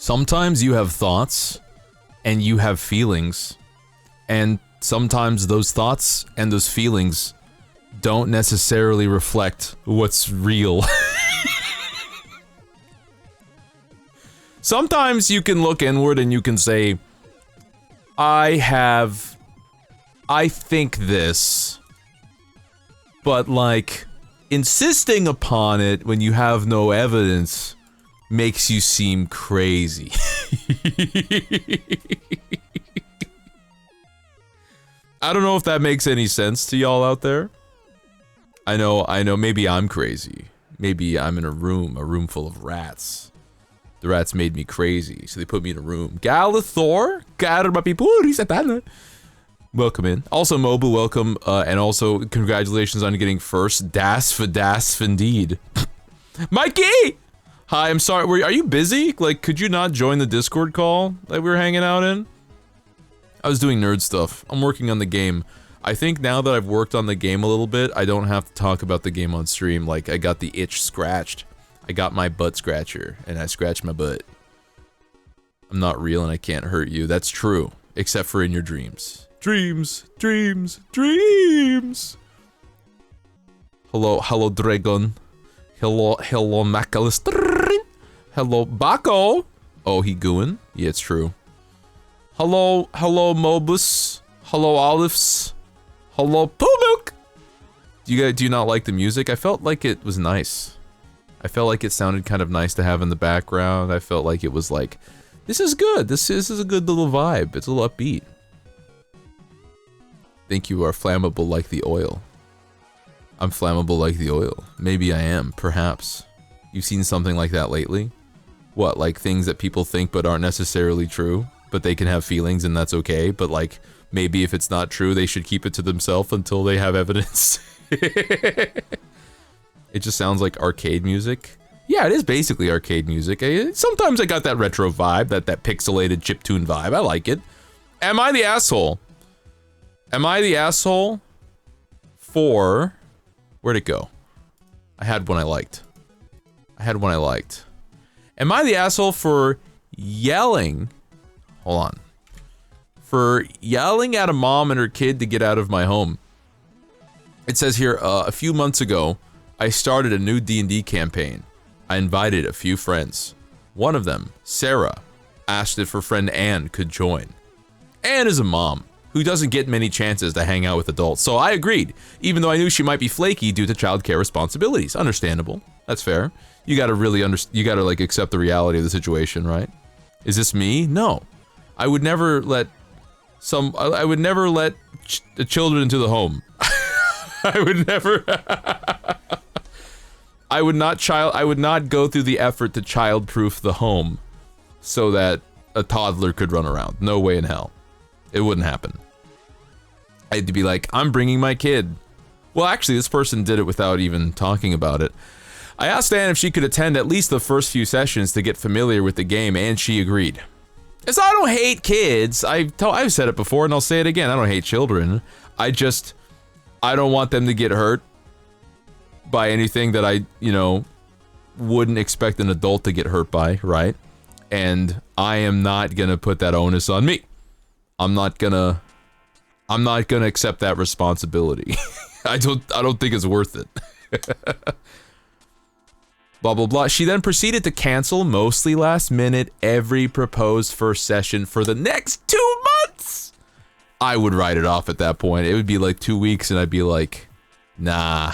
Sometimes you have thoughts, and you have feelings, and sometimes those thoughts and those feelings don't necessarily reflect what's real. Sometimes you can look inward and you can say, I think this, but like, insisting upon it when you have no evidence makes you seem crazy. I don't know if that makes any sense to y'all out there. I know, maybe I'm crazy. Maybe I'm in a room full of rats. The rats made me crazy, so they put me in a room. Galathor? Welcome in. Also, Mobu, welcome, and also congratulations on getting first. Das indeed. Mikey! Hi, I'm sorry, are you busy? Like, could you not join the Discord call that we were hanging out in? I was doing nerd stuff. I'm working on the game. I think now that I've worked on the game a little bit, I don't have to talk about the game on stream. Like, I got the itch scratched. I got my butt scratcher, and I scratched my butt. I'm not real and I can't hurt you. That's true. Except for in your dreams. Dreams. Hello, Dragon. Hello, McAllister. Hello, Baco. Oh, he gooing? Yeah, it's true. Hello, Mobus. Hello, Olives. Hello, Pumuk. Do you not like the music? I felt like it was nice. I felt like it sounded kind of nice to have in the background. I felt like it was like, this is good. This is a good little vibe. It's a little upbeat. Think you are flammable like the oil. I'm flammable like the oil. Maybe I am, perhaps. You've seen something like that lately? What, like things that people think but aren't necessarily true? But they can have feelings and that's okay, but like, maybe if it's not true, they should keep it to themselves until they have evidence. It just sounds like arcade music. Yeah, it is basically arcade music. Sometimes I got that retro vibe, that pixelated chiptune vibe. I like it. Am I the asshole? Am I the asshole for... Where'd it go? I had one I liked. Am I the asshole for yelling... Hold on. For yelling at a mom and her kid to get out of my home? It says here, a few months ago, I started a new D&D campaign. I invited a few friends. One of them, Sarah, asked if her friend Anne could join. Anne is a mom who doesn't get many chances to hang out with adults, so I agreed, even though I knew she might be flaky due to childcare responsibilities. Understandable. That's fair. You gotta really you gotta like accept the reality of the situation, right? Is this me? No. I would never let children into the home. I would not go through the effort to childproof the home so that a toddler could run around. No way in hell. It wouldn't happen. I had to be like, I'm bringing my kid. Well, actually, this person did it without even talking about it. I asked Anne if she could attend at least the first few sessions to get familiar with the game, and she agreed. So I don't hate kids. I've said it before, and I'll say it again. I don't hate children. I don't want them to get hurt by anything that I, wouldn't expect an adult to get hurt by, right? And I am not gonna put that onus on me. I'm not gonna accept that responsibility. I don't think it's worth it. Blah, blah, blah. She then proceeded to cancel, mostly last minute, every proposed first session for the next 2 months. I would write it off at that point. It would be like 2 weeks and I'd be like, nah.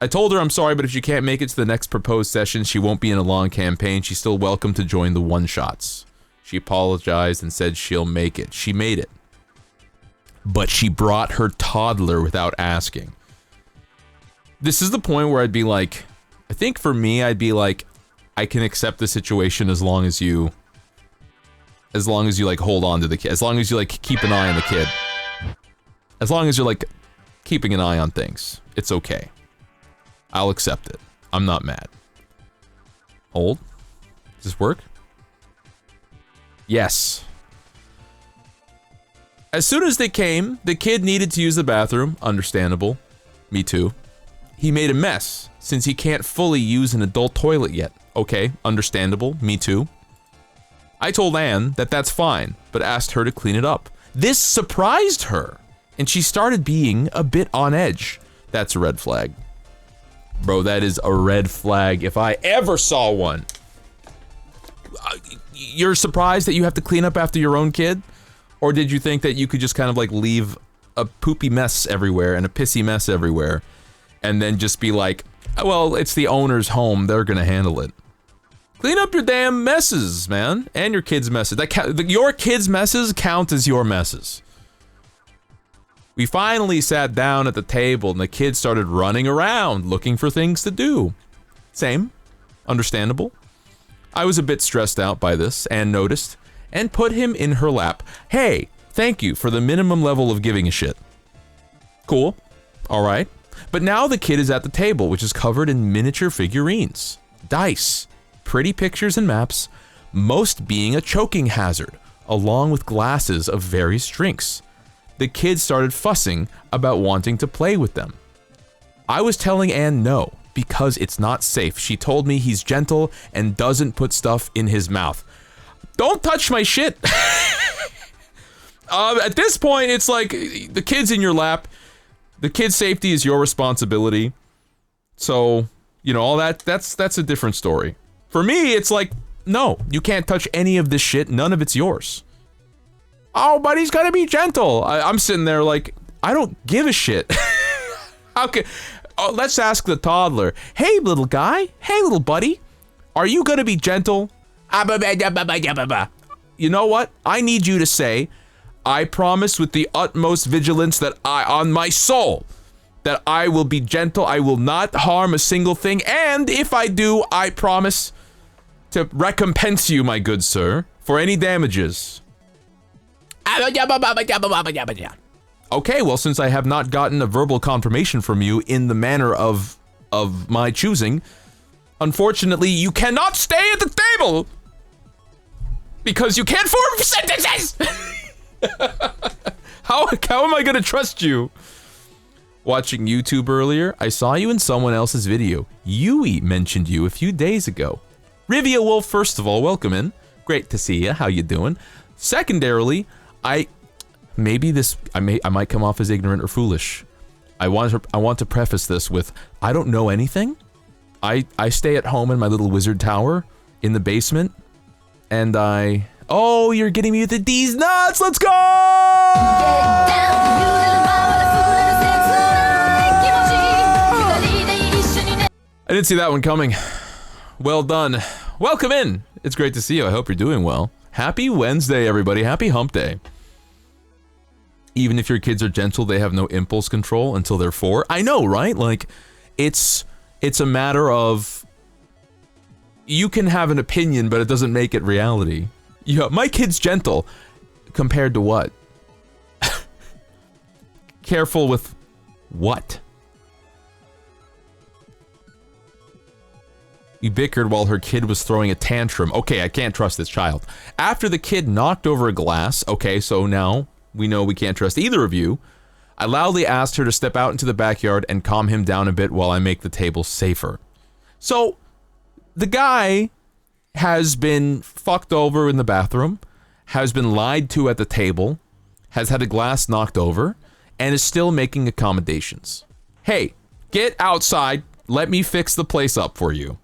I told her I'm sorry, but if she can't make it to the next proposed session, she won't be in a long campaign. She's still welcome to join the one-shots. She apologized and said she'll make it. She made it. But she brought her toddler without asking. This is the point where I'd be like, I think for me, I'd be like, I can accept the situation as long as you like hold on to the kid, as long as you like keep an eye on the kid. As long as you're like keeping an eye on things, it's okay. I'll accept it. I'm not mad. Hold. Does this work? Yes. As soon as they came, the kid needed to use the bathroom. Understandable. Me too. He made a mess, since he can't fully use an adult toilet yet. Okay, understandable. Me too. I told Anne that that's fine, but asked her to clean it up. This surprised her, and she started being a bit on edge. That's a red flag. Bro, that is a red flag if I ever saw one. You're surprised that you have to clean up after your own kid? Or did you think that you could just kind of like leave a poopy mess everywhere and a pissy mess everywhere and then just be like, well, it's the owner's home, they're gonna handle it. Clean up your damn messes, man, and your kids' messes. Your kids' messes count as your messes. We finally sat down at the table and the kids started running around looking for things to do. Same. Understandable. I was a bit stressed out by this and noticed and put him in her lap. Hey, thank you for the minimum level of giving a shit. Cool. All right. But now the kid is at the table, which is covered in miniature figurines, dice, pretty pictures and maps, most being a choking hazard, along with glasses of various drinks. The kids started fussing about wanting to play with them. I was telling Anne no, because it's not safe. She told me he's gentle and doesn't put stuff in his mouth. Don't touch my shit. At this point, it's like the kid's in your lap. The kid's safety is your responsibility. So, you know, all that's a different story. For me, it's like, no, you can't touch any of this shit. None of it's yours. Oh, but he's gonna be gentle. I'm sitting there like, I don't give a shit. Okay, let's ask the toddler. Hey, little guy. Hey, little buddy. Are you gonna be gentle? You know what? I need you to say, I promise with the utmost vigilance that on my soul, that I will be gentle. I will not harm a single thing. And if I do, I promise to recompense you, my good sir, for any damages. Okay, well, since I have not gotten a verbal confirmation from you in the manner of my choosing, unfortunately, you cannot stay at the table because you can't form sentences. How am I gonna trust you? Watching YouTube earlier, I saw you in someone else's video. Yui mentioned you a few days ago. Rivia Wolf, first of all, welcome in. Great to see you. How you doing? Secondarily, I might come off as ignorant or foolish. I want to preface this with, I don't know anything. I stay at home in my little wizard tower in the basement, and oh, you're getting me with the D's nuts. Let's go! I didn't see that one coming. Well done. Welcome in. It's great to see you. I hope you're doing well. Happy Wednesday, everybody. Happy hump day. Even if your kids are gentle, they have no impulse control until they're 4. I know, right? Like, it's a matter of, you can have an opinion, but it doesn't make it reality. Yeah, my kid's gentle. Compared to what? Careful with what? You bickered while her kid was throwing a tantrum. Okay, I can't trust this child. After the kid knocked over a glass, okay, so now we know we can't trust either of you. I loudly asked her to step out into the backyard and calm him down a bit while I make the table safer. So, the guy has been fucked over in the bathroom, has been lied to at the table, has had a glass knocked over, and is still making accommodations. Hey, get outside, let me fix the place up for you.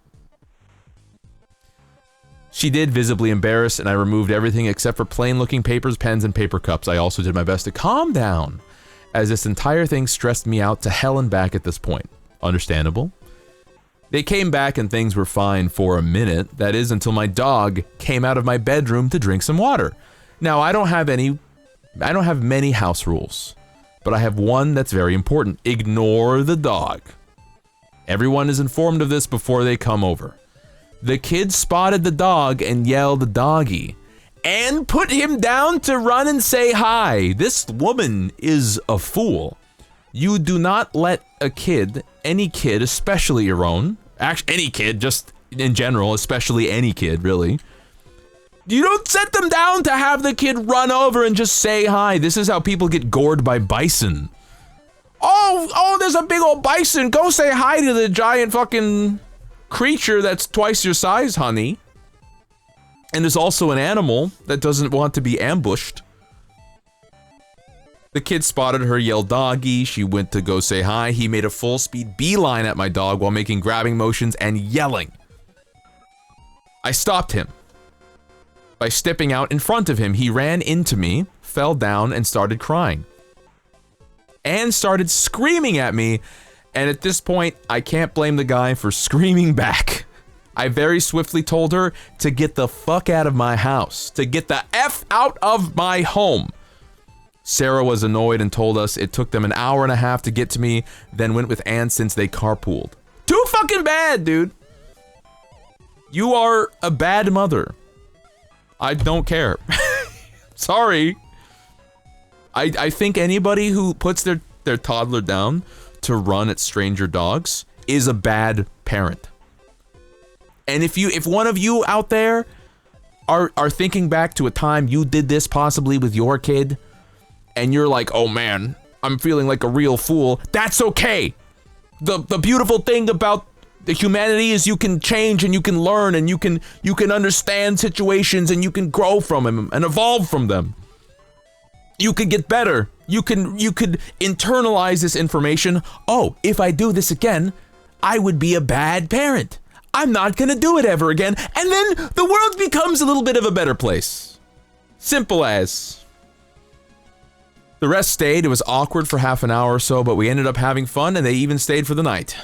She did, visibly embarrassed, and I removed everything except for plain-looking papers, pens, and paper cups. I also did my best to calm down, as this entire thing stressed me out to hell and back at this point. Understandable. They came back and things were fine for a minute. That is, until my dog came out of my bedroom to drink some water. Now, I don't have many house rules, but I have one that's very important. Ignore the dog. Everyone is informed of this before they come over. The kid spotted the dog and yelled doggy, and put him down to run and say hi. This woman is a fool. You do not let a kid, any kid, especially your own, actually any kid, just in general, especially any kid, really. You don't set them down to have the kid run over and just say hi. This is how people get gored by bison. Oh, there's a big old bison. Go say hi to the giant fucking creature that's twice your size, honey, and is also an animal that doesn't want to be ambushed. The kid spotted her, yelled doggy. She went to go say hi. He made a full speed beeline at my dog while making grabbing motions and yelling. I stopped him by stepping out in front of him. He ran into me, fell down, and started crying. And started screaming at me. And at this point, I can't blame the guy for screaming back. I very swiftly told her to get the fuck out of my house. To get the F out of my home. Sarah was annoyed and told us it took them an hour and a half to get to me, then went with Ann since they carpooled. Too fucking bad, dude. You are a bad mother. I don't care. Sorry. I think anybody who puts their toddler down to run at stranger dogs is a bad parent. And if one of you out there are thinking back to a time you did this possibly with your kid, and you're like, oh man, I'm feeling like a real fool, that's okay. The beautiful thing about the humanity is you can change and you can learn and you can understand situations and you can grow from them and evolve from them. You could get better. You could internalize this information. Oh, if I do this again, I would be a bad parent. I'm not gonna do it ever again. And then the world becomes a little bit of a better place. Simple as. The rest stayed. It was awkward for half an hour or so, but we ended up having fun and they even stayed for the night.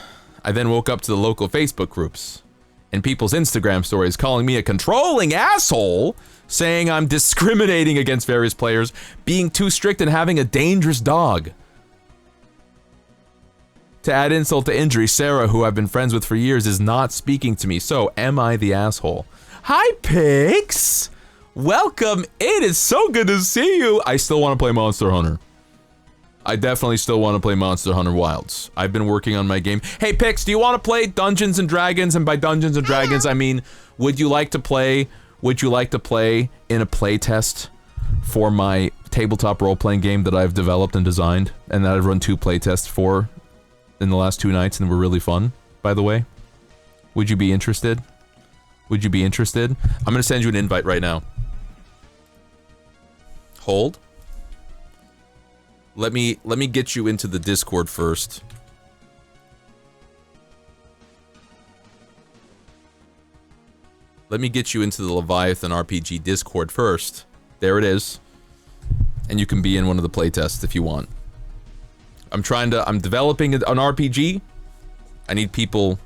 I then woke up to the local Facebook groups and people's Instagram stories calling me a controlling asshole, saying I'm discriminating against various players, being too strict and having a dangerous dog. To add insult to injury, Sarah, who I've been friends with for years, is not speaking to me. So, am I the asshole? Hi, pigs! Welcome! It is so good to see you! I still want to play Monster Hunter. I definitely still want to play Monster Hunter Wilds. I've been working on my game. Hey, Pix, do you want to play Dungeons and Dragons? And by Dungeons and Dragons, I mean, would you like to play in a playtest for my tabletop role-playing game that I've developed and designed, and that I've run 2 playtests for in the last 2 nights, and were really fun, by the way? Would you be interested? Would you be interested? I'm gonna send you an invite right now. Hold. Let me get you into the Discord first. Let me get you into the Leviathan RPG Discord first. There it is. And you can be in one of the playtests if you want. I'm developing an RPG. I need people.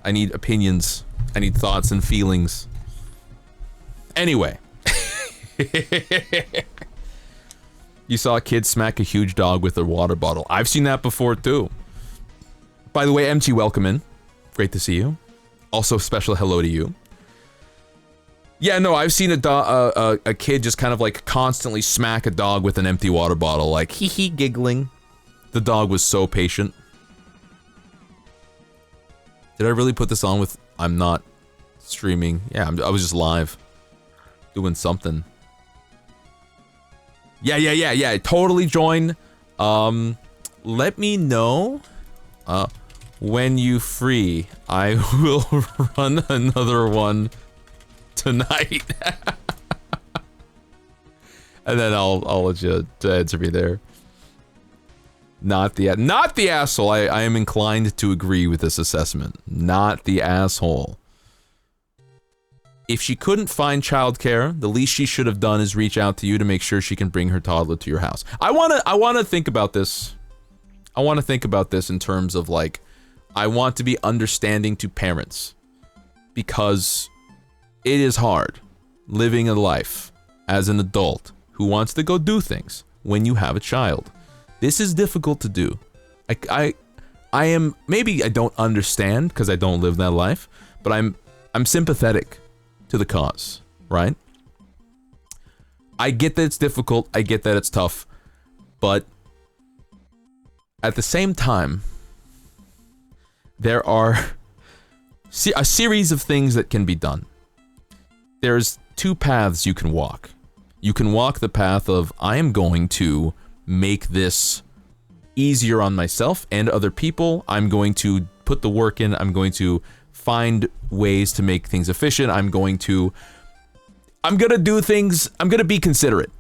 I need opinions. I need thoughts and feelings. Anyway. You saw a kid smack a huge dog with a water bottle. I've seen that before too. By the way, MT, welcome in. Great to see you. Also, special hello to you. Yeah, no, I've seen a kid just kind of like constantly smack a dog with an empty water bottle, like hee hee giggling. The dog was so patient. Did I really put this on with I'm not streaming? Yeah, I was just live. Doing something. Yeah, totally join. Let me know when you free. I will run another one tonight. And then I'll let you answer me there. Not the asshole. I am inclined to agree with this assessment. Not the asshole. If she couldn't find childcare, the least she should have done is reach out to you to make sure she can bring her toddler to your house. I wanna think about this. I wanna think about this in terms of like, I want to be understanding to parents. Because it is hard living a life as an adult who wants to go do things when you have a child. This is difficult to do. I am, maybe I don't understand because I don't live that life, but I'm sympathetic to the cause, right? I get that it's difficult, I get that it's tough, but at the same time, there are a series of things that can be done. There's 2 paths you can walk. You can walk the path of, I am going to make this easier on myself and other people. I'm going to put the work in. I'm going to find ways to make things efficient. I'm gonna do things, I'm gonna be considerate.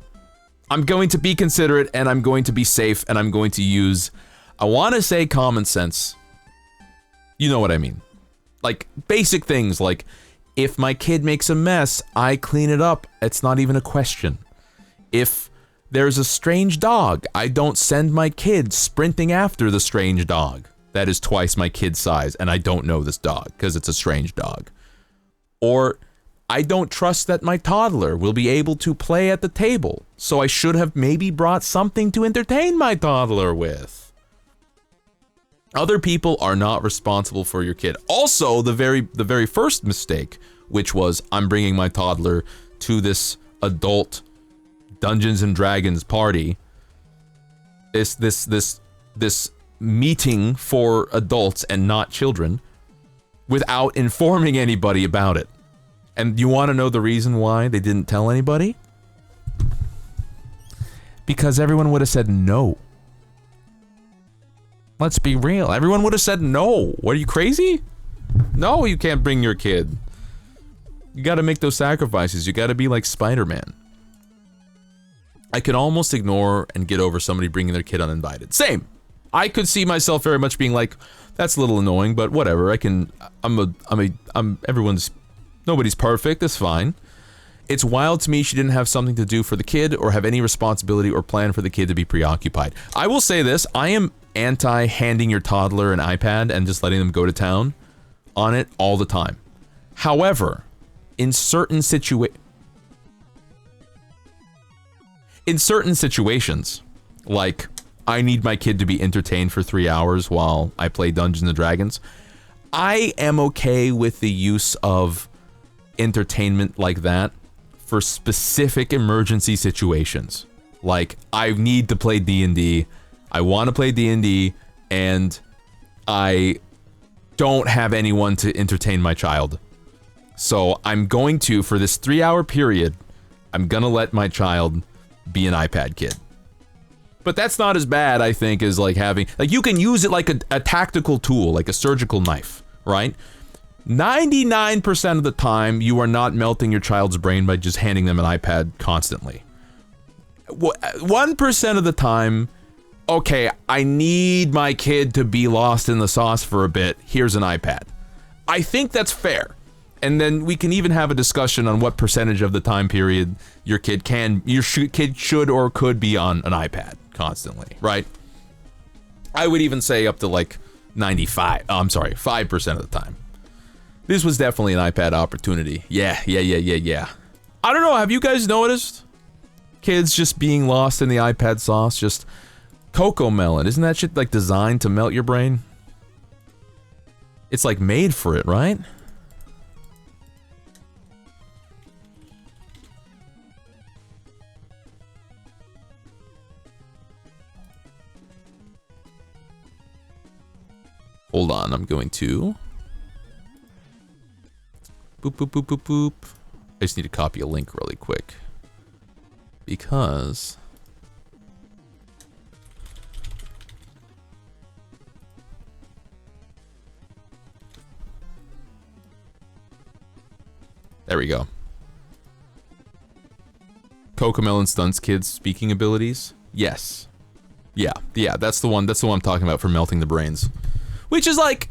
I'm going to be considerate, and I'm going to be safe, and I'm going to use, I want to say common sense. You know what I mean. Like, basic things, like, if my kid makes a mess, I clean it up. It's not even a question. If there's a strange dog, I don't send my kid sprinting after the strange dog. That is twice my kid's size, and I don't know this dog, because it's a strange dog. Or, I don't trust that my toddler will be able to play at the table, so I should have maybe brought something to entertain my toddler with. Other people are not responsible for your kid. Also, the very first mistake, which was I'm bringing my toddler to this adult Dungeons and Dragons party, this meeting for adults and not children, without informing anybody about it. And you want to know the reason why they didn't tell anybody? Because everyone would have said no. Let's be real. Everyone would have said no. What, are you crazy? No, you can't bring your kid. You gotta make those sacrifices. You gotta be like Spider-Man. I can almost ignore and get over somebody bringing their kid uninvited. Same. I could see myself very much being like, that's a little annoying, but whatever. Nobody's perfect, that's fine. It's wild to me she didn't have something to do for the kid or have any responsibility or plan for the kid to be preoccupied. I will say this, I am anti-handing your toddler an iPad and just letting them go to town on it all the time. However, in certain situations, like I need my kid to be entertained for 3 hours while I play Dungeons and Dragons, I am okay with the use of entertainment like that for specific emergency situations. Like, I need to play D&D, I want to play D&D, and I don't have anyone to entertain my child. So I'm going to, for this 3-hour period, I'm gonna let my child be an iPad kid. But that's not as bad, I think, as like having, like, you can use it like a tactical tool, like a surgical knife, right? 99% of the time, you are not melting your child's brain by just handing them an iPad constantly. 1% of the time, okay, I need my kid to be lost in the sauce for a bit, here's an iPad. I think that's fair. And then we can even have a discussion on what percentage of the time period your kid should or could be on an iPad constantly, right? I would even say up to like 5% of the time. This was definitely an iPad opportunity. Yeah. I don't know, have you guys noticed? Kids just being lost in the iPad sauce, just Cocoa Melon. Isn't that shit like designed to melt your brain? It's like made for it, right? Hold on, I'm going to... Boop, boop, boop, boop, boop. I just need to copy a link really quick. Because... There we go. Cocomelon stunts kids' speaking abilities? Yes. Yeah, that's the one I'm talking about for melting the brains. Which is like...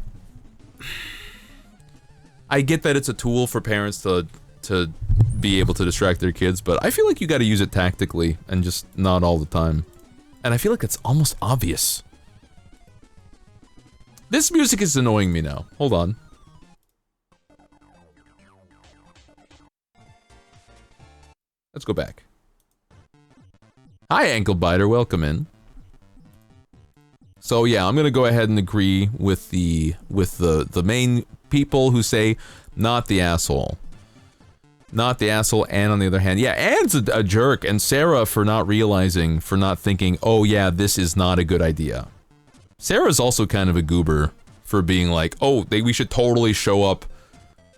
I get that it's a tool for parents to be able to distract their kids, but I feel like you gotta use it tactically and just not all the time. And I feel like it's almost obvious. This music is annoying me now. Hold on. Let's go back. Hi, Ankle Biter. Welcome in. So yeah, I'm gonna go ahead and agree with the main people who say not the asshole. Not the asshole, and on the other hand, yeah, Anne's a jerk, and Sarah for not realizing, for not thinking, oh yeah, this is not a good idea. Sarah's also kind of a goober for being like, oh, we should totally show up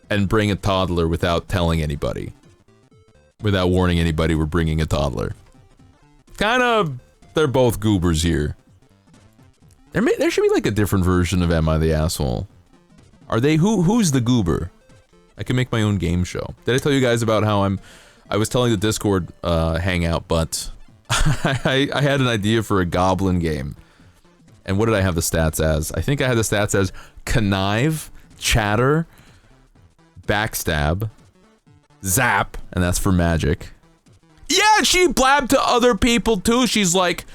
and bring a toddler without telling anybody. Without warning anybody we're bringing a toddler. Kind of, they're both goobers here. There should be like a different version of Am I the Asshole? Are they who's the goober? I can make my own game show. Did I tell you guys about how I was telling the Discord hangout, but I had an idea for a goblin game. And what did I have the stats as? I think I had the stats as connive, chatter, backstab, zap, and that's for magic. Yeah, she blabbed to other people too. She's like,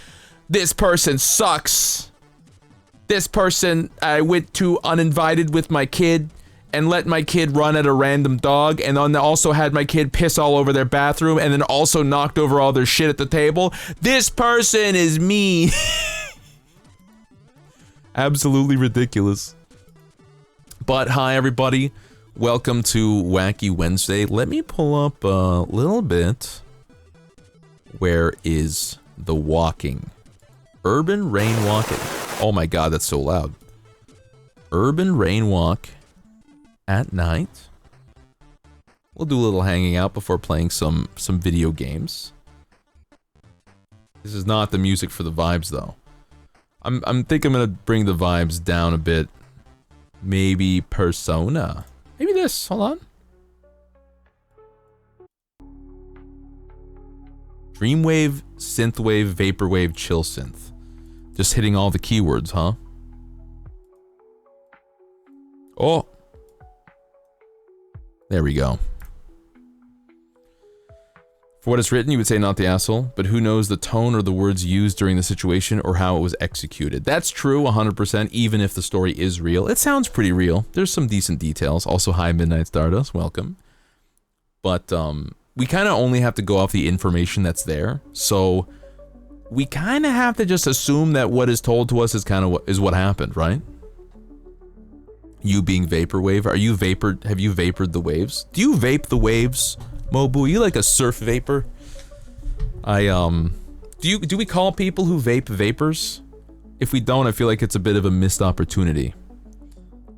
this person sucks. This person, I went to uninvited with my kid and let my kid run at a random dog, and then also had my kid piss all over their bathroom, and then also knocked over all their shit at the table. This person is me. Absolutely ridiculous. But hi everybody, welcome to Wacky Wednesday. Let me pull up a little bit. Where is the walking? Urban rain walking. Oh my god, that's so loud. Urban rain walk at night. We'll do a little hanging out before playing some video games. This is not the music for the vibes though. I'm think I'm gonna bring the vibes down a bit. Maybe Persona. Maybe this. Hold on. Dreamwave, synthwave, vaporwave, chill synth. Just hitting all the keywords, huh? Oh. There we go. For what is written, you would say not the asshole, but who knows the tone or the words used during the situation or how it was executed. That's true, 100%, even if the story is real. It sounds pretty real. There's some decent details. Also, hi, Midnight Stardust, welcome. But, we kind of only have to go off the information that's there, so we kind of have to just assume that what is told to us is kind of what happened, right? You being vaporwave, are you vapored? Have you vapored the waves? Do you vape the waves, Mobu? Are you like a surf vapor? Do we call people who vape vapors? If we don't, I feel like it's a bit of a missed opportunity.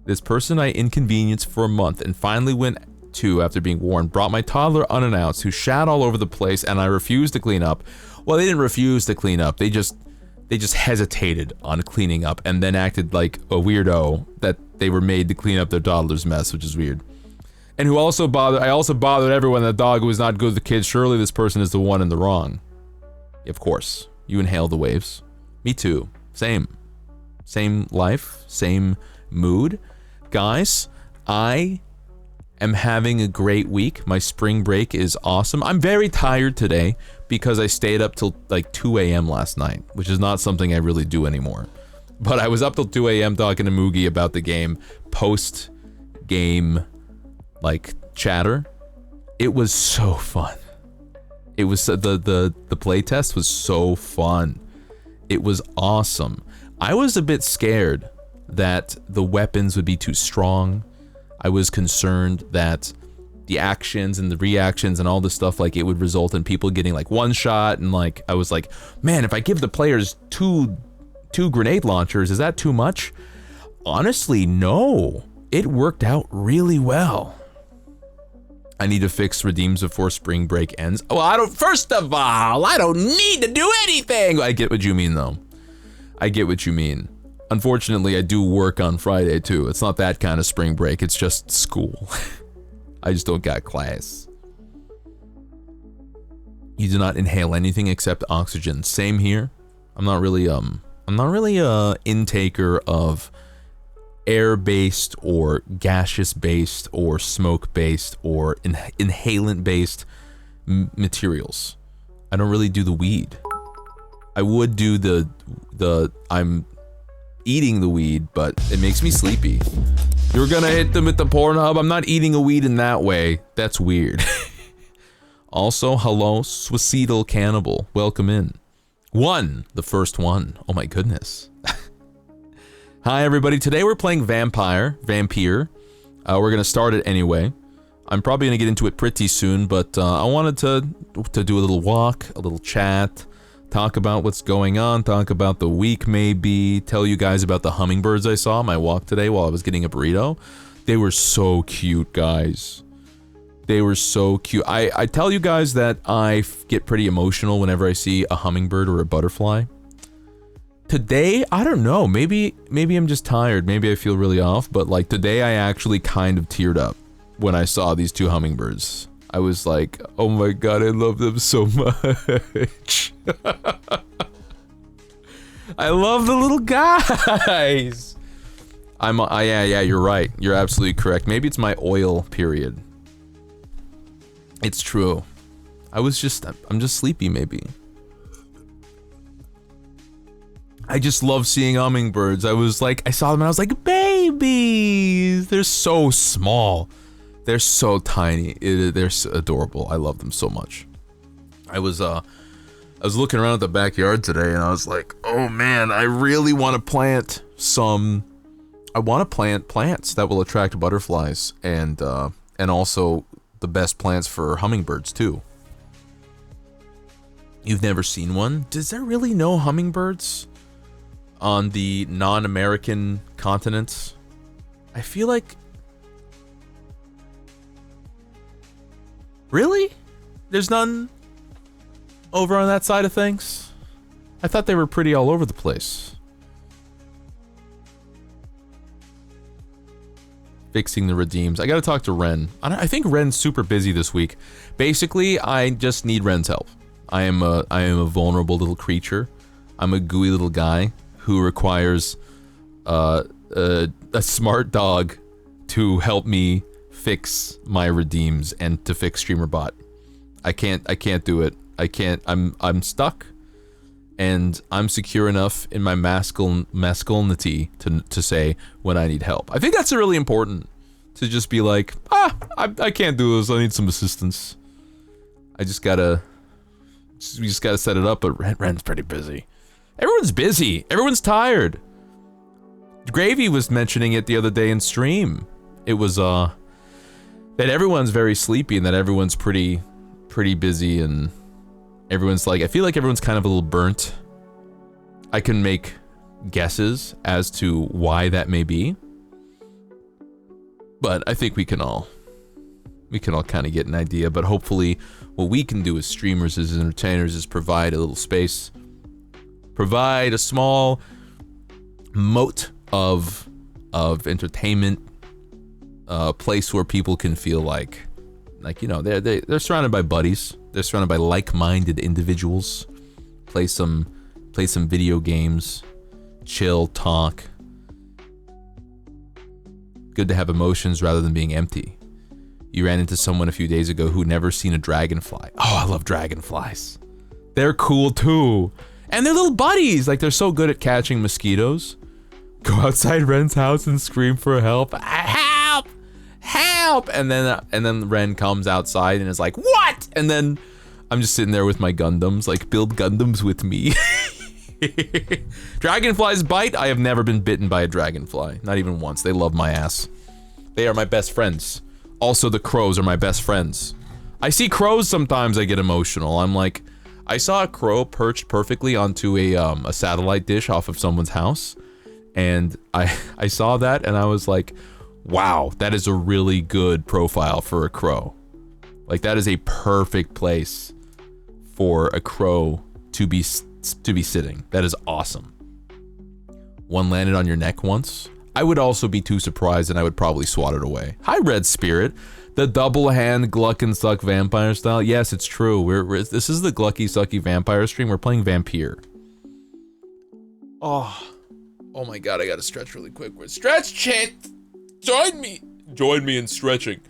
This person I inconvenienced for a month and finally went to after being warned, brought my toddler unannounced who shat all over the place and I refused to clean up. Well, they didn't refuse to clean up, they just hesitated on cleaning up and then acted like a weirdo that they were made to clean up their toddler's mess, which is weird. And I also bothered everyone. The dog was not good with the kids. Surely this person is the one in the wrong. Of course, you inhale the waves. Me too. Same life, same mood. Guys, I am having a great week. My spring break is awesome. I'm very tired today because I stayed up till like 2 a.m. last night, which is not something I really do anymore. But I was up till 2 a.m. talking to Moogie about the game, post-game, like, chatter. It was so fun. It was, the playtest was so fun. It was awesome. I was a bit scared that the weapons would be too strong. I was concerned that the actions and the reactions and all this stuff, like, it would result in people getting like one shot, and like, I was like, man, if I give the players two grenade launchers, is that too much? Honestly, no. It worked out really well. I need to fix redeems before spring break ends. Oh, first of all, I don't need to do anything. I get what you mean though. I get what you mean. Unfortunately, I do work on Friday too. It's not that kind of spring break, it's just school. I just don't got class. You do not inhale anything except oxygen. Same here. I'm not really a intaker of air-based or gaseous-based or smoke-based or inhalant-based materials. I don't really do the weed. I would do the I'm eating the weed, but it makes me sleepy. You're gonna hit them at the Pornhub? I'm not eating a weed in that way. That's weird. Also, hello, suicidal cannibal. Welcome in. The first one. Oh my goodness. Hi everybody, today we're playing Vampire. We're gonna start it anyway. I'm probably gonna get into it pretty soon, but I wanted to do a little walk, a little chat, talk about what's going on, talk about the week maybe, tell you guys about the hummingbirds I saw on my walk today while I was getting a burrito. They were so cute, guys. They were so cute. I tell you guys that I get pretty emotional whenever I see a hummingbird or a butterfly. Today, I don't know. Maybe I'm just tired. Maybe I feel really off. But like today, I actually kind of teared up when I saw these 2 hummingbirds. I was like, oh my god, I love them so much. I love the little guys. Yeah, you're right. You're absolutely correct. Maybe it's my oil period. It's true. I'm just sleepy maybe. I just love seeing hummingbirds. I saw them and I was like, babies! They're so small. They're so tiny. They're so adorable. I love them so much. I was looking around at the backyard today and I was like, oh man, I really want to plant plants that will attract butterflies and also the best plants for hummingbirds too. You've never seen one? Does there really no hummingbirds on the non-American continents? I feel like... Really? There's none over on that side of things? I thought they were pretty all over the place. Fixing the redeems. I gotta talk to Ren. I think Ren's super busy this week. Basically, I just need Ren's help. I am a vulnerable little creature. I'm a gooey little guy who requires a smart dog to help me fix my redeems and to fix StreamerBot. I can't do it. I'm stuck, and I'm secure enough in my masculinity to say when I need help. I think that's really important, to just be like, I can't do this, I need some assistance. We just gotta set it up, but Ren's pretty busy. Everyone's busy. Everyone's tired. Gravy was mentioning it the other day in stream. It was, that everyone's very sleepy and that everyone's pretty busy, and everyone's like, I feel like everyone's kind of a little burnt. I can make guesses as to why that may be, but I think we can all kind of get an idea. But hopefully what we can do as streamers, as entertainers, is provide a little space, provide a small moat of entertainment, a place where people can feel like you know, they're surrounded by buddies, they're surrounded by like-minded individuals, play some video games, chill, talk. Good to have emotions rather than being empty. You ran into someone a few days ago who never seen a dragonfly. Oh, I love dragonflies. They're cool too. And they're little buddies. Like, they're so good at catching mosquitoes. Go outside Ren's house and scream for help. Help! Help! And then Ren comes outside and is like, what? And then I'm just sitting there with my Gundams, like, build Gundams with me. Dragonflies bite? I have never been bitten by a dragonfly. Not even once. They love my ass. They are my best friends. Also, the crows are my best friends. I see crows sometimes, I get emotional. I'm like, I saw a crow perched perfectly onto a satellite dish off of someone's house, and I saw that and I was like, wow, that is a really good profile for a crow. Like, that is a perfect place for a crow to be sitting. That is awesome. One landed on your neck once. I would also be too surprised and I would probably swat it away. Hi, Red Spirit. The double hand gluckin suck vampire style. Yes, it's true. This is the glucky sucky vampire stream. We're playing Vampire. Oh my god, I gotta stretch really quick. Stretch, chat. Join me in stretching.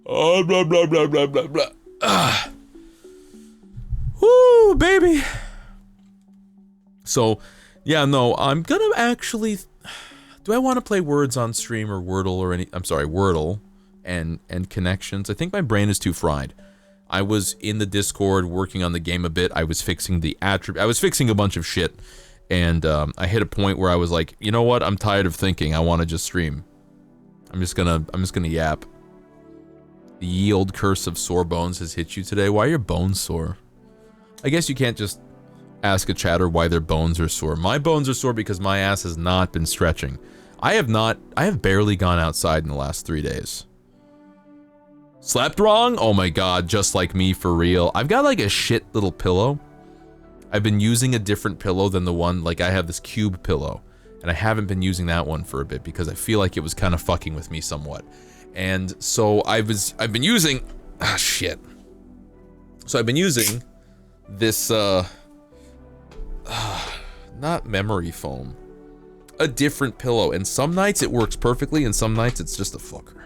Oh, blah blah blah blah blah blah. Woo, baby. So, yeah, no, I'm gonna actually. Do I want to play Words on stream or Wordle or any? I'm sorry, Wordle and connections. I think my brain is too fried. I was in the Discord working on the game a bit. I was fixing the attribute. I was fixing a bunch of shit, and I hit a point where I was like, you know what? I'm tired of thinking. I want to just stream. I'm just gonna yap. The ye old curse of sore bones has hit you today. Why are your bones sore? I guess you can't just ask a chatter why their bones are sore. My bones are sore because my ass has not been stretching. I have barely gone outside in the last 3 days. Slept wrong? Oh my god, just like me, for real. I've got like a shit little pillow. I've been using a different pillow than the one, like I have this cube pillow, and I haven't been using that one for a bit because I feel like it was kind of fucking with me somewhat. And so I've been using, shit. So I've been using this, not memory foam, a different pillow, and some nights it works perfectly and some nights it's just a fucker.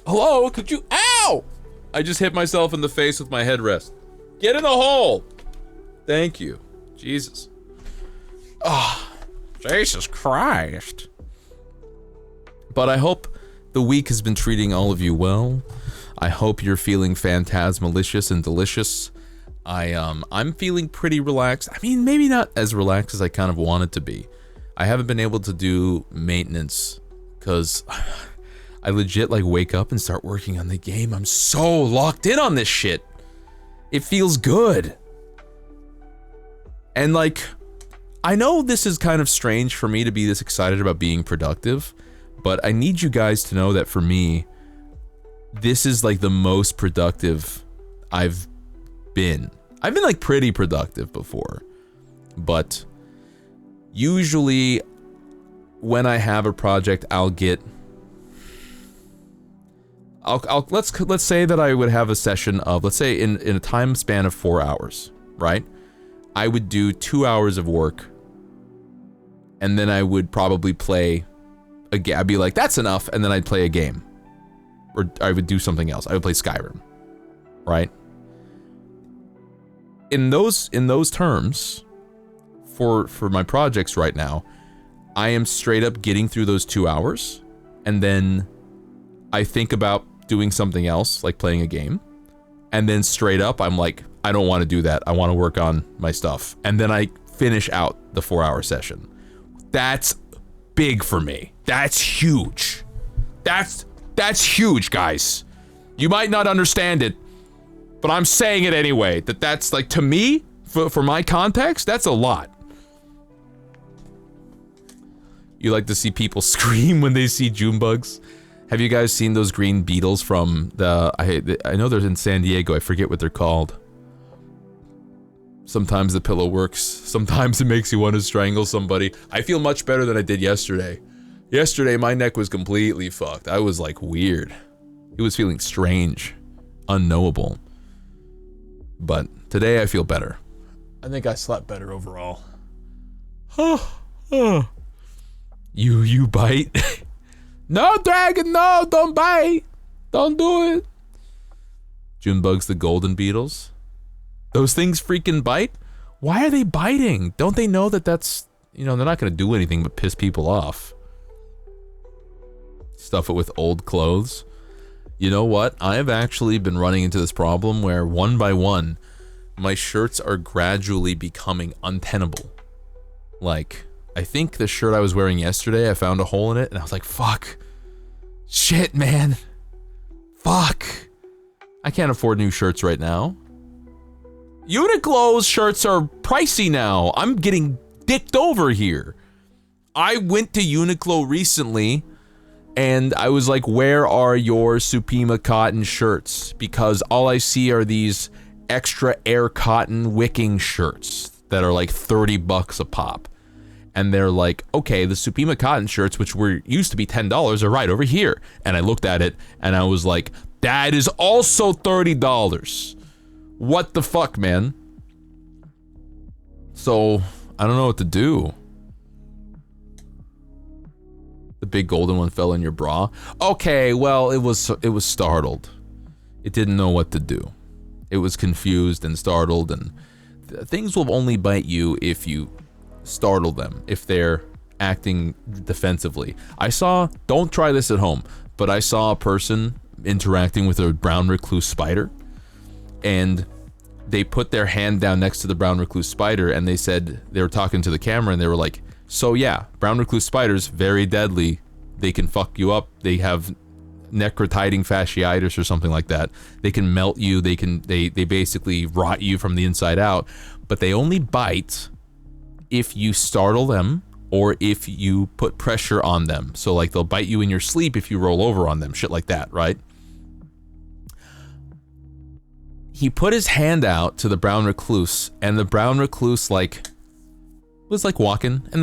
Hello, could you, ow! I just hit myself in the face with my headrest. Get in the hole! Thank you. Jesus. Oh, Jesus Christ. But I hope the week has been treating all of you well. I hope you're feeling phantasmalicious and delicious. I'm feeling pretty relaxed. I mean, maybe not as relaxed as I kind of wanted to be. I haven't been able to do maintenance because I legit like wake up and start working on the game. I'm so locked in on this shit. It feels good. And like, I know this is kind of strange for me to be this excited about being productive, but I need you guys to know that for me, this is like the most productive I've been. I've been like pretty productive before, but usually when I have a project, let's say that I would have a session of, let's say in a time span of 4 hours, right? I would do 2 hours of work, and then I would probably play a game. I'd be like, that's enough, and then I'd play a game. Or I would do something else. I would play Skyrim, right? In those terms, for my projects right now, I am straight up getting through those 2 hours, and then I think about doing something else, like playing a game, and then straight up, I'm like, I don't want to do that. I want to work on my stuff. And then I finish out the 4-hour session. That's big for me. That's huge. That's huge, guys. You might not understand it, but I'm saying it anyway. That's like, to me, for my context, that's a lot. You like to see people scream when they see June bugs? Have you guys seen those green beetles from I know they're in San Diego, I forget what they're called. Sometimes the pillow works, sometimes it makes you want to strangle somebody. I feel much better than I did yesterday. Yesterday, my neck was completely fucked. I was like weird. It was feeling strange, unknowable. But today I feel better. I think I slept better overall. You bite? No, dragon, no, don't bite. Don't do it. Junebugs, the golden beetles. Those things freaking bite? Why are they biting? Don't they know that that's, they're not going to do anything but piss people off. Stuff it with old clothes. You know what? I have actually been running into this problem where one by one, my shirts are gradually becoming untenable. Like, I think the shirt I was wearing yesterday, I found a hole in it, and I was like, fuck. Shit, man. Fuck. I can't afford new shirts right now. Uniqlo's shirts are pricey now. I'm getting dicked over here. I went to Uniqlo recently, and I was like, where are your Supima cotton shirts? Because all I see are these extra air cotton wicking shirts that are like $30 a pop. And they're like, okay, the Supima cotton shirts, which used to be $10, are right over here. And I looked at it, and I was like, that is also $30. What the fuck, man? So, I don't know what to do. The big golden one fell in your bra. Okay, well, it was startled. It didn't know what to do. It was confused and startled, and things will only bite you if you startle them, if they're acting defensively. Don't try this at home, but I saw a person interacting with a brown recluse spider, and they put their hand down next to the brown recluse spider, and they said, they were talking to the camera, and they were like, so yeah, brown recluse spiders, very deadly. They can fuck you up. They have necrotizing fasciitis or something like that. They can melt you. They basically rot you from the inside out, but they only bite if you startle them or if you put pressure on them. So like they'll bite you in your sleep if you roll over on them, shit like that, right? he put his hand out to the brown recluse, and the brown recluse like was like walking and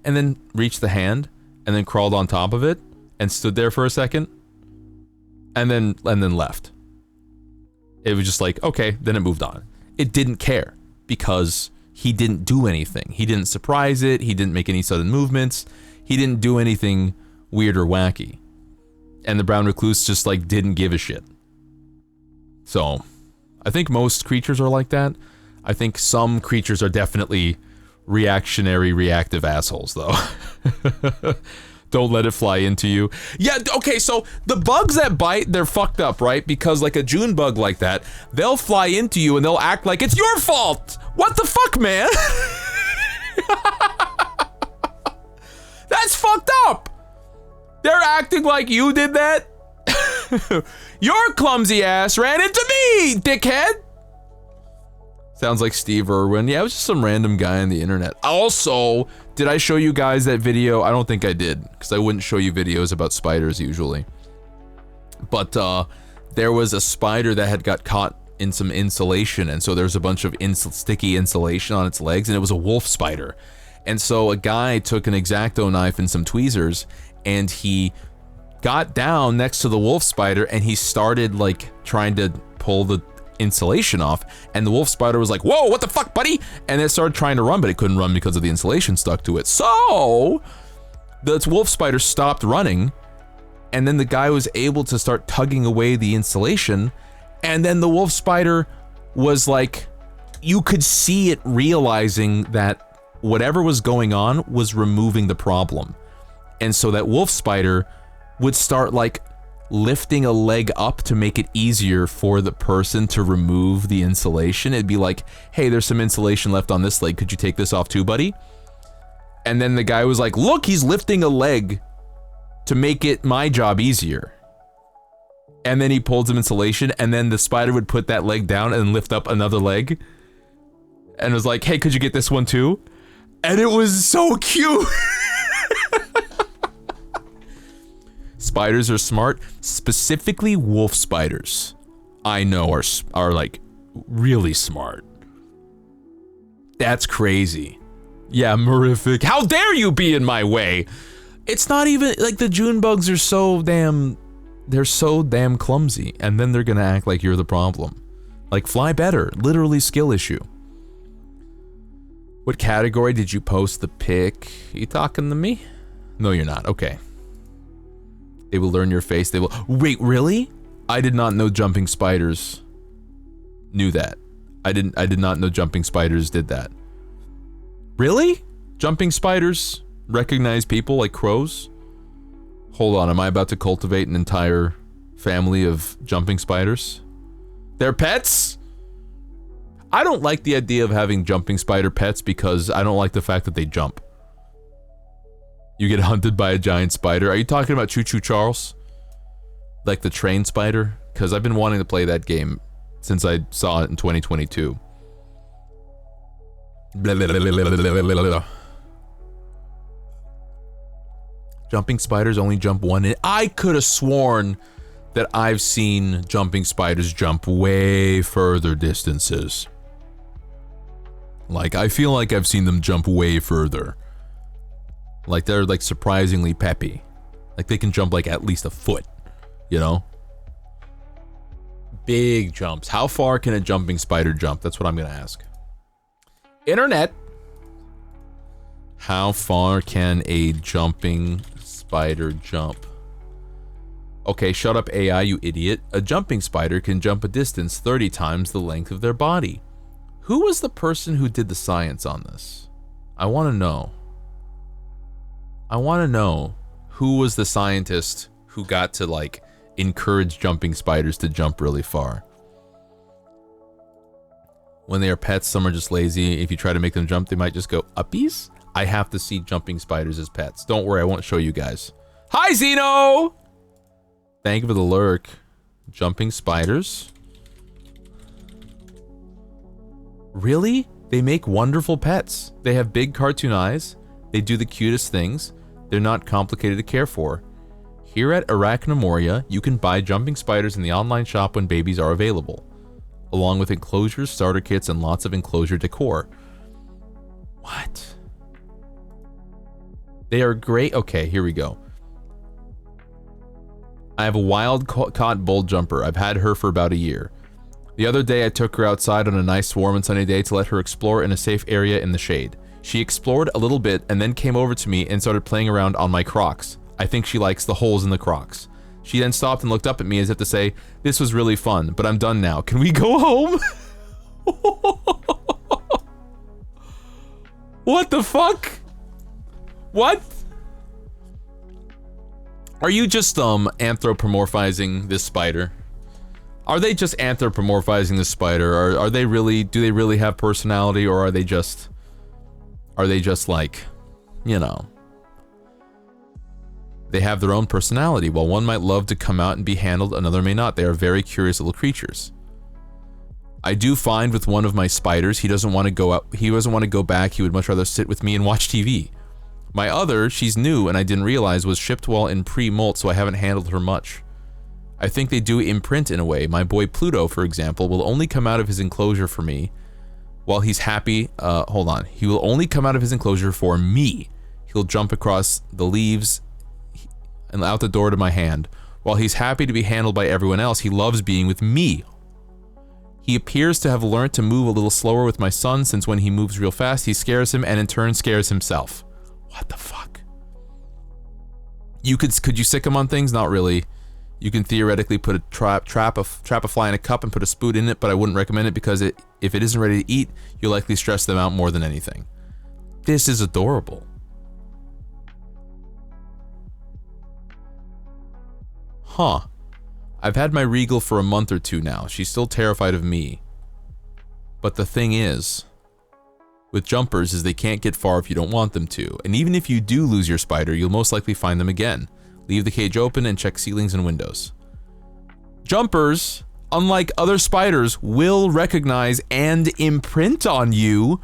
then reached the hand and then crawled on top of it and stood there for a second and then left. It was just like, okay, then it moved on. It didn't care because he didn't do anything. He didn't surprise it. He didn't make any sudden movements. He didn't do anything weird or wacky. And the brown recluse just like didn't give a shit. So I think most creatures are like that. I think some creatures are definitely reactionary, reactive assholes, though. Don't let it fly into you. Yeah, okay, so the bugs that bite, they're fucked up, right? Because like a June bug like that, they'll fly into you and they'll act like it's your fault! What the fuck, man? That's fucked up! They're acting like you did that? Your clumsy ass ran into me, dickhead! Sounds like Steve Irwin. Yeah, it was just some random guy on the internet. Also, did I show you guys that video? I don't think I did, because I wouldn't show you videos about spiders usually. But there was a spider that had got caught in some insulation, and so there's a bunch of sticky insulation on its legs, and it was a wolf spider. And so a guy took an X-Acto knife and some tweezers, and he got down next to the wolf spider, and he started like trying to pull the insulation off, and the wolf spider was like, whoa, what the fuck, buddy? And it started trying to run, but it couldn't run because of the insulation stuck to it. So the wolf spider stopped running, and then the guy was able to start tugging away the insulation, and then the wolf spider was like, you could see it realizing that whatever was going on was removing the problem. And so that wolf spider would start like lifting a leg up to make it easier for the person to remove the insulation. It'd be like, hey, there's some insulation left on this leg. Could you take this off too, buddy? And then the guy was like, look, he's lifting a leg to make it my job easier. And then he pulled some insulation, and then the spider would put that leg down and lift up another leg. And was like, hey, could you get this one too? And it was so cute. Spiders are smart, specifically wolf spiders. I know are like really smart. That's crazy. Yeah, Mirific. How dare you be in my way? It's not even like the June bugs are so damn, they're so damn clumsy, and then they're gonna act like you're the problem. Like fly better, literally skill issue. What category did you post the pic? You talking to me? No, you're not. Okay. They will learn your face. They will. Wait, really? I did not know jumping spiders knew that. I did not know jumping spiders did that. Really? Jumping spiders recognize people like crows? Hold on, am I about to cultivate an entire family of jumping spiders? They're pets? I don't like the idea of having jumping spider pets because I don't like the fact that they jump. You get hunted by a giant spider. Are you talking about Choo Choo Charles? Like the train spider? Because I've been wanting to play that game since I saw it in 2022. Jumping spiders only jump one in. I could have sworn that I've seen jumping spiders jump way further distances. Like, I feel like I've seen them jump way further. Like, they're, like, surprisingly peppy. Like, they can jump, like, at least a foot, you know? Big jumps. How far can a jumping spider jump? That's what I'm gonna ask. Internet! How far can a jumping spider jump? Okay, shut up AI, you idiot. A jumping spider can jump a distance 30 times the length of their body. Who was the person who did the science on this? I want to know. I want to know who was the scientist who got to, like, encourage jumping spiders to jump really far. When they are pets, some are just lazy. If you try to make them jump, they might just go uppies. I have to see jumping spiders as pets. Don't worry, I won't show you guys. Hi, Zeno! Thank you for the lurk. Jumping spiders? Really? They make wonderful pets. They have big cartoon eyes. They do the cutest things. They're not complicated to care for. Here at Arachnomoria, you can buy jumping spiders in the online shop when babies are available. along with enclosures, starter kits, and lots of enclosure decor. What? They are great. Okay, here we go. I have a wild caught bull jumper. I've had her for about a year. The other day I took her outside on a nice warm and sunny day to let her explore in a safe area in the shade. She explored a little bit and then came over to me and started playing around on my Crocs. I think she likes the holes in the Crocs. She then stopped and looked up at me as if to say, "This was really fun, but I'm done now. Can we go home?" What the fuck? What? Are you just anthropomorphizing this spider? Are they just anthropomorphizing this spider? Are they really, do they really have personality, or are they just like, you know, they have their own personality. While one might love to come out and be handled, another may not. They are very curious little creatures. I do find with one of my spiders, he doesn't want to go out, he doesn't want to go back, he would much rather sit with me and watch TV. My other, she's new and I didn't realize, was shipped while in pre-molt, so I haven't handled her much. I think they do imprint in a way. My boy Pluto, for example, will only come out of his enclosure for me while he's happy. Hold on. He will only come out of his enclosure for me. He'll jump across the leaves and out the door to my hand. While he's happy to be handled by everyone else, he loves being with me. He appears to have learned to move a little slower with my son, since when he moves real fast, he scares him and in turn scares himself. What the fuck? You could you sick him on things? Not really. You can theoretically put a trap a fly in a cup and put a spoon in it, but I wouldn't recommend it because if it isn't ready to eat, you'll likely stress them out more than anything. This is adorable. Huh. I've had my Regal for a month or two now. She's still terrified of me. But the thing is, with jumpers, is they can't get far if you don't want them to. And even if you do lose your spider, you'll most likely find them again. Leave the cage open and check ceilings and windows. Jumpers, unlike other spiders, will recognize and imprint on you.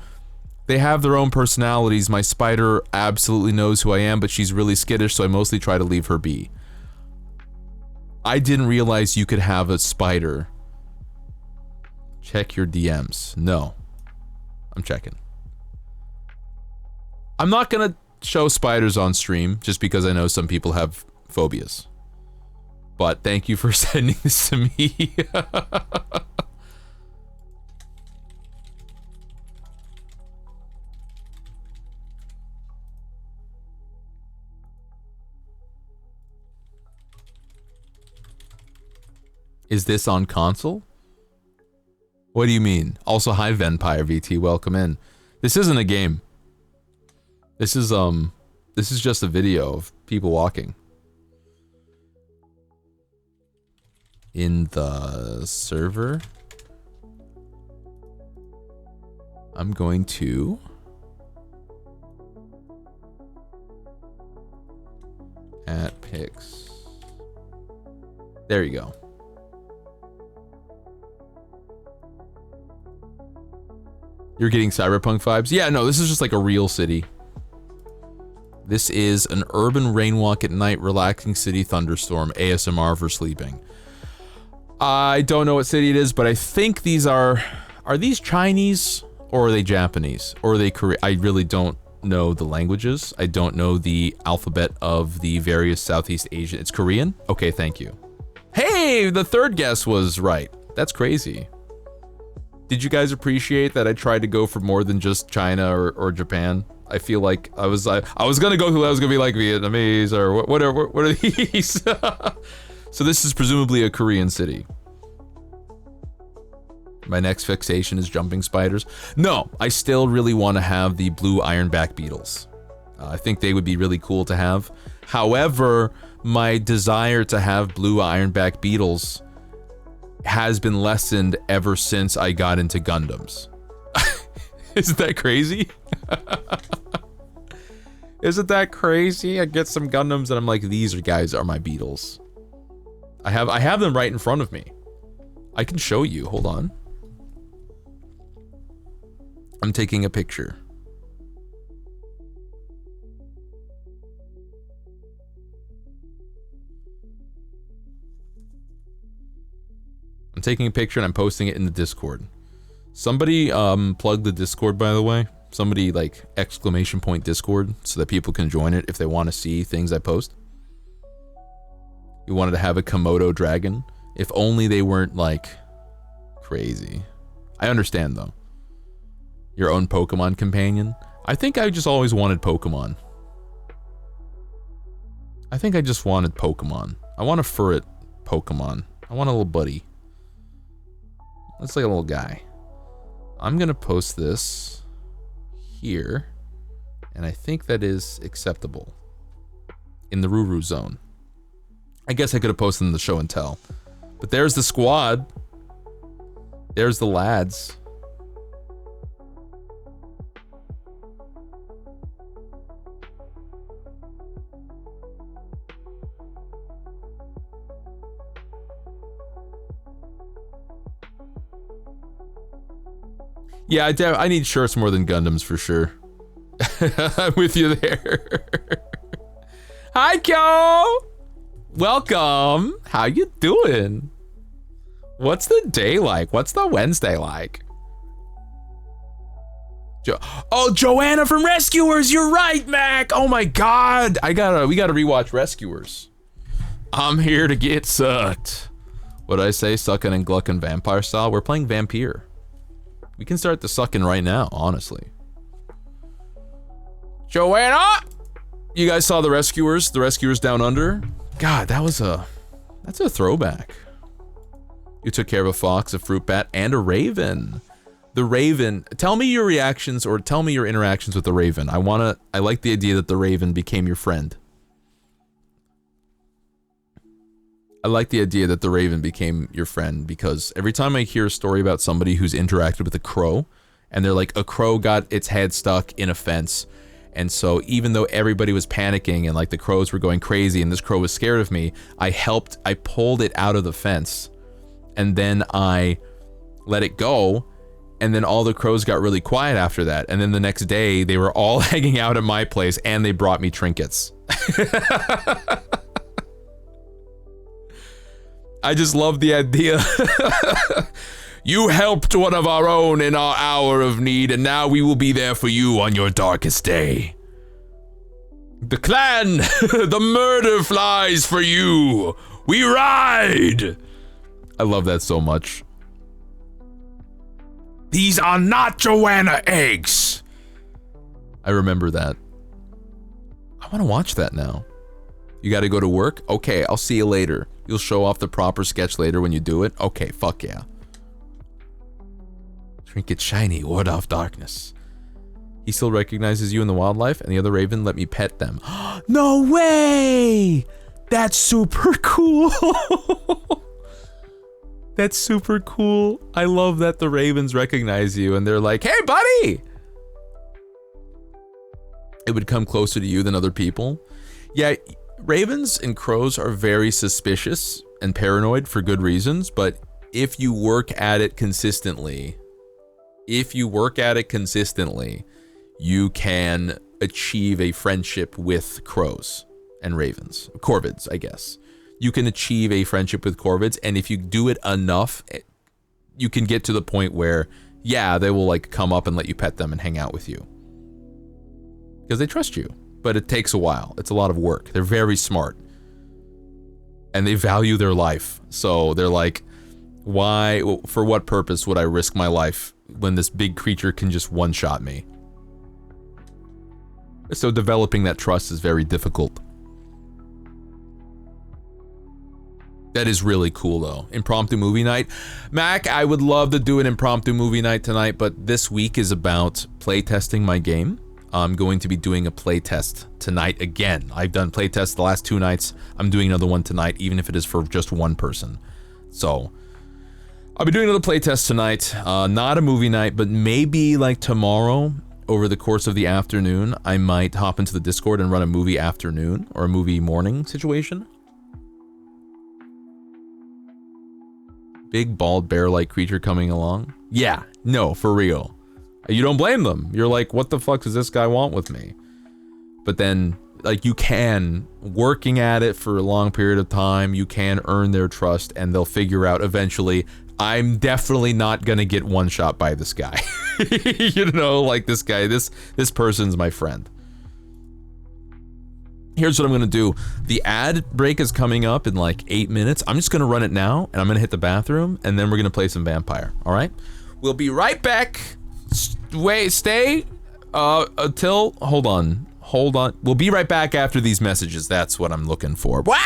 They have their own personalities. My spider absolutely knows who I am, but she's really skittish, so I mostly try to leave her be. I didn't realize you could have a spider. Check your DMs. No. I'm checking. I'm not gonna show spiders on stream, just because I know some people have phobias. But thank you for sending this to me. Is this on console? What do you mean? Also, hi Vampire VT, welcome in. This isn't a game. This is just a video of people walking. In the server, I'm going to at pics. There you go. You're getting cyberpunk vibes? Yeah, no, this is just like a real city. This is an urban rain walk at night, relaxing city thunderstorm, ASMR for sleeping. I don't know what city it is, but I think these are these Chinese or are they Japanese or are they Korean? I really don't know the languages. I don't know the alphabet of the various Southeast Asian. It's Korean? Okay, thank you. Hey, the third guess was right. That's crazy. Did you guys appreciate that I tried to go for more than just China or Japan? I feel like I was gonna go through. I was gonna be like Vietnamese or what are these? So this is presumably a Korean city. My next fixation is jumping spiders. No, I still really want to have the blue ironback beetles. I think they would be really cool to have. However, my desire to have blue ironback beetles has been lessened ever since I got into Gundams. Isn't that crazy? Isn't that crazy? I get some Gundams and I'm like, these guys are my beetles. I have them right in front of me. I can show you. Hold on. I'm taking a picture. I'm I'm taking a picture and I'm posting it in the Discord. Somebody plug the Discord, by the way. Somebody like exclamation point Discord so that people can join it if they want to see things I post. You wanted to have a Komodo dragon. If only they weren't like crazy. I understand though. Your own Pokemon companion. I think I just always wanted Pokemon. I think I just wanted Pokemon. I want a furret Pokemon. I want a little buddy. Looks like a little guy. I'm gonna post this here, and I think that is acceptable in the Ruru zone. I guess I could have posted in the show and tell, but there's the squad. There's the lads. Yeah, I need shirts more than Gundams for sure. I'm with you there. Hi, Kyo! Welcome. How you doing? What's the day like? What's the Wednesday like? Oh, Joanna from Rescuers! You're right, Mac! Oh my god! We gotta rewatch Rescuers. I'm here to get sucked. What'd I say? Suckin and Gluckin vampire style? We're playing Vampire. We can start the sucking right now, honestly. Joanna! You guys saw the Rescuers Down Under? God, that's a throwback. You took care of a fox, a fruit bat, and a raven. The raven, tell me your reactions or tell me your interactions with the raven. I like the idea that the raven became your friend. I like the idea that the raven became your friend because every time I hear a story about somebody who's interacted with a crow and they're like, a crow got its head stuck in a fence. And so even though everybody was panicking and like the crows were going crazy and this crow was scared of me, I pulled it out of the fence and then I let it go. And then all the crows got really quiet after that. And then the next day they were all hanging out at my place and they brought me trinkets. I just love the idea. You helped one of our own in our hour of need, and now we will be there for you on your darkest day. The clan, the murder flies for you. We ride. I love that so much. These are not Joanna eggs. I remember that. I want to watch that now. You got to go to work? Okay, I'll see you later. You'll show off the proper sketch later when you do it? Okay, fuck yeah. Trinket shiny, ward off darkness. He still recognizes you in the wildlife, and the other raven let me pet them. No way! That's super cool! That's super cool. I love that the ravens recognize you, and they're like, hey, buddy! It would come closer to you than other people. Yeah, ravens and crows are very suspicious and paranoid for good reasons, but if you work at it consistently, you can achieve a friendship with crows and ravens. Corvids, I guess. You can achieve a friendship with corvids, and if you do it enough, you can get to the point where, yeah, they will like come up and let you pet them and hang out with you. Because they trust you. But it takes a while. It's a lot of work. They're very smart. And they value their life. So they're like, why, for what purpose would I risk my life when this big creature can just one-shot me? So developing that trust is very difficult. That is really cool though. Impromptu movie night. Mac, I would love to do an impromptu movie night tonight, but this week is about playtesting my game. I'm going to be doing a playtest tonight again. I've done playtests the last 2 nights. I'm doing another one tonight, even if it is for just one person. So, I'll be doing another playtest tonight. Not a movie night, but maybe like tomorrow, over the course of the afternoon, I might hop into the Discord and run a movie afternoon or a movie morning situation. Big bald bear-like creature coming along. Yeah, no, for real. You don't blame them. You're like, what the fuck does this guy want with me? But then, like, you can, working at it for a long period of time, you can earn their trust and they'll figure out eventually, I'm definitely not gonna get one shot by this guy. You know, like this guy, this person's my friend. Here's what I'm gonna do. The ad break is coming up in like 8 minutes. I'm just gonna run it now, and I'm gonna hit the bathroom, and then we're gonna play some Vampire, all right? We'll be right back. Stay, until, hold on. We'll be right back after these messages. That's what I'm looking for. Wow!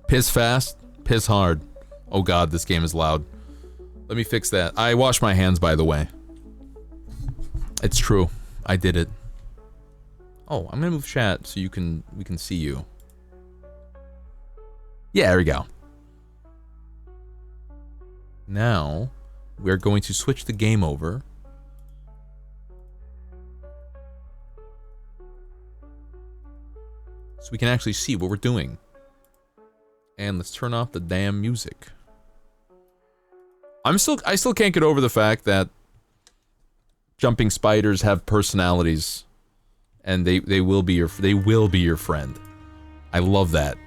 Piss fast, piss hard. Oh god, this game is loud. Let me fix that. I wash my hands, by the way. It's true. I did it. Oh, I'm gonna move chat so we can see you. Yeah, there we go. Now, we're going to switch the game over. So we can actually see what we're doing. And let's turn off the damn music. I still can't get over the fact that jumping spiders have personalities, and they will be your friend. I love that.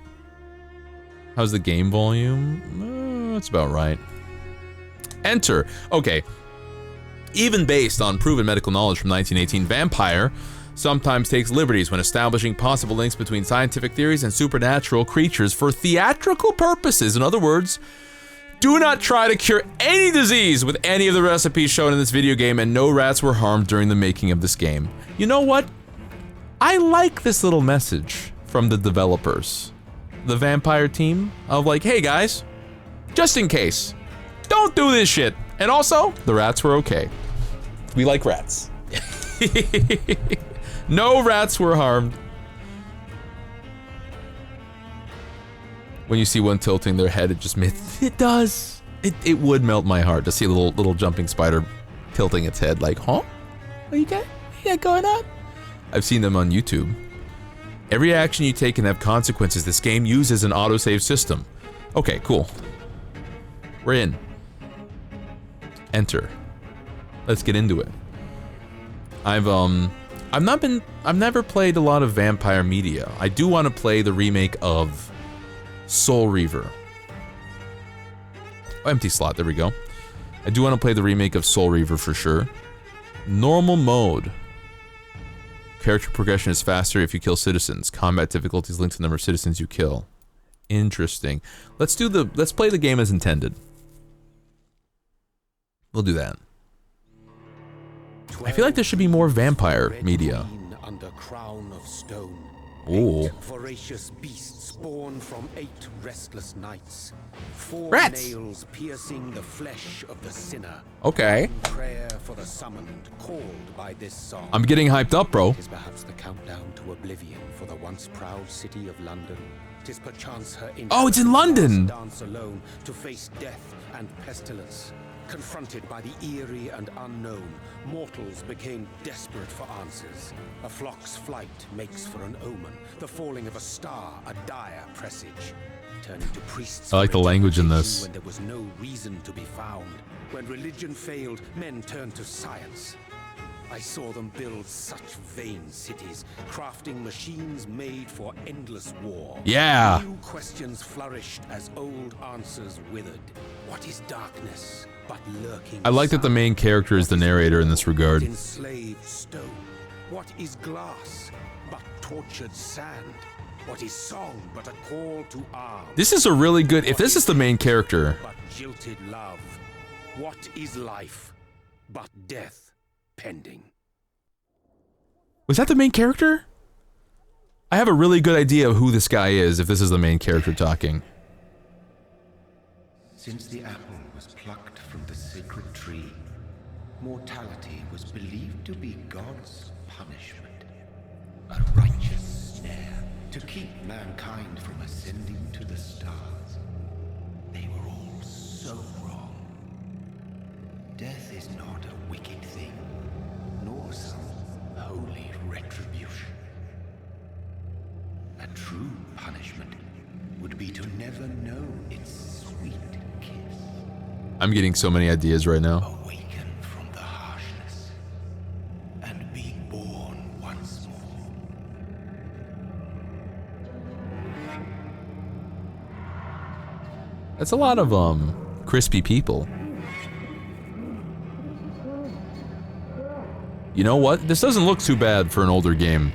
How's the game volume? That's about right. Enter. Okay. Even based on proven medical knowledge from 1918, Vampire sometimes takes liberties when establishing possible links between scientific theories and supernatural creatures for theatrical purposes. In other words, do not try to cure any disease with any of the recipes shown in this video game, and no rats were harmed during the making of this game. You know what? I like this little message from the developers, the Vampire team, of like, hey guys, just in case, don't do this shit. And also, the rats were okay. We like rats. No rats were harmed. When you see one tilting their head, it just it does. It would melt my heart to see a little jumping spider tilting its head like, huh? What you got going on? I've seen them on YouTube. Every action you take can have consequences. This game uses an autosave system. Okay, cool. We're in. Enter. Let's get into it. I've never played a lot of Vampire media. I do want to play the remake of Soul Reaver. Oh, empty slot, there we go. I do want to play the remake of Soul Reaver for sure. Normal mode. Character progression is faster if you kill citizens. Combat difficulty is linked to the number of citizens you kill. Interesting. Let's play the game as intended. We'll do that. I feel like there should be more vampire media. Under crown of stone. Ooh. 8 voracious beasts born from 8 restless nights. 4 Rats! nails piercing the flesh of the sinner. Okay. Prayer for the summoned, called by this song. I'm getting hyped up, bro. It is perhaps the countdown to oblivion for the once proud city of London. 'Tis perchance her Oh, it's in London! Dance alone to face death and pestilence. Confronted by the eerie and unknown, mortals became desperate for answers. A flock's flight makes for an omen, the falling of a star, a dire presage. Turning to priests. I like the language in this. When there was no reason to be found. When religion failed, men turned to science. I saw them build such vain cities, crafting machines made for endless war. Yeah. New questions flourished as old answers withered. What is darkness but lurking? I like that the main character is the narrator in this regard. Enslaved stone. What is glass but tortured sand? What is song but a call to arms? This is a really good, if this is the main character. But jilted love. What is life but death pending? Was that the main character? I have a really good idea of who this guy is if this is the main character talking. Since the apple was plucked from the sacred tree, mortality was believed to be God's punishment. A righteous snare to keep mankind from ascending to the stars. They were all so wrong. Death is not a wicked thing, nor some holy retribution. A true punishment would be to never know its sweet kiss. I'm getting so many ideas right now. Awaken from the harshness and be born once more. That's a lot of, crispy people. You know what? This doesn't look too bad for an older game.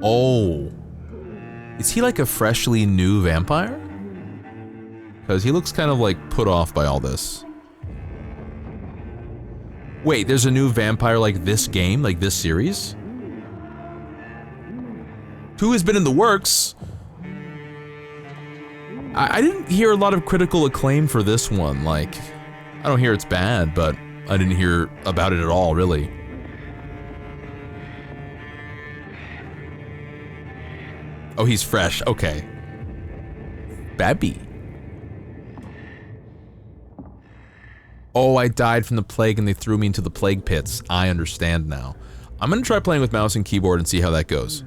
Oh. Is he like a freshly new vampire? Because he looks kind of like put off by all this. Wait, there's a new vampire like this game, like this series? 2 has been in the works. I didn't hear a lot of critical acclaim for this one, like, I don't hear it's bad, but I didn't hear about it at all, really. Oh, he's fresh, okay. Babby. Oh, I died from the plague and they threw me into the plague pits. I understand now. I'm gonna try playing with mouse and keyboard and see how that goes.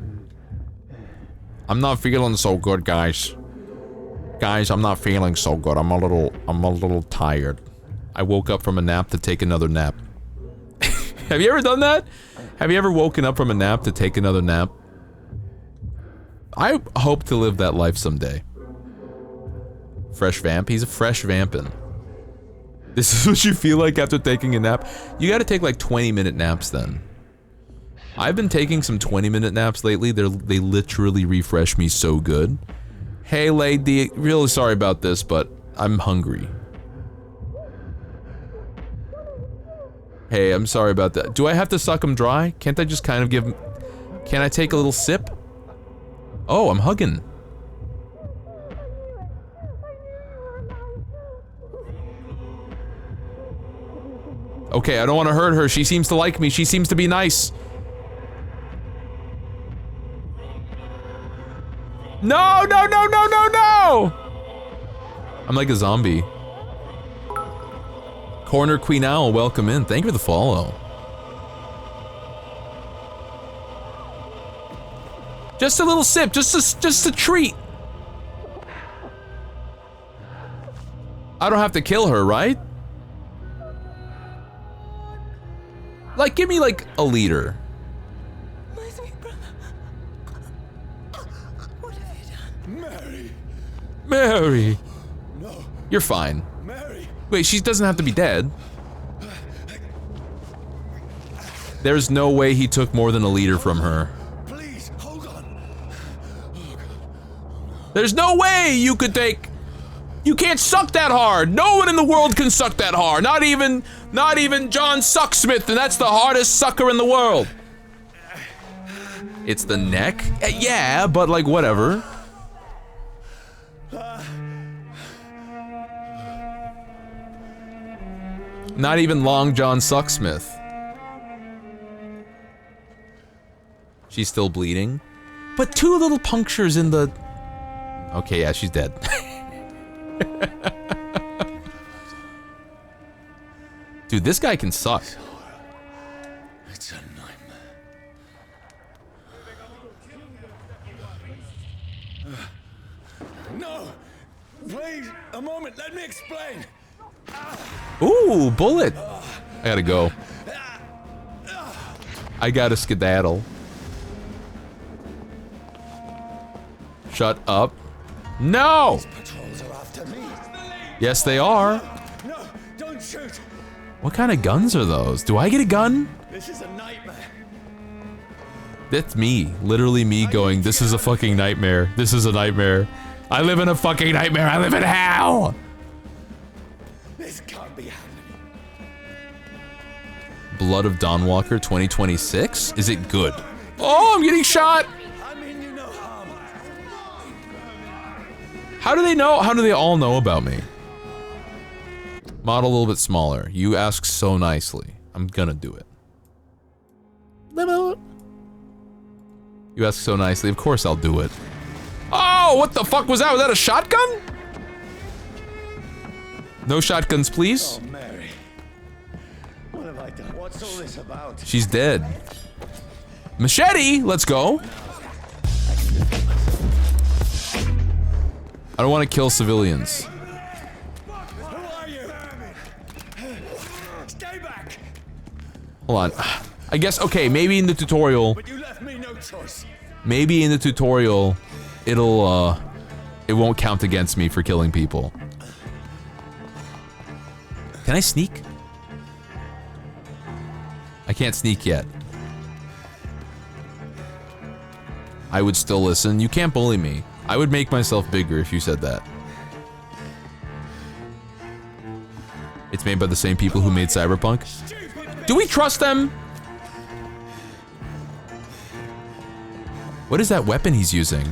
I'm not feeling so good, guys. Guys, I'm not feeling so good. I'm a little tired. I woke up from a nap to take another nap. Have you ever done that? Have you ever woken up from a nap to take another nap? I hope to live that life someday. Fresh vamp? He's a fresh vampin'. This is what you feel like after taking a nap? You gotta take like 20-minute naps then. I've been taking some 20-minute naps lately. They literally refresh me so good. Hey lady, really sorry about this, but I'm hungry. Hey, I'm sorry about that. Do I have to suck them dry? Can't I just kind of give... Can I take a little sip? Oh, I'm hugging. Okay, I don't want to hurt her. She seems to like me. She seems to be nice. No, no, no, no, no, no! I'm like a zombie. Corner Queen Owl, welcome in. Thank you for the follow. Just a little sip, just a treat. I don't have to kill her, right? Like, give me like a liter. My sweet brother. What have you done? Mary! Mary! No, You're fine. Mary! Wait, she doesn't have to be dead. There's no way he took more than a liter from her. Please, hold on. There's no way you could take... You can't suck that hard. No one in the world can suck that hard. Not even John Sucksmith, and that's the hardest sucker in the world. It's the neck? Yeah, but like whatever. Not even Long John Sucksmith. She's still bleeding. But 2 little punctures in the... Okay, yeah, she's dead. Dude, this guy can suck. It's a nightmare. No! Please, a moment, let me explain. Ooh, bullet. I gotta go. I gotta skedaddle. Shut up. No! Patrols are after me. Yes, they are. No, don't shoot. What kind of guns are those? Do I get a gun? This is a nightmare. That's me. Literally me going, this is a fucking nightmare. This is a nightmare. I live in a fucking nightmare. I live in hell! This can't be happening. Blood of Dawnwalker 2026? Is it good? Oh, I'm getting shot! I mean you no harm. How do they know? How do they all know about me? Model a little bit smaller. You ask so nicely. I'm gonna do it. You ask so nicely. Of course I'll do it. Oh, what the fuck was that? Was that a shotgun? No shotguns, please. Oh, Mary. What have I done? What's all this about? She's dead. Machete, let's go. I don't want to kill civilians. Who are you? Stay back. Hold on. I guess, okay, maybe in the tutorial, But you left me no choice. maybe in the tutorial, it won't count against me for killing people. Can I sneak? I can't sneak yet. I would still listen. You can't bully me. I would make myself bigger if you said that. It's made by the same people who made Cyberpunk. Do we trust them? What is that weapon he's using?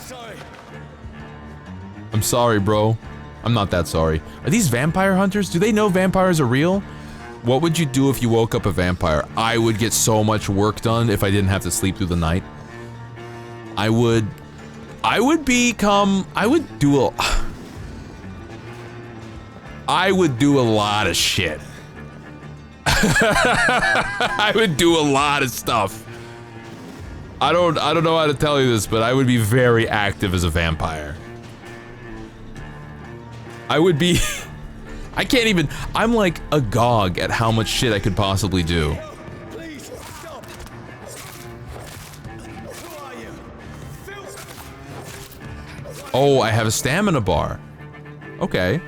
Sorry. I'm sorry, bro. I'm not that sorry. Are these vampire hunters? Do they know vampires are real? What would you do if you woke up a vampire? I would get so much work done if I didn't have to sleep through the night. I would do a lot of shit. I would do a lot of stuff. I don't know how to tell you this, but I would be very active as a vampire. I would be I can't even, I'm like agog at how much shit I could possibly do. Please stop. Who are you? Oh, I have a stamina bar. Okay.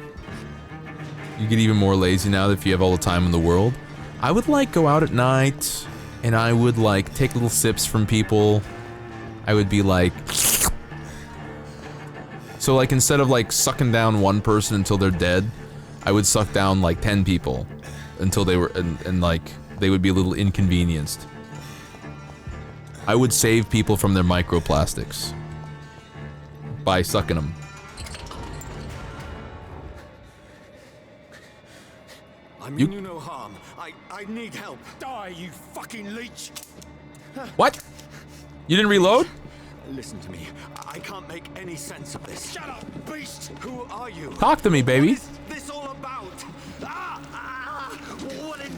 You get even more lazy now if you have all the time in the world. I would like go out at night and I would like take little sips from people. I would be like, so like instead of like sucking down one person until they're dead, I would suck down like 10 people until they were, and like they would be a little inconvenienced. I would save people from their microplastics by sucking them. I mean you no harm. I need help. Die, you fucking leech. What? You didn't reload? Listen to me. I can't make any sense of this. Shut up, beast! Who are you? Talk to me, baby. What is this all about?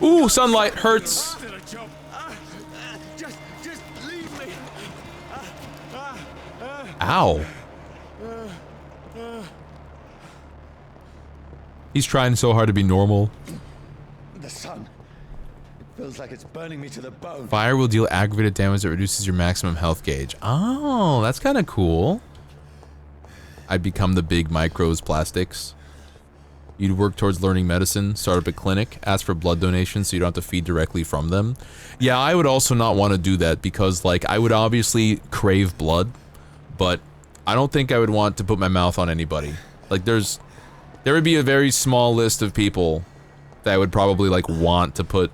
Ooh, sunlight hurts. Just leave me. Ow. He's trying so hard to be normal. The sun. It feels like it's burning me to the bone. Fire will deal aggravated damage that reduces your maximum health gauge. Oh, that's kind of cool. I become the big micros plastics. You'd work towards learning medicine, start up a clinic, ask for blood donations so you don't have to feed directly from them. Yeah, I would also not want to do that because, like, I would obviously crave blood, but I don't think I would want to put my mouth on anybody. Like, there would be a very small list of people that would probably, like, want to put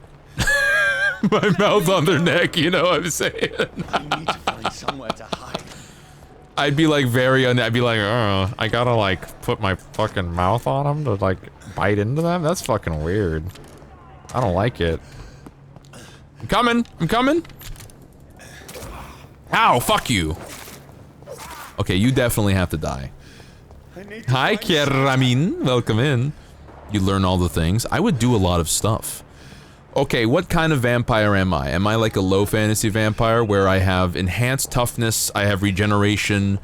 my mouth on their neck, you know what I'm saying? I need to find somewhere to hide. I'd be like I'd be like, I gotta like put my fucking mouth on them to like bite into them? That's fucking weird. I don't like it. I'm coming! I'm coming! Ow! Fuck you! Okay, you definitely have to die. Hi, Keramin. Welcome in. You learn all the things. I would do a lot of stuff. Okay, what kind of vampire am I? Am I like a low fantasy vampire where I have enhanced toughness, I have regeneration,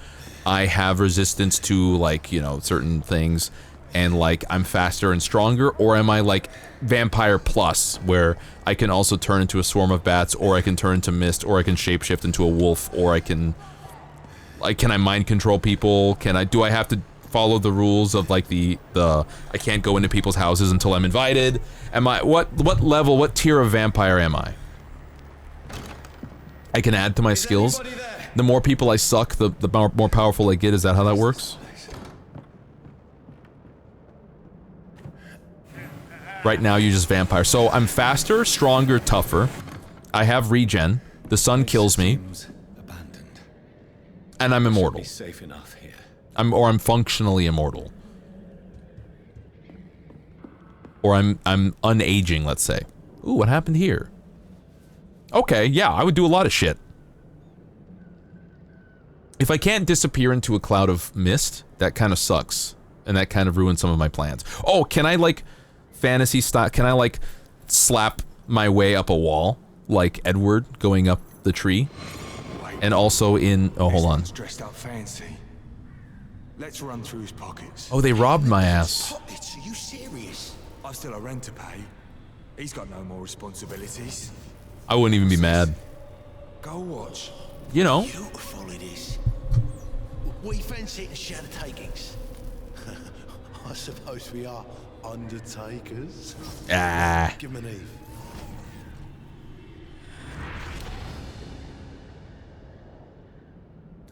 I have resistance to, like, you know, certain things, and like I'm faster and stronger? Or am I like vampire plus, where I can also turn into a swarm of bats, or I can turn into mist, or I can shapeshift into a wolf, or I can, like, can I mind control people? Do I have to follow the rules of like the I can't go into people's houses until I'm invited? Am I what level, what tier of vampire am I? I can add to my skills. The more people I suck, the more powerful I get. Is that how that works? Right now you're just vampire. So I'm faster, stronger, tougher. I have regen. The sun kills me. And I'm immortal. Safe enough here. I'm functionally immortal. Or I'm unaging, let's say. Ooh, what happened here? Okay, yeah, I would do a lot of shit. If I can't disappear into a cloud of mist, that kind of sucks. And that kind of ruins some of my plans. Oh, can I, like, fantasy style, can I, like, slap my way up a wall? Like Edward going up the tree? And also in, oh, hold on. Dressed up fancy. Let's run through his pockets. Oh, they robbed my ass. Pockets? Are you serious? I've still a rent to pay. He's got no more responsibilities. I wouldn't even be mad. Go watch. You know. Beautiful it is. We fancy to share the takings. I suppose we are undertakers. Ah. Give him an Eve.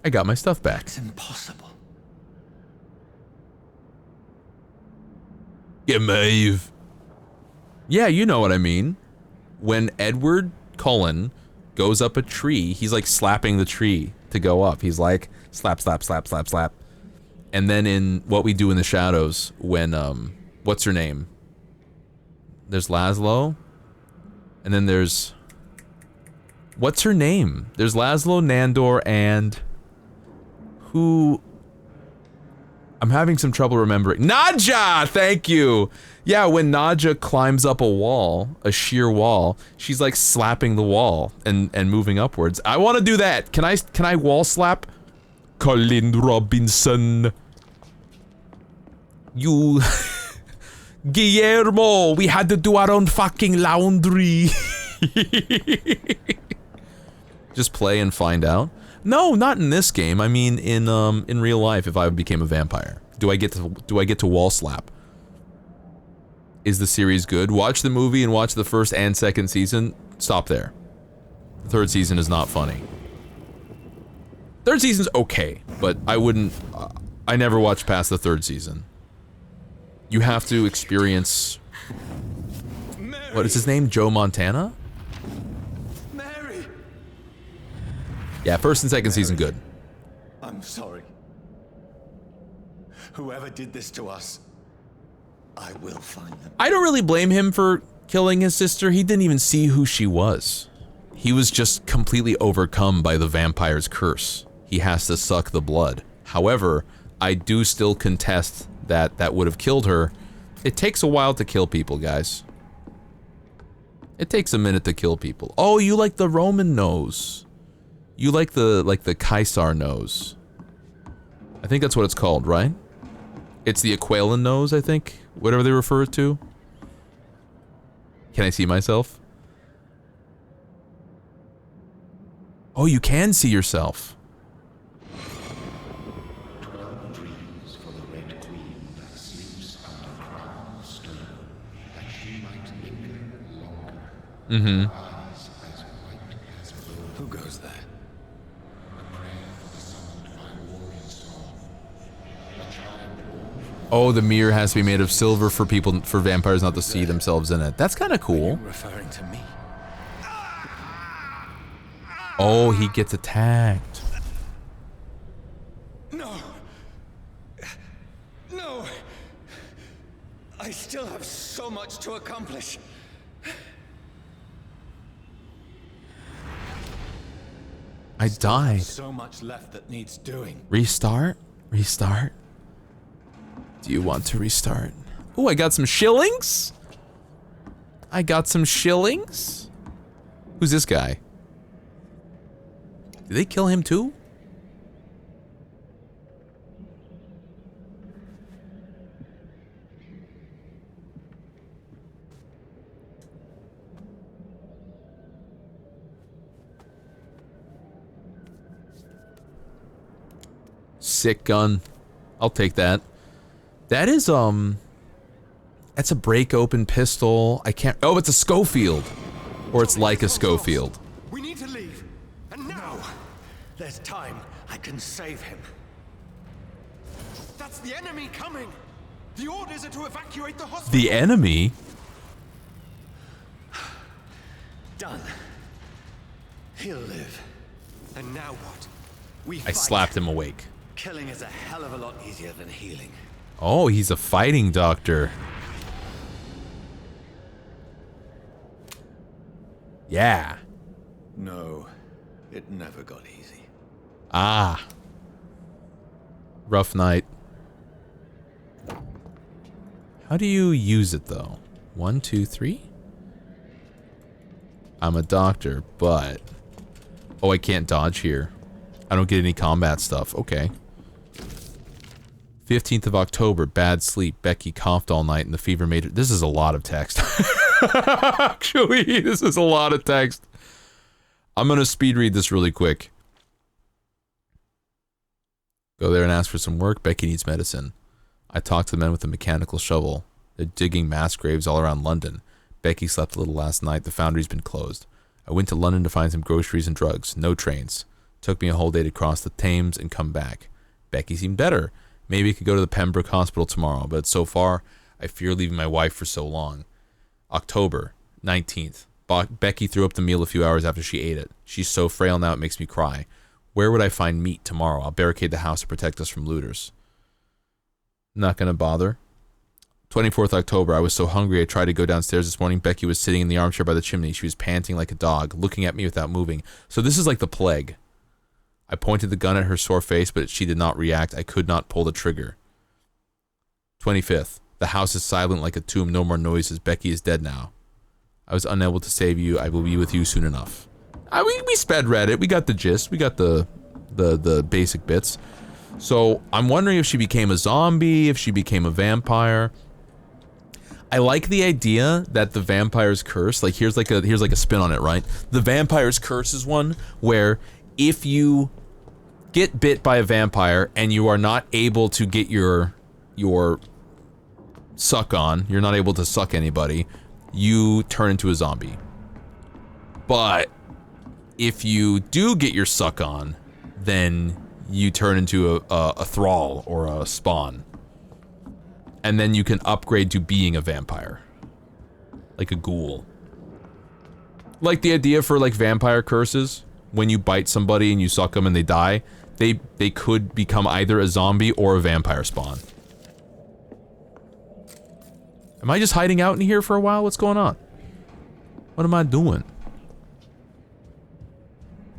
I got my stuff back. It's impossible. Yeah, Maeve. Yeah, you know what I mean. When Edward Cullen goes up a tree, he's like slapping the tree to go up. He's like, slap, slap, slap, slap, slap. And then in What We Do in the Shadows, when, what's her name? There's Laszlo. And then there's, what's her name? There's Laszlo, Nandor, and who? I'm having some trouble remembering. Nadja! Thank you! Yeah, when Nadja climbs up a wall, a sheer wall, she's like slapping the wall and moving upwards. I want to do that. Can I wall slap? Colin Robinson. You... Guillermo, we had to do our own fucking laundry. Just play and find out. No, not in this game. I mean, in real life, if I became a vampire, do I get to wall slap? Is the series good? Watch the movie and watch the first and second season. Stop there. The third season is not funny. Third season's okay, but I wouldn't. I never watched past the third season. You have to experience. What is his name? Joe Montana? Mary! Yeah, first and second season good. I'm sorry. Whoever did this to us, I will find them. I don't really blame him for killing his sister. He didn't even see who she was. He was just completely overcome by the vampire's curse. He has to suck the blood. However, I do still contest that that would have killed her. It takes a while to kill people, guys. It takes a minute to kill people. Oh, you like the Roman nose. You like the Caesar nose. I think that's what it's called, right? It's the Aqualan nose, I think. Whatever they refer it to. Can I see myself? Oh, you can see yourself. 12 dreams for the Red Queen that sleeps underground. Mm-hmm. Who goes there? Oh, the mirror has to be made of silver for people, for vampires not to see themselves in it. That's kind of cool. Referring to me. Oh, he gets attacked. No. No. I still have so much to accomplish. I died. So much left that needs doing. Restart? Restart? Do you want to restart? Oh, I got some shillings? I got some shillings? Who's this guy? Did they kill him too? Sick gun. I'll take that. That is, that's a break open pistol. I can't, oh, it's a Schofield. Or it's like a Schofield. We need to leave. And now. There's time. I can save him. That's the enemy coming! The orders are to evacuate the hospital! The enemy? Done. He'll live. And now what? We I fight. slapped him awake. Killing is a hell of a lot easier than healing. Oh, he's a fighting doctor. Yeah. No, it never got easy. Ah. Rough night. How do you use it though? 1, 2, 3? I'm a doctor, but... Oh, I can't dodge here. I don't get any combat stuff. Okay. 15th of October, bad sleep. Becky coughed all night and the fever made her... This is a lot of text. Actually, this is a lot of text. I'm gonna speed read this really quick. Go there and ask for some work. Becky needs medicine. I talked to the men with the mechanical shovel. They're digging mass graves all around London. Becky slept a little last night. The foundry's been closed. I went to London to find some groceries and drugs. No trains. Took me a whole day to cross the Thames and come back. Becky seemed better. Maybe I could go to the Pembroke Hospital tomorrow, but so far, I fear leaving my wife for so long. October 19th. Becky threw up the meal a few hours after she ate it. She's so frail now it makes me cry. Where would I find meat tomorrow? I'll barricade the house to protect us from looters. Not gonna bother. 24th October. I was so hungry I tried to go downstairs this morning. Becky was sitting in the armchair by the chimney. She was panting like a dog, looking at me without moving. So this is like the plague. I pointed the gun at her sore face, but she did not react. I could not pull the trigger. 25th. The house is silent like a tomb. No more noises. Becky is dead now. I was unable to save you. I will be with you soon enough. We sped read it. We got the gist. We got the basic bits. So I'm wondering if she became a zombie, if she became a vampire. I like the idea that the vampire's curse, like here's like a spin on it, right? The vampire's curse is one where if you get bit by a vampire and you are not able to get your suck on, you're not able to suck anybody, you turn into a zombie. But if you do get your suck on, then you turn into a thrall or a spawn. And then you can upgrade to being a vampire. Like a ghoul. Like the idea for like vampire curses, when you bite somebody and you suck them and they die, they could become either a zombie or a vampire spawn. Am I just hiding out in here for a while? What's going on? What am I doing?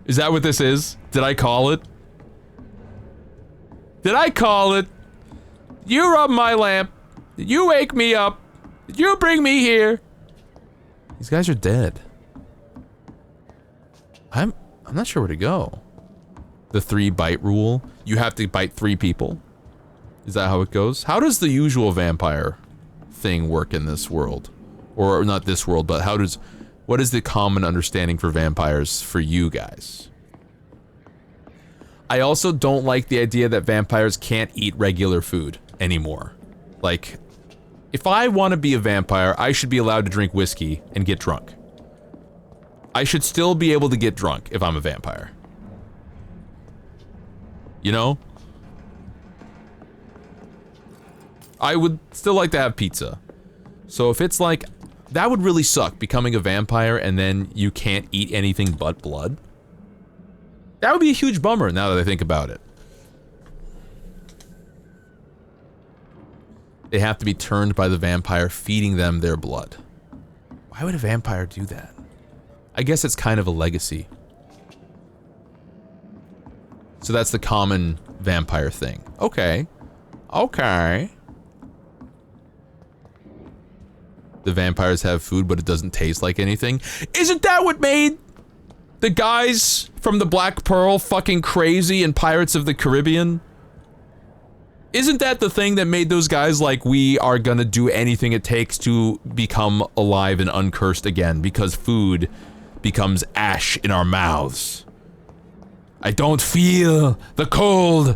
Is that what this is? Did I call it? Did I call it? You rub my lamp. Did you wake me up? Did you bring me here? These guys are dead. I'm not sure where to go. The 3 bite rule. You have to bite 3 people. Is that how it goes? How does the usual vampire thing work in this world? Or not this world, but what is the common understanding for vampires for you guys? I also don't like the idea that vampires can't eat regular food anymore. Like, if I want to be a vampire, I should be allowed to drink whiskey and get drunk. I should still be able to get drunk if I'm a vampire. You know? I would still like to have pizza. So if it's like, that would really suck, becoming a vampire and then you can't eat anything but blood. That would be a huge bummer now that I think about it. They have to be turned by the vampire feeding them their blood. Why would a vampire do that? I guess it's kind of a legacy. So that's the common vampire thing. Okay. Okay. The vampires have food, but it doesn't taste like anything. Isn't that what made the guys from the Black Pearl fucking crazy in Pirates of the Caribbean? Isn't that the thing that made those guys like, we are gonna do anything it takes to become alive and uncursed again, because food becomes ash in our mouths. I don't feel the cold.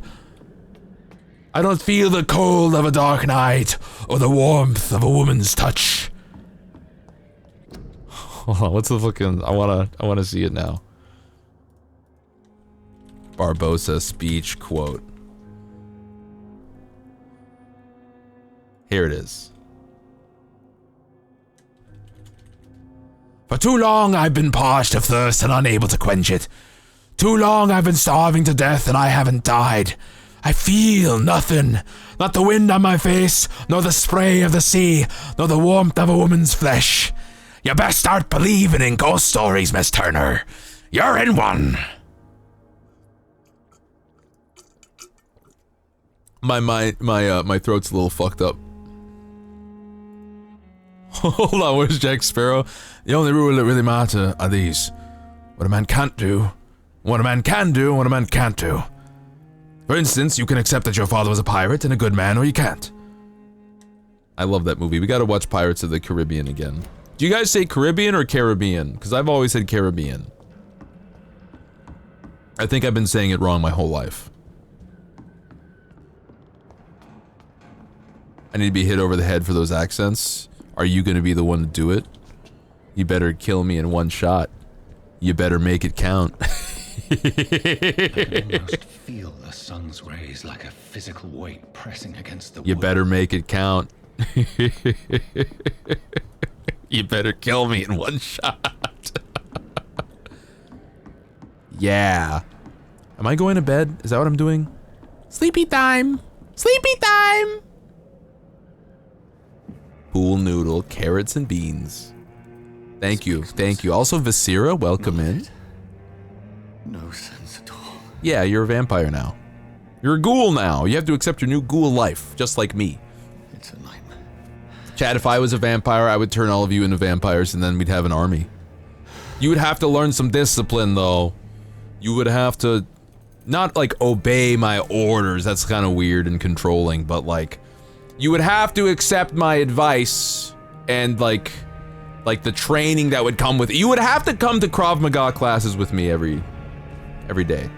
I don't feel the cold of a dark night or the warmth of a woman's touch. Hold on, what's the fucking, I wanna see it now. Barbossa speech quote. Here it is. For too long I've been parched of thirst and unable to quench it. Too long I've been starving to death and I haven't died. I feel nothing. Not the wind on my face, nor the spray of the sea, nor the warmth of a woman's flesh. You best start believing in ghost stories, Miss Turner. You're in one. My throat's a little fucked up. Hold on, where's Jack Sparrow? The only rule that really matter are these. What a man can't do, what a man can do, and what a man can't do. For instance, you can accept that your father was a pirate and a good man, or you can't. I love that movie. We gotta watch Pirates of the Caribbean again. Do you guys say Caribbean or Caribbean? Because I've always said Caribbean. I think I've been saying it wrong my whole life. I need to be hit over the head for those accents. Are you gonna be the one to do it? You better kill me in one shot. You better make it count. I almost feel the sun's rays like a physical weight pressing against the wood. You better make it count. You better kill me in one shot. Yeah. Am I going to bed? Is that what I'm doing? Sleepy time. Sleepy time. Pool noodle, carrots and beans. Thank you, thank you. Also, Viscera, welcome in. No sense at all. Yeah, you're a vampire now. You're a ghoul now. You have to accept your new ghoul life, just like me. It's a nightmare. Chad, if I was a vampire, I would turn all of you into vampires and then we'd have an army. You would have to learn some discipline, though. You would have to, not like obey my orders, that's kind of weird and controlling, but like, you would have to accept my advice and like the training that would come with it. You would have to come to Krav Maga classes with me every day.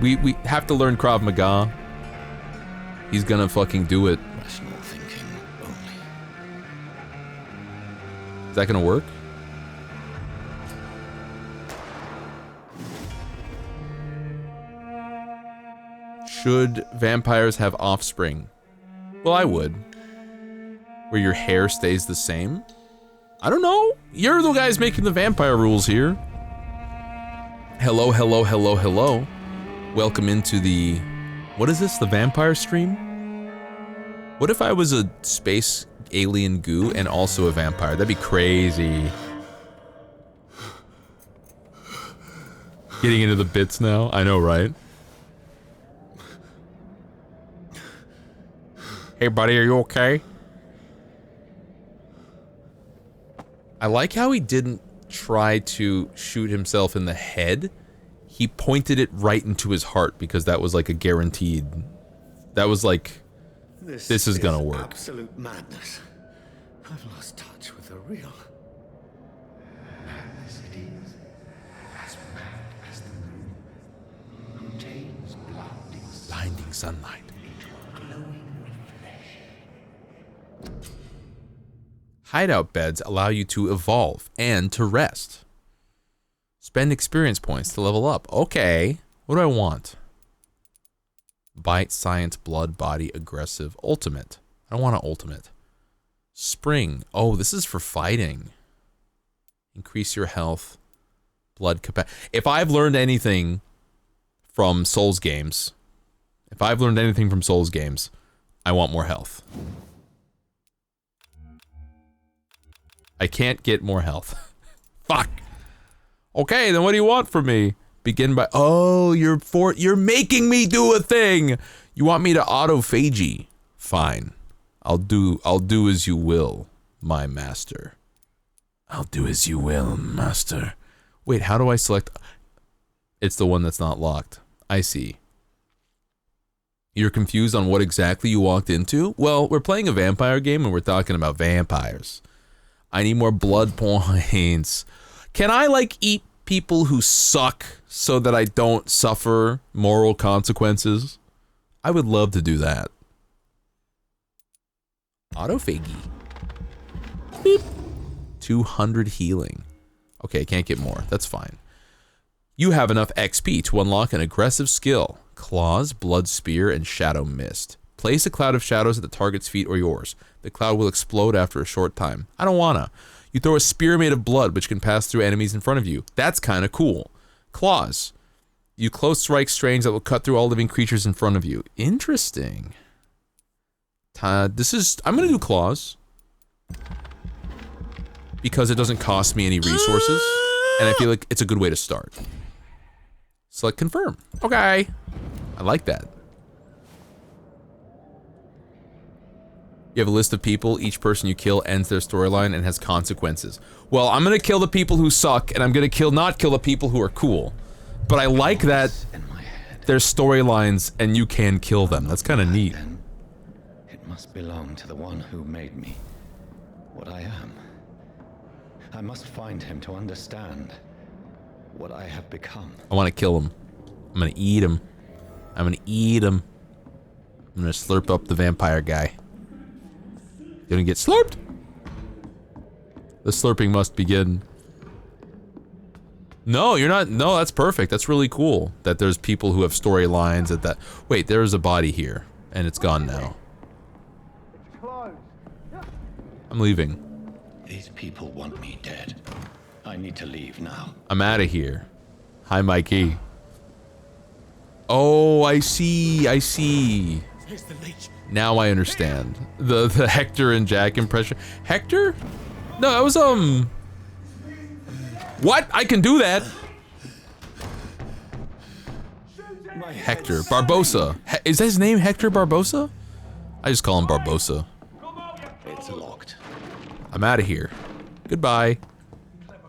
we have to learn Krav Maga. He's gonna fucking do it. Rational thinking only. Is that gonna work? Should vampires have offspring? Well, I would. Where your hair stays the same? I don't know. You're the guys making the vampire rules here. Hello, hello, hello, hello. Welcome into the... What is this? The vampire stream? What if I was a space alien goo and also a vampire? That'd be crazy. Getting into the bits now? I know, right? Hey buddy, are you okay? I like how he didn't try to shoot himself in the head. He pointed it right into his heart because that was like a guaranteed. That was like, this is gonna work. Absolute madness. I've lost touch with the real. Madness it is. As mad as the moon. Contains Blinding sunlight. Hideout beds allow you to evolve and to rest. Spend experience points to level up. Okay. What do I want? Bite, science, blood, body, aggressive, ultimate. I don't want an ultimate. Spring. Oh, this is for fighting. Increase your health. Blood capacity. If I've learned anything from Souls games, I want more health. I can't get more health. Fuck. Okay, then what do you want from me? Begin by, oh, you're making me do a thing. You want me to autophagy. Fine. I'll do as you will, my master. I'll do as you will, master. Wait, how do I select? It's the one that's not locked. I see. You're confused on what exactly you walked into? Well, we're playing a vampire game and we're talking about vampires. I need more blood points. Can I, like, eat people who suck so that I don't suffer moral consequences? I would love to do that. Autophagy. Beep. 200 healing. Okay, can't get more. That's fine. You have enough XP to unlock an aggressive skill. Claws, Blood Spear, and Shadow Mist. Place a cloud of shadows at the target's feet or yours. The cloud will explode after a short time. I don't wanna. You throw a spear made of blood which can pass through enemies in front of you. That's kinda cool. Claws. You close strike strange that will cut through all living creatures in front of you. Interesting. I'm gonna do claws. Because it doesn't cost me any resources. And I feel like it's a good way to start. Select confirm. Okay. I like that. You have a list of people. Each person you kill ends their storyline and has consequences. Well, I'm gonna kill the people who suck, and I'm gonna not kill the people who are cool. But I like that there's storylines and you can kill them. That's kind of neat. It must belong to the one who made me what I am. I must find him to understand what I have become. I want to kill him. I'm gonna eat him. I'm gonna eat him. I'm gonna slurp up the vampire guy. Gonna get slurped. The slurping must begin. No, you're not. No, that's perfect. That's really cool that there's people who have storylines at that. Wait, there's a body here and it's gone now. I'm leaving. These people want me dead. I need to leave now. I'm out of here. Hi, Mikey. Oh, I see. I see. Now I understand. The Hector and Jack impression. Hector? No, that was, What? I can do that. Hector. Barbosa. Is that his name, Hector Barbosa? I just call him Barbosa. It's locked. I'm out of here. Goodbye.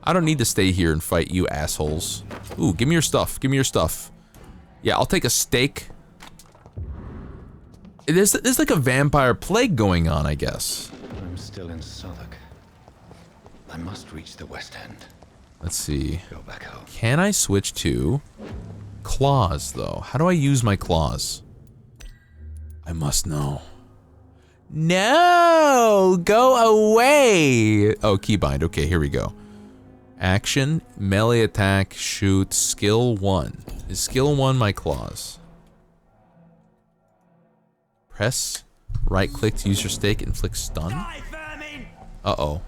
I don't need to stay here and fight you assholes. Ooh, give me your stuff. Give me your stuff. Yeah, I'll take a steak. There's like a vampire plague going on, I guess. I'm still in Southwark. I must reach the West End. Let's see. Go back home. Can I switch to claws, though? How do I use my claws? I must know. No! Go away! Oh, keybind. Okay, here we go. Action, melee attack, shoot, skill 1. Is skill 1 my claws? Press right click to use your stake, inflict stun. Uh-oh.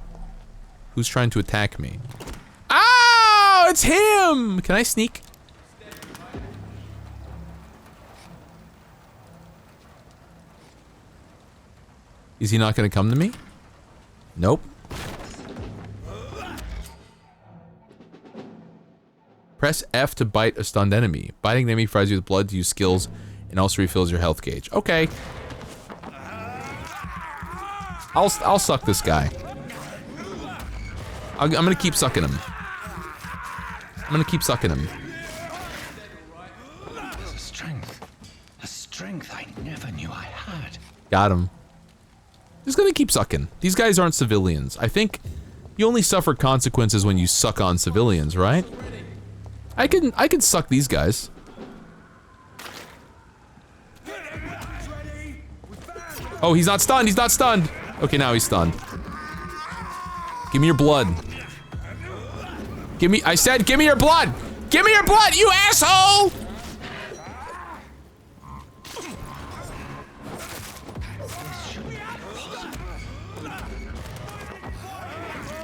Who's trying to attack me? Oh, it's him! Can I sneak? Is he not gonna come to me? Nope. Press F to bite a stunned enemy. Biting an enemy fries you with blood to use skills and also refills your health gauge. Okay. I'll suck this guy. I'm gonna keep sucking him. I'm gonna keep sucking him. There's a strength I never knew I had. Got him. Just gonna keep sucking. These guys aren't civilians. I think you only suffer consequences when you suck on civilians, right? I can suck these guys. Oh, he's not stunned. He's not stunned. Okay, now he's stunned. Give me your blood. Give me, I said, give me your blood! Give me your blood, you asshole!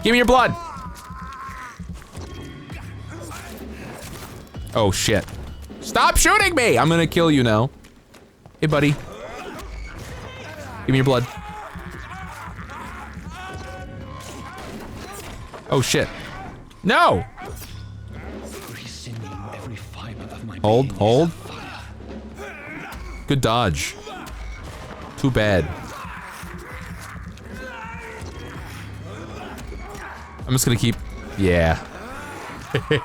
Give me your blood! Oh shit. Stop shooting me! I'm gonna kill you now. Hey buddy. Give me your blood. Oh shit. No! Hold. Good dodge. Too bad. I'm just gonna keep... Yeah. Feel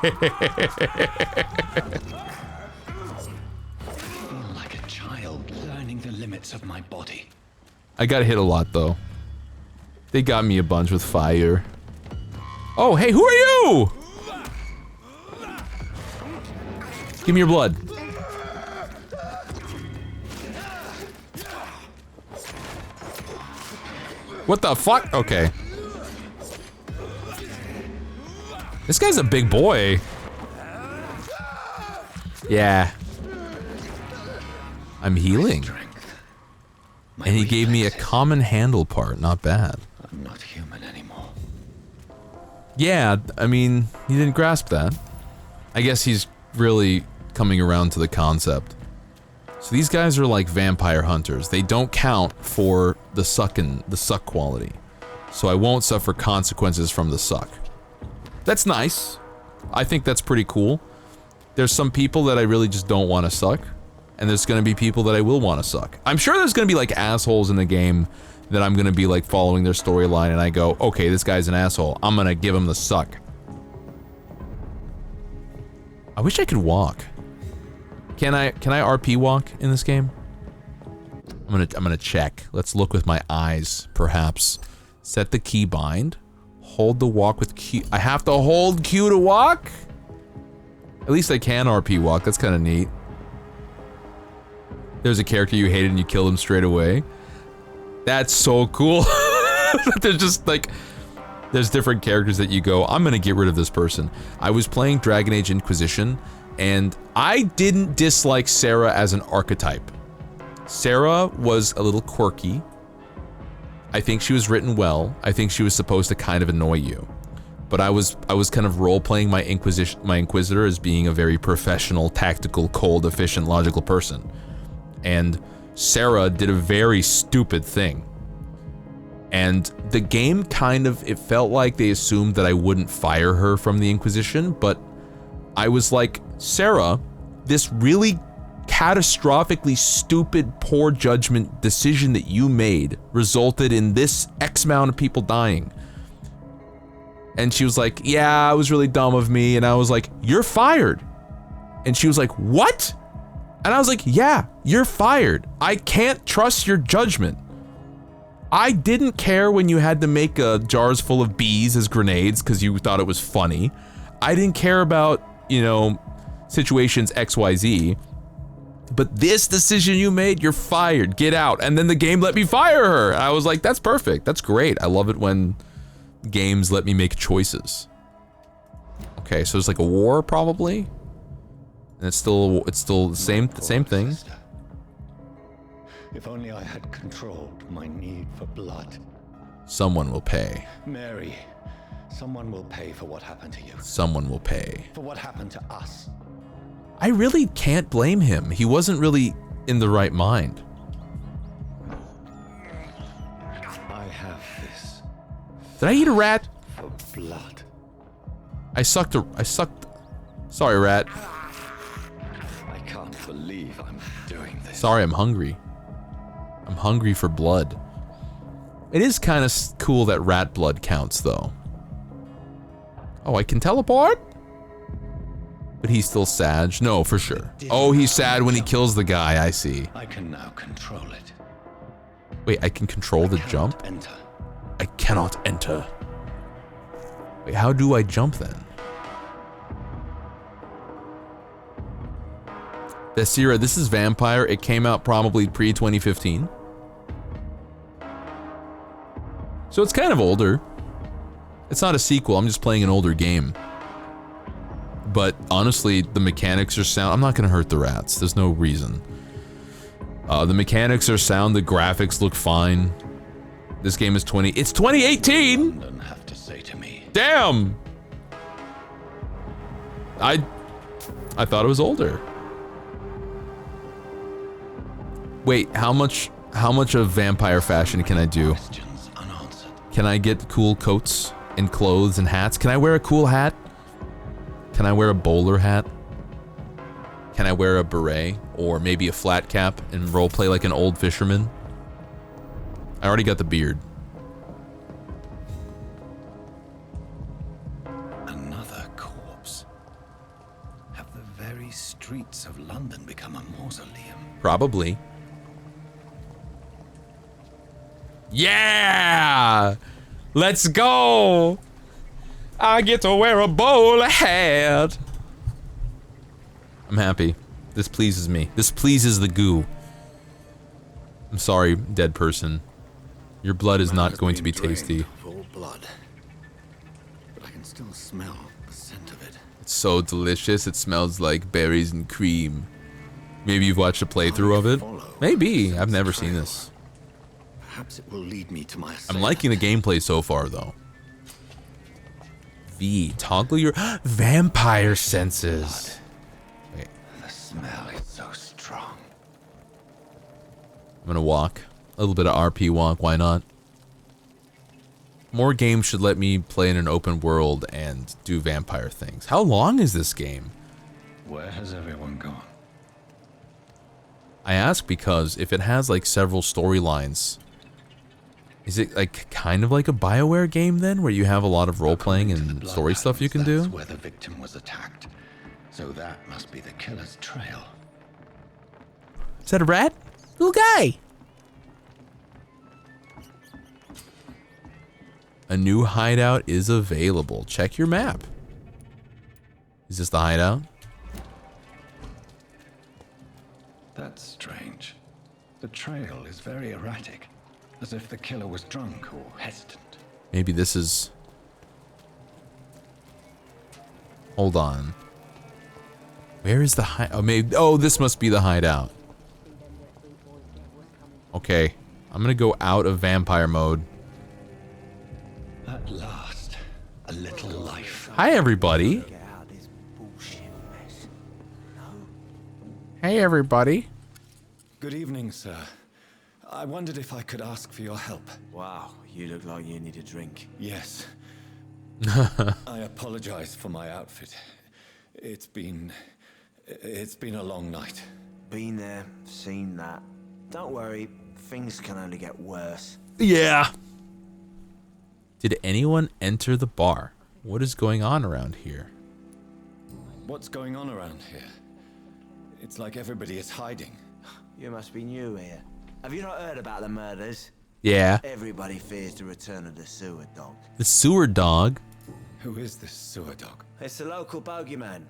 like a child learning the limits of my body. I got hit a lot though. They got me a bunch with fire. Oh, hey, who are you? Give me your blood. What the fuck? Okay. This guy's a big boy. Yeah. I'm healing. And he gave me a common handle part, not bad. I'm not human anymore. Yeah, I mean, he didn't grasp that. I guess he's really coming around to the concept. So these guys are like vampire hunters. They don't count for the suckin, the suck quality. So I won't suffer consequences from the suck. That's nice. I think that's pretty cool. There's some people that I really just don't want to suck. And there's gonna be people that I will want to suck. I'm sure there's gonna be like assholes in the game that I'm gonna be like following their storyline and I go, okay, this guy's an asshole. I'm gonna give him the suck. I wish I could walk. Can I RP walk in this game? I'm gonna check. Let's look with my eyes, perhaps. Set the key bind. Hold the walk with Q. I have to hold Q to walk? At least I can RP walk. That's kind of neat. There's a character you hated and you killed him straight away. That's so cool. There's just like, there's different characters that you go, I'm gonna get rid of this person. I was playing Dragon Age Inquisition and I didn't dislike Sarah as an archetype. Sarah was a little quirky. I think she was written well. I think she was supposed to kind of annoy you. But I was kind of role-playing my Inquisitor as being a very professional, tactical, cold, efficient, logical person. And Sarah did a very stupid thing. And the game kind of, it felt like they assumed that I wouldn't fire her from the Inquisition, but I was like, Sarah, this really catastrophically stupid, poor judgment decision that you made resulted in this X amount of people dying. And she was like, yeah, it was really dumb of me. And I was like, you're fired. And she was like, what? And I was like, yeah, you're fired. I can't trust your judgment. I didn't care when you had to make jars full of bees as grenades because you thought it was funny. I didn't care about, you know, situations XYZ. But this decision you made, you're fired. Get out. And then the game let me fire her. I was like, that's perfect. That's great. I love it when games let me make choices. Okay, so it's like a war probably. And it's still the same thing. If only I had controlled my need for blood. Someone will pay. Mary, someone will pay for what happened to you. Someone will pay. For what happened to us. I really can't blame him. He wasn't really in the right mind. I have this. Did I eat a rat? For blood. I sucked. Sorry, rat. I can't believe I'm doing this. Sorry, I'm hungry. I'm hungry for blood. It is kind of cool that rat blood counts, though. Oh, I can teleport? But he's still sad. No, for sure. Oh, he's sad when he kills the guy. I see. I can now control it. Wait, I can control the jump? Enter. I cannot enter. Wait, how do I jump then? Basira, this is Vampire. It came out probably pre-2015. So it's kind of older. It's not a sequel, I'm just playing an older game. But honestly, the mechanics are sound. I'm not gonna hurt the rats, there's no reason. The mechanics are sound, the graphics look fine. This game is it's 2018! London have to say to me. Damn! I thought it was older. Wait, how much of vampire fashion can I do? Questions unanswered. Can I get cool coats and clothes and hats? Can I wear a cool hat? Can I wear a bowler hat? Can I wear a beret or maybe a flat cap and roleplay like an old fisherman? I already got the beard. Another corpse. Have the very streets of London become a mausoleum? Probably. Yeah! Let's go! I get to wear a bowler hat. I'm happy. This pleases me. This pleases the goo. I'm sorry, dead person. Your blood is not going to be tasty. Of all blood. But I can still smell the scent of it. It's so delicious. It smells like berries and cream. Maybe you've watched a playthrough of it? Maybe. I've never seen this. Perhaps it will lead me to my I'm assailant. liking the gameplay so far, though. V. Toggle your vampire senses. Wait. The smell is so strong. I'm gonna walk. A little bit of RP walk, why not? More games should let me play in an open world and do vampire things. How long is this game? Where has everyone gone? I ask because if it has like several storylines, is it like kind of like a BioWare game then, where you have a lot of role-playing and story stuff you can do? That's where the victim was attacked. So that must be the killer's trail. Is that a rat? Little guy! A new hideout is available. Check your map. Is this the hideout? That's strange. The trail is very erratic, as if the killer was drunk or hesitant. Maybe this is... Hold on. Where is the hideout? Oh, maybe... Oh, this must be the hideout. Okay. I'm gonna go out of vampire mode. At last, a little life. Hi, everybody. Get out of this bullshit mess. Hey, everybody. Good evening, sir. I wondered if I could ask for your help. Wow, you look like you need a drink. Yes. I apologize for my outfit. It's been a long night. Been there, seen that. Don't worry, things can only get worse. Yeah. Did anyone enter the bar? What is going on around here? What's going on around here? It's like everybody is hiding. You must be new here. Have you not heard about the murders? Yeah. Everybody fears the return of the sewer dog. The sewer dog. Who is this sewer dog? It's the local bogeyman.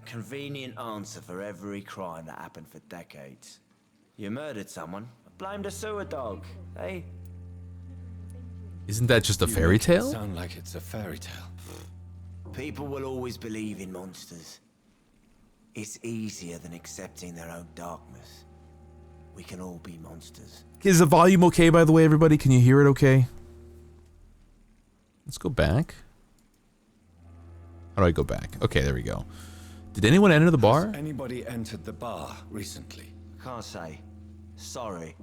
Convenient answer for every crime that happened for decades. You murdered someone, blame the sewer dog, eh? Isn't that just a You fairy make it tale? sound like it's a fairy tale. People will always believe in monsters. It's easier than accepting their own darkness. We can all be monsters. Is the volume okay, by the way, everybody? Can you hear it okay? Let's go back. How do I go back? Okay, there we go. Did anyone enter the bar? Has anybody entered the bar recently? Can't say. Sorry.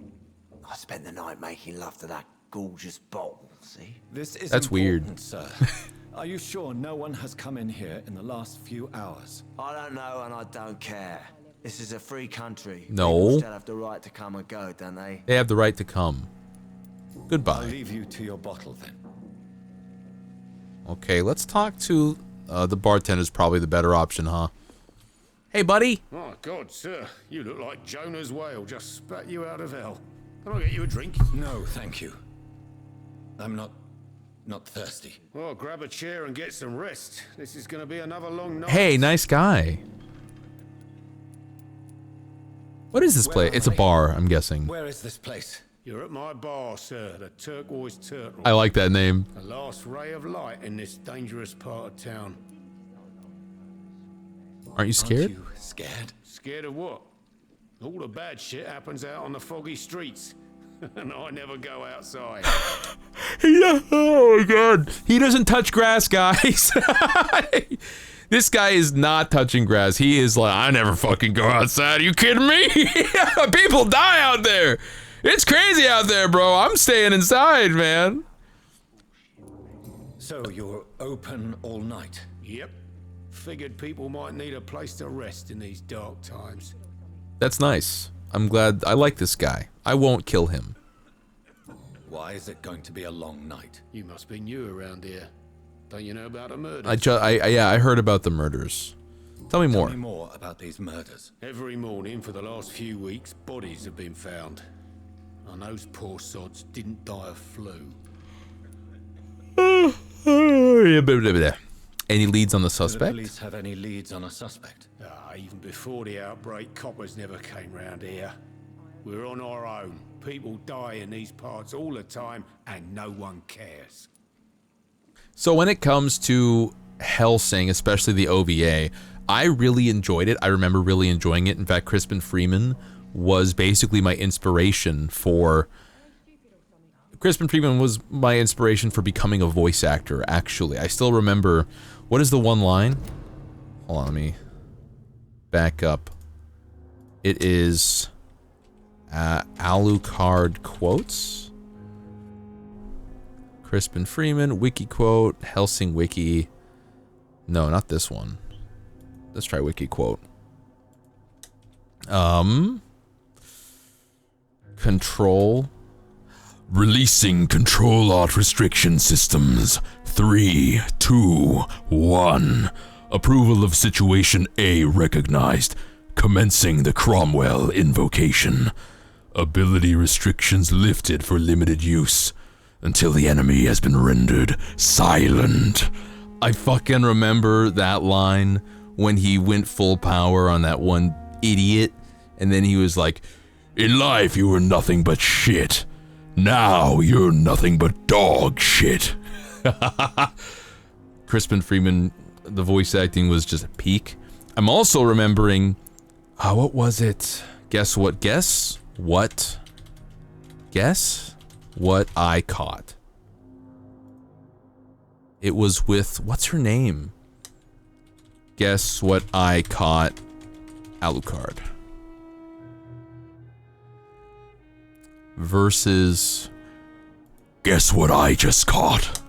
I spent the night making love to that gorgeous bottle, see? This is That's weird. important, sir. Are you sure no one has come in here in the last few hours? I don't know and I don't care. This is a free country. No. People still have the right to come and go, don't they? They have the right to come. I'll Goodbye. leave you to your bottle then. Okay, let's talk to the bartender's probably the better option, huh? Hey, buddy. Oh, God, sir. You look like Jonah's whale just spat you out of hell. Can I get you a drink? No, thank you. I'm not thirsty. Well, grab a chair and get some rest. This is going to be another long night. Hey, nice guy. What is this Where place? are It's a they? bar, I'm guessing. Where is this place? You're at my bar, sir, the Turquoise Turtle. I like that name. The last ray of light in this dangerous part of town. Aren't you scared? Aren't you scared? Scared of what? All the bad shit happens out on the foggy streets. And I never go outside. Yeah. Oh my god. He doesn't touch grass, guys. This guy is not touching grass. He is like, I never fucking go outside. Are you kidding me? People die out there. It's crazy out there, bro. I'm staying inside, man. So you're open all night? Yep. Figured people might need a place to rest in these dark times. That's nice. I'm glad. I like this guy. I won't kill him. Why is it going to be a long night? You must be new around here. Don't you know about the murders? I heard about the murders. Tell me more. Tell me more about these murders. Every morning for the last few weeks, bodies have been found. And those poor sods didn't die of flu. Any leads on the Do the suspect? police have any leads on a suspect? Even before the outbreak, coppers never came round here. We're on our own. People die in these parts all the time, and no one cares. So when it comes to Hellsing, especially the OVA, I really enjoyed it. I remember really enjoying it. In fact, Crispin Freeman was basically my inspiration for... Crispin Freeman was my inspiration for becoming a voice actor, actually. I still remember... What is the one line? Hold on, let me back up. It is... Alucard quotes. Crispin Freeman, wiki quote, Hellsing wiki. No, not this one. Let's try wiki quote. Control. Releasing control alt restriction systems. 3, 2, 1. Approval of situation A recognized. Commencing the Cromwell invocation. Ability restrictions lifted for limited use until the enemy has been rendered silent. I fucking remember that line when he went full power on that one idiot, and then he was like, in life you were nothing but shit. Now you're nothing but dog shit. Crispin Freeman, the voice acting was just peak. I'm also remembering, what was it? Guess what? Guess what? Guess what I caught? It was with, what's her name? Guess what I caught? Alucard. Versus, guess what I just caught?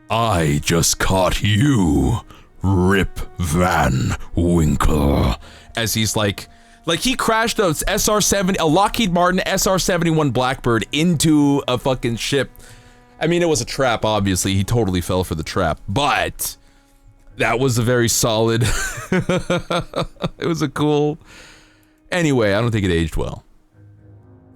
I just caught you, Rip Van Winkle. As he's like he crashed a SR-70, a Lockheed Martin SR-71 Blackbird into a fucking ship. I mean, it was a trap, obviously. He totally fell for the trap, but that was a very solid, it was a cool, anyway, I don't think it aged well.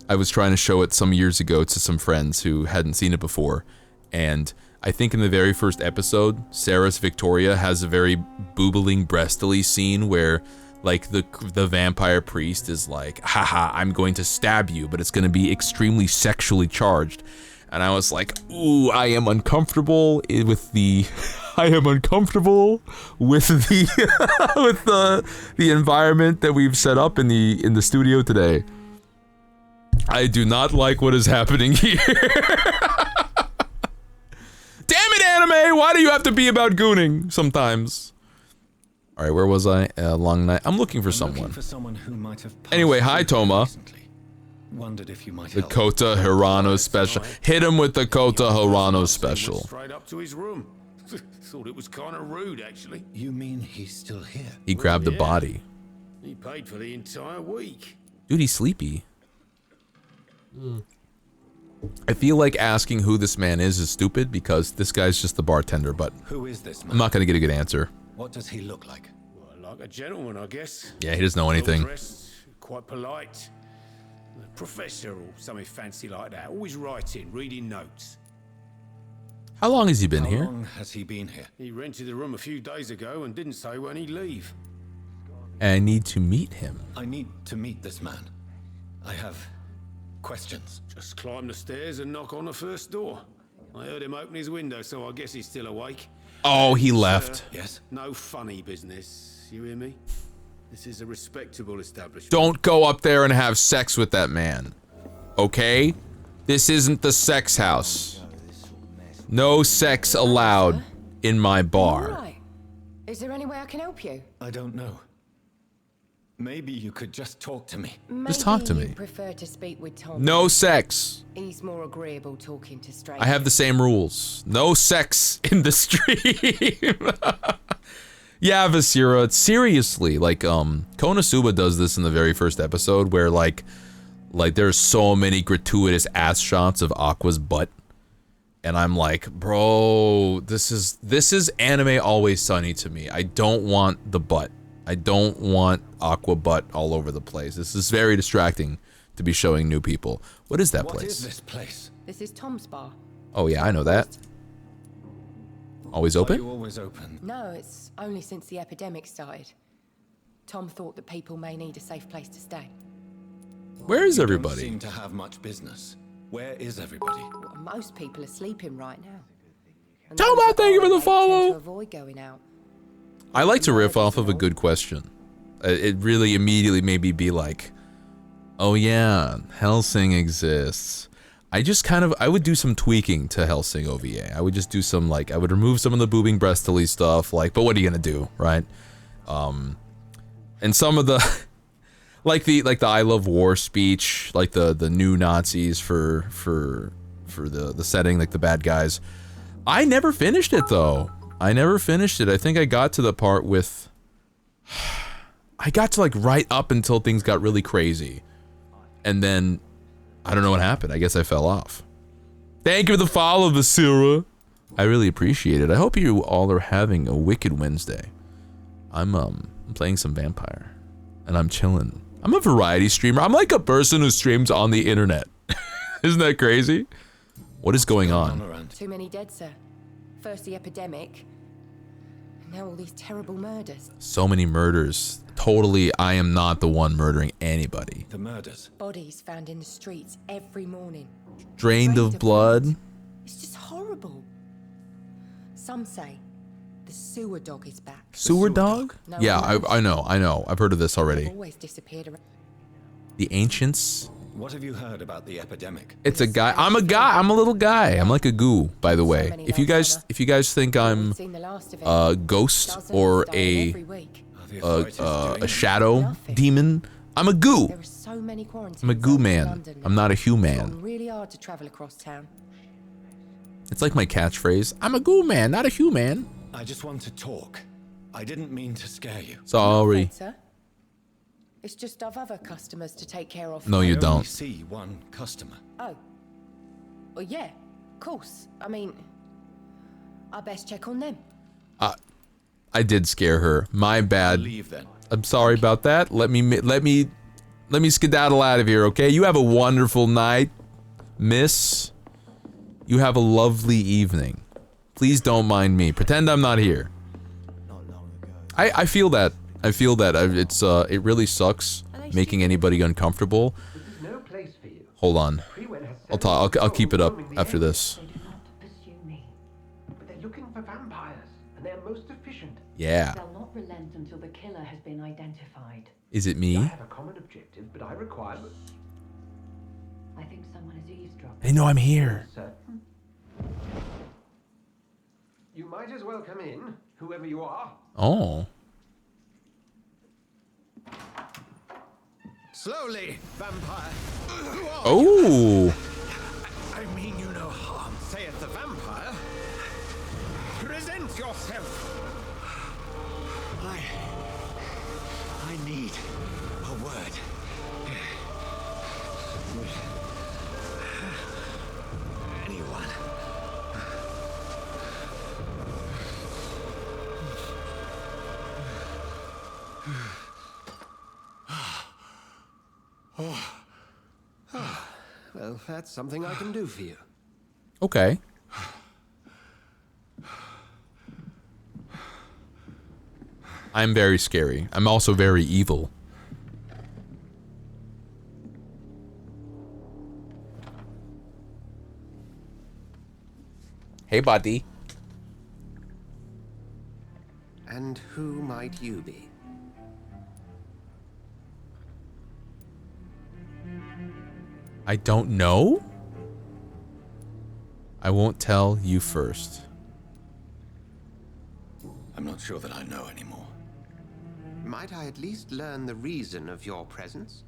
I was trying to show it some years ago to some friends who hadn't seen it before, and I think in the very first episode, Sarah's Victoria has a very boobling, breastily scene where, like, the vampire priest is like, haha, I'm going to stab you, but it's going to be extremely sexually charged. And I was like, ooh, I am uncomfortable with the... I am uncomfortable with the with the environment that we've set up in the studio today. I do not like what is happening here. Damn it, anime! Why do you have to be about gooning sometimes? All right, where was I? Long night. I'm looking for someone. Who might have Anyway, hi, Toma. Wondered if you might The help. Kota Hirano special. Hit him with the Kota Hirano special. Straight up to his room. Thought it was kind of rude, actually. You mean he's still here? He grabbed the body. He paid for the entire week. Dude, he's sleepy. I feel like asking who this man is stupid because this guy's just the bartender, but Who is this man? I'm not gonna get a good answer. What does he look like? Well, like a gentleman, I guess. Yeah, he doesn't know anything. Well-dressed, quite polite. A professor or something fancy like that. Always writing, reading notes. How long has he been How here? long has he been here? He rented the room a few days ago and didn't say when he'd leave. I need to meet him. I need to meet this man. I have questions. Just climb the stairs and knock on the first door. I heard him open his window, so I guess he's still awake. Oh, he left. Yes? No funny business, you hear me? This is a respectable establishment. Don't go up there and have sex with that man. Okay? This isn't the sex house. No sex allowed in my bar. Right. Is there any way I can help you? I don't know. Maybe you could just talk to me. Just talk to Maybe me. you prefer to speak with Tom. No sex. He's more agreeable talking to strangers. I have the same rules. No sex in the stream. Yeah, Vasira, seriously, like, Konosuba does this in the very first episode where, like there's so many gratuitous ass shots of Aqua's butt. And I'm like, bro, this is Anime Always Sunny to me. I don't want the butt. I don't want Aqua butt all over the place. This is very distracting to be showing new people. What is that place? What is this place? This is Tom's bar. Oh yeah, I know that. Always Are open? you always open? No, it's only since the epidemic started. Tom thought that people may need a safe place to stay. Where is Don't everybody? seem to have much business. Where is everybody? Well, most people are sleeping right now. And Tell those me, that thank you are for the awake tend follow. to avoid going out. I like to riff off of a good question. It really immediately made me be like, oh yeah, Hellsing exists. I would do some tweaking to Hellsing OVA. I would just do some, like, I would remove some of the boobing breastily stuff, like, but what are you gonna do, right? And some of the, like the I love war speech, like the new Nazis for the setting, like the bad guys. I never finished it though. I never finished it. I think I got to the part with, I got to like right up until things got really crazy. And then, I don't know what happened. I guess I fell off. Thank you for the follow, Vasira. I really appreciate it. I hope you all are having a wicked Wednesday. I'm playing some Vampire. And I'm chilling. I'm a variety streamer. I'm like a person who streams on the internet. Isn't that crazy? What is going on? Too many dead, sir. First the epidemic, and now all these terrible murders. So many murders. Totally, I am not the one murdering anybody. The murders. Bodies found in the streets every morning. Drained of blood. It's just horrible. Some say the sewer dog is back. Sewer dog? No Yeah, one knows. I know. I've heard of this They've already. always disappeared around. The Ancients. What have you heard about the epidemic? It's a guy. I'm a guy. I'm a little guy. I'm like a goo, by the way. If you guys think I'm Seen the last of it. a ghost Dozens or dying every week. Are the authorities doing a shadow demon, I'm a goo. There are so many quarantines. I'm a goo in man. London now. I'm not a It's human. gotten really hard to travel across town. It's like my catchphrase. I'm a goo man, not a human. I just want to talk. I didn't mean to scare you. Sorry. Right, sir. It's just I've other customers to take care of. No, you I only don't. see one customer. Oh. Well, yeah, of course. I mean, I best check on them. I did scare her. My bad. Leave then. I'm sorry about that. Let me skedaddle out of here, okay? You have a wonderful night, miss. You have a lovely evening. Please don't mind me. Pretend I'm not here. I feel that. I feel that. It really sucks making anybody uncomfortable. Hold on. I'll keep it up after this. They do not pursue me, but they're looking for vampires, and they're most efficient. Yeah. They'll not relent until the killer has been identified. Is it I me? have a common objective, but I require. I think someone is eavesdropping. They know I'm here. Certain. You might as well come in, whoever you are. Oh. Slowly, vampire. Oh. I mean you no harm, saith the vampire. Present yourself. I need a word. Anyone. Well, that's something I can do for you. Okay. I'm very scary. I'm also very evil. Hey, buddy. And who might you be? I don't know? I won't tell you first. I'm not sure that I know anymore. Might I at least learn the reason of your presence?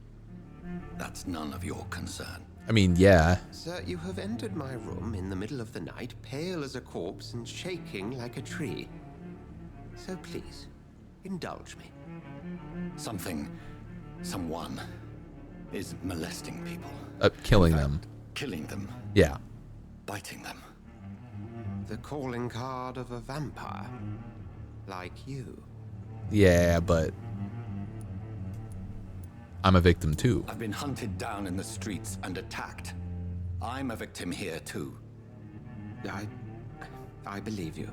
That's none of your concern. I mean, yeah. Sir, you have entered my room in the middle of the night, pale as a corpse and shaking like a tree. So please, indulge me. Someone is molesting people. Killing them. Killing them. Yeah. Biting them. The calling card of a vampire. Like you. Yeah, but I'm a victim too. I've been hunted down in the streets and attacked. I'm a victim here too. I believe you.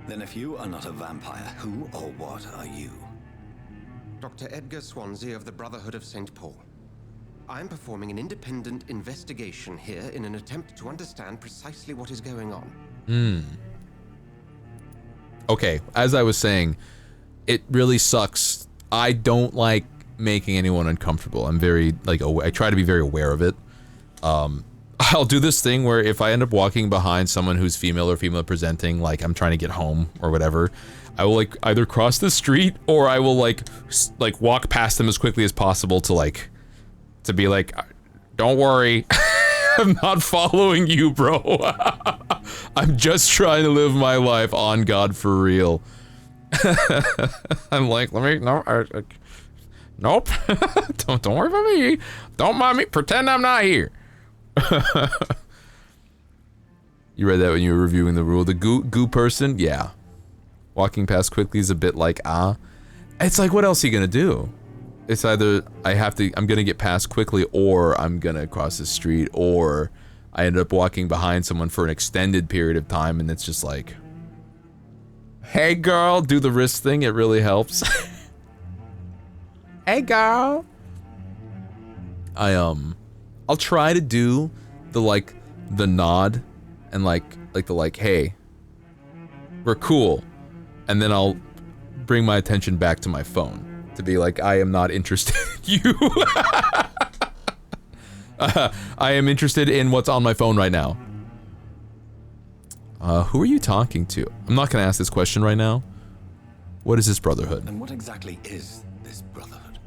Then if you are not a vampire, who or what are you? Dr. Edgar Swansea of the Brotherhood of St. Paul. I'm performing an independent investigation here in an attempt to understand precisely what is going on. Okay, as I was saying, it really sucks. I don't like making anyone uncomfortable. I'm very, like, I try to be very aware of it. I'll do this thing where if I end up walking behind someone who's female or female presenting, like I'm trying to get home or whatever, I will like either cross the street or I will like walk past them as quickly as possible to be like, don't worry, I'm not following you, bro. I'm just trying to live my life on God for real. I'm like, nope. don't worry about me. Don't mind me. Pretend I'm not here. You read that when you were reviewing the rule. The goo person, yeah. Walking past quickly is a bit like, It's like, what else are you gonna do? It's either I'm gonna get past quickly, or I'm gonna cross the street, or I end up walking behind someone for an extended period of time, and it's just like, hey girl, do the wrist thing, it really helps. Hey girl. I'll try to do the nod and like, hey, we're cool. And then I'll bring my attention back to my phone to be like, I am not interested in you. I am interested in what's on my phone right now. Who are you talking to? I'm not gonna ask this question right now. What is this brotherhood? And what exactly is this brotherhood?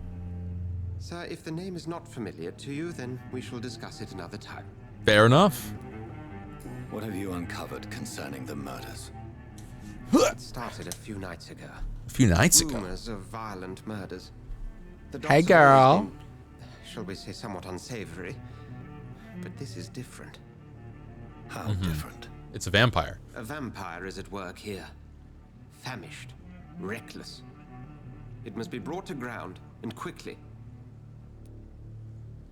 Sir, if the name is not familiar to you, then we shall discuss it another time. Fair enough. What have you uncovered concerning the murders? It started a few nights ago. A few nights ago? Rumors of violent murders. The Hey dots have always girl. been, shall we say, somewhat unsavory. But this is different. How different? It's a vampire. A vampire is at work here. Famished. Reckless. It must be brought to ground, and quickly.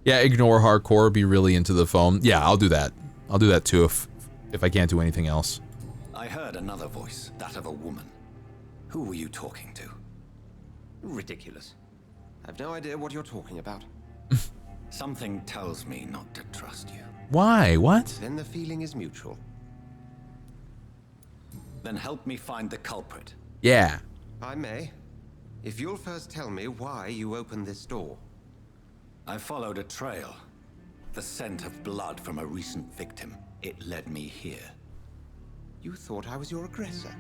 Yeah, ignore hardcore, be really into the phone. Yeah, I'll do that. I'll do that too if I can't do anything else. I heard another voice, that of a woman. Who were you talking to? Ridiculous. I've no idea what you're talking about. Something tells me not to trust you. Why? What? Then the feeling is mutual. Then help me find the culprit. Yeah. I may. If you'll first tell me why you opened this door. I followed a trail. The scent of blood from a recent victim. It led me here. You thought I was your aggressor.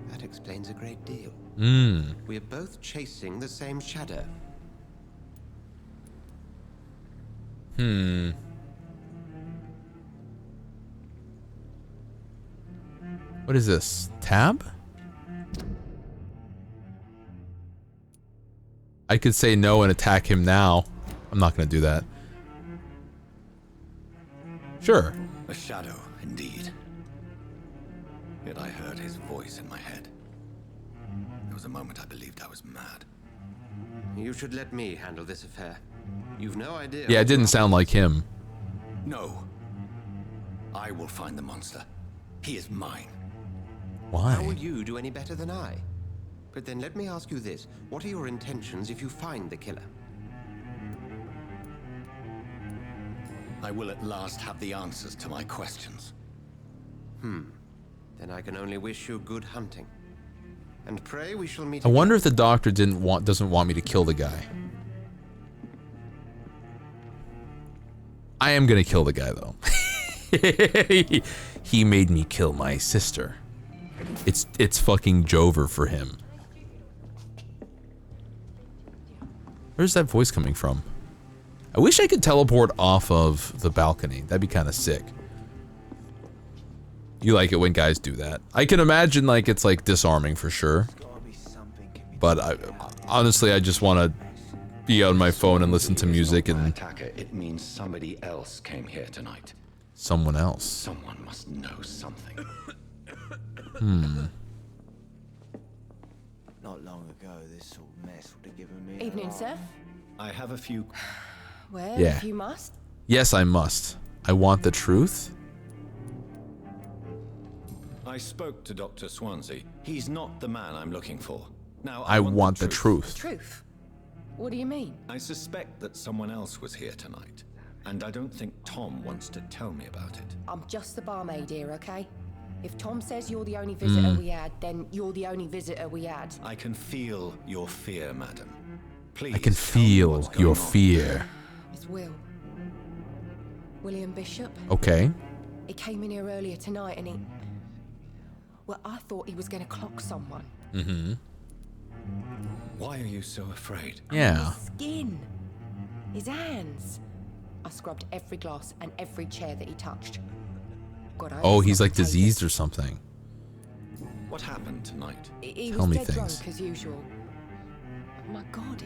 That explains a great deal. We're both chasing the same shadow. What is this? Tab? I could say no and attack him now. I'm not gonna do that. Sure. A shadow, indeed. Yet I heard his voice in my head. There was a moment I believed I was mad. You should let me handle this affair. You've no idea. Yeah, it didn't sound like him. No. I will find the monster. He is mine. Why? How would you do any better than I? But then let me ask you this. What are your intentions if you find the killer? I will at last have the answers to my questions. Then I can only wish you good hunting. And pray we shall meet I wonder if the doctor doesn't want me to kill the guy. I am gonna kill the guy though. He made me kill my sister. It's fucking Jover for him. Where's that voice coming from? I wish I could teleport off of the balcony. That'd be kind of sick. You like it when guys do that. I can imagine like it's like disarming for sure. But honestly, I just want to be on my phone and listen to music and... Attacker, it means somebody else came here tonight. Someone else. Someone must know something. Not long ago, this sort of mess would have given me. Evening, sir. I have a few... Well, Yeah. if you must. Yes, I must. I want the truth. I spoke to Dr. Swansea. He's not the man I'm looking for. Now, I want the truth. Truth? What do you mean? I suspect that someone else was here tonight. And I don't think Tom wants to tell me about it. I'm just the barmaid here, okay? If Tom says you're the only visitor we had, then you're the only visitor we had. I can feel your fear, madam. Please, I can tell me feel what's going your on. fear. It's Will. William Bishop. Okay. He came in here earlier tonight and he... Well, I thought he was going to clock someone. Mm-hmm. Why are you so afraid? Yeah. His skin. His hands. I scrubbed every glass and every chair that he touched. God, I Oh, hope he's it's not like contagious. diseased or something. What happened tonight? He Tell was me dead things. drunk as usual. My God,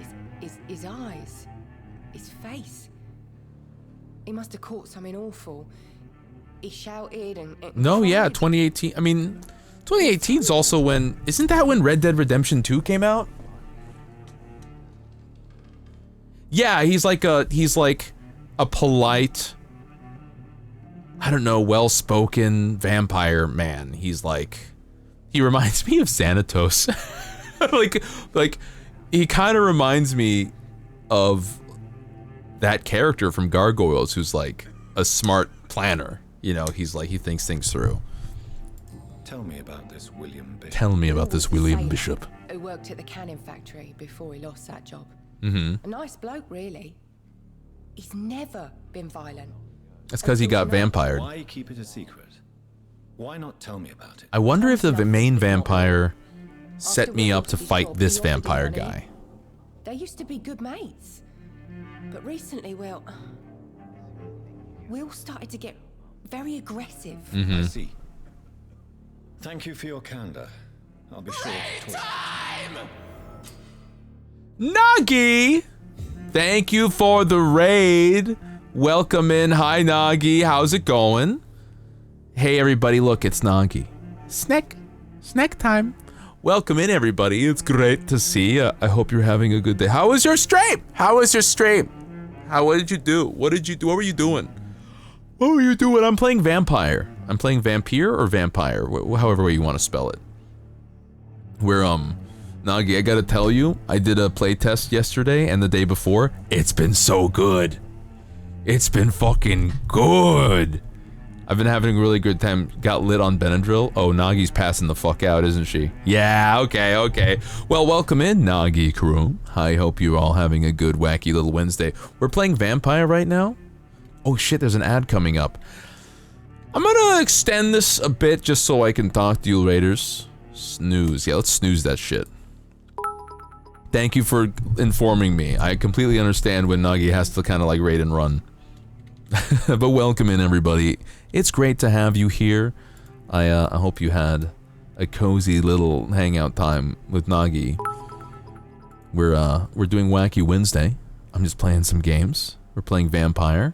his eyes, his face. He must have caught something awful. He shouted and No, yeah, cried. 2018. I mean, 2018 is also when... Isn't that when Red Dead Redemption 2 came out? Yeah, he's like a polite, I don't know, well-spoken vampire man. He's like... He reminds me of Xanatos. like, he kind of reminds me of that character from Gargoyles who's like a smart planner. You know, he's like, he thinks things through. Tell me about this William Bishop. Tell me Will about this was the William sailor Bishop. Who worked at the canning factory before he lost that job. Mm-hmm. A nice bloke, really. He's never been violent. That's because he got vampired. Why keep it a secret? Why not tell me about it? I wonder if the main vampire set me up to fight this vampire guy. They used to be good mates. But recently, well, Will started to get very aggressive. Mm-hmm. I see. Thank you for your candor. I'll be sure to talk. Nagi! Thank you for the raid. Welcome in. Hi, Nagi. How's it going? Hey, everybody. Look, it's Nagi. Snack time. Welcome in, everybody. It's great to see you. I hope you're having a good day. How was your stream? What did you do? What were you doing? I'm playing vampire. I'm playing vampire or vampire, however way you want to spell it. We're, Nagi, I gotta tell you, I did a playtest yesterday and the day before. It's been so good. It's been fucking good. I've been having a really good time. Got lit on Benadryl. Oh, Nagi's passing the fuck out, isn't she? Yeah, okay. Well, welcome in, Nagi crew. I hope you're all having a good, wacky little Wednesday. We're playing Vampire right now. Oh shit, there's an ad coming up. I'm gonna extend this a bit just so I can talk to you Raiders. Snooze. Yeah, let's snooze that shit. Thank you for informing me. I completely understand when Nagi has to kind of like raid and run. But welcome in, everybody. It's great to have you here. I hope you had a cozy little hangout time with Nagi. We're doing Wacky Wednesday. I'm just playing some games. We're playing Vampire,